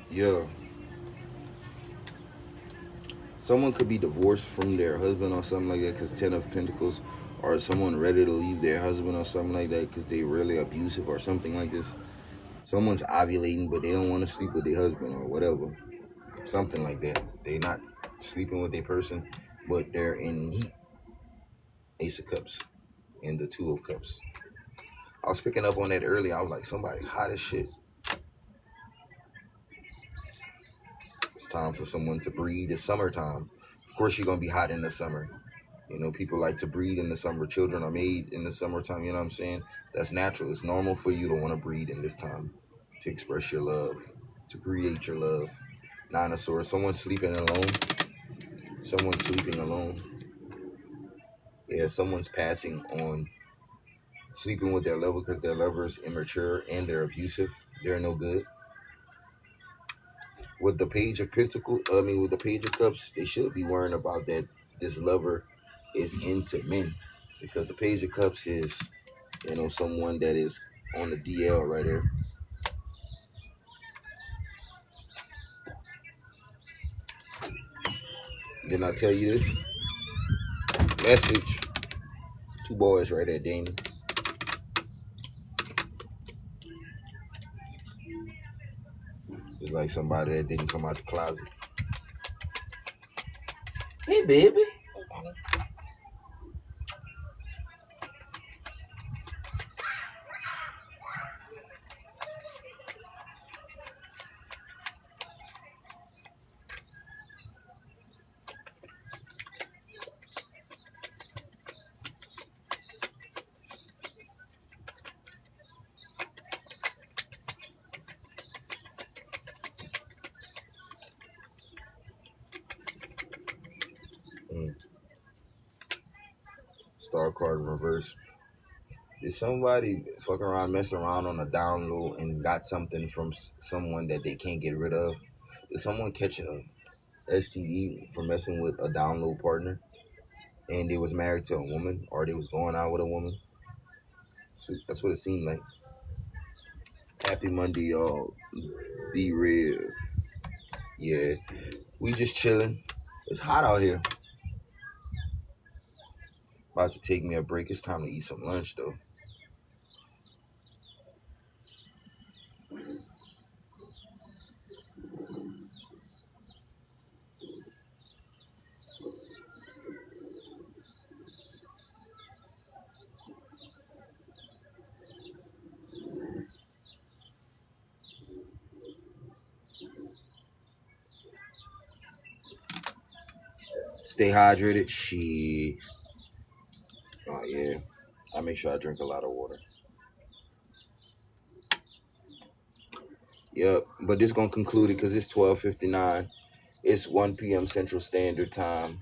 Yeah. Someone could be divorced from their husband or something like that because Ten of Pentacles, or someone ready to leave their husband or something like that because they really abusive or something like this. Someone's ovulating but they don't want to sleep with their husband or whatever. Something like that. They not sleeping with a person, but they're in heat. Ace of Cups and the Two of Cups. I was picking up on that earlier. I was like, somebody hot as shit. It's time for someone to breathe. It's summertime. Of course, you're going to be hot in the summer. You know, people like to breed in the summer. Children are made in the summertime. You know what I'm saying? That's natural. It's normal for you to want to breed in this time, to express your love, to create your love. Nine of Swords. Someone sleeping alone. Someone's sleeping alone. Yeah, someone's passing on sleeping with their lover because their lover is immature and they're abusive. They're no good. With the Page of Pentacles, with the Page of Cups, they should be worrying about that this lover is into men, because the Page of Cups is, someone that is on the DL right there. Didn't I tell you this? Message. Two boys right there, Damon. It's like somebody that didn't come out the closet. Hey, baby. Star card in reverse. Did somebody fuck around, mess around on a download and got something from someone that they can't get rid of? Did someone catch a STD for messing with a download partner and they was married to a woman, or they was going out with a woman? So that's what it seemed like. Happy Monday, y'all. Be real. Yeah, we just chilling. It's hot out here. About to take me a break. It's time to eat some lunch, though. Stay hydrated. Shit. Oh, yeah. I make sure I drink a lot of water. Yep. But this going to conclude it because it's 12:59. It's 1 p.m. Central Standard Time.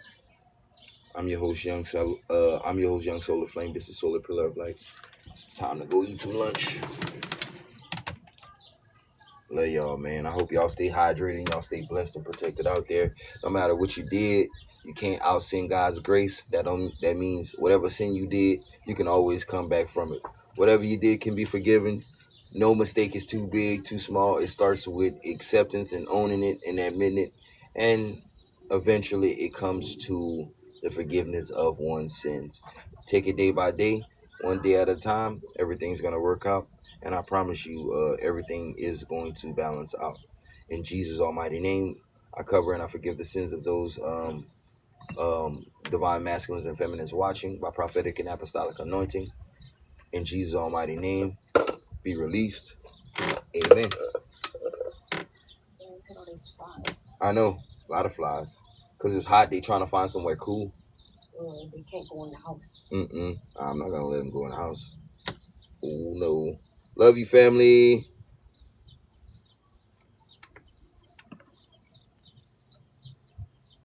I'm your host, Young Solar Flame. This is Solar Pillar of Light. It's time to go eat some lunch. Love y'all, man. I hope y'all stay hydrated. Y'all stay blessed and protected out there. No matter what you did, you can't out sin God's grace. That means whatever sin you did, you can always come back from it. Whatever you did can be forgiven. No mistake is too big, too small. It starts with acceptance and owning it and admitting it. And eventually it comes to the forgiveness of one's sins. Take it day by day, one day at a time. Everything's going to work out. And I promise you, everything is going to balance out. In Jesus' almighty name, I cover and I forgive the sins of those divine masculines and feminines watching by prophetic and apostolic anointing. In Jesus' almighty name, be released. Amen. I know, a lot of flies. Because it's hot, they trying to find somewhere cool. They can't go in the house. I'm not going to let them go in the house. Oh, no. Love you, family.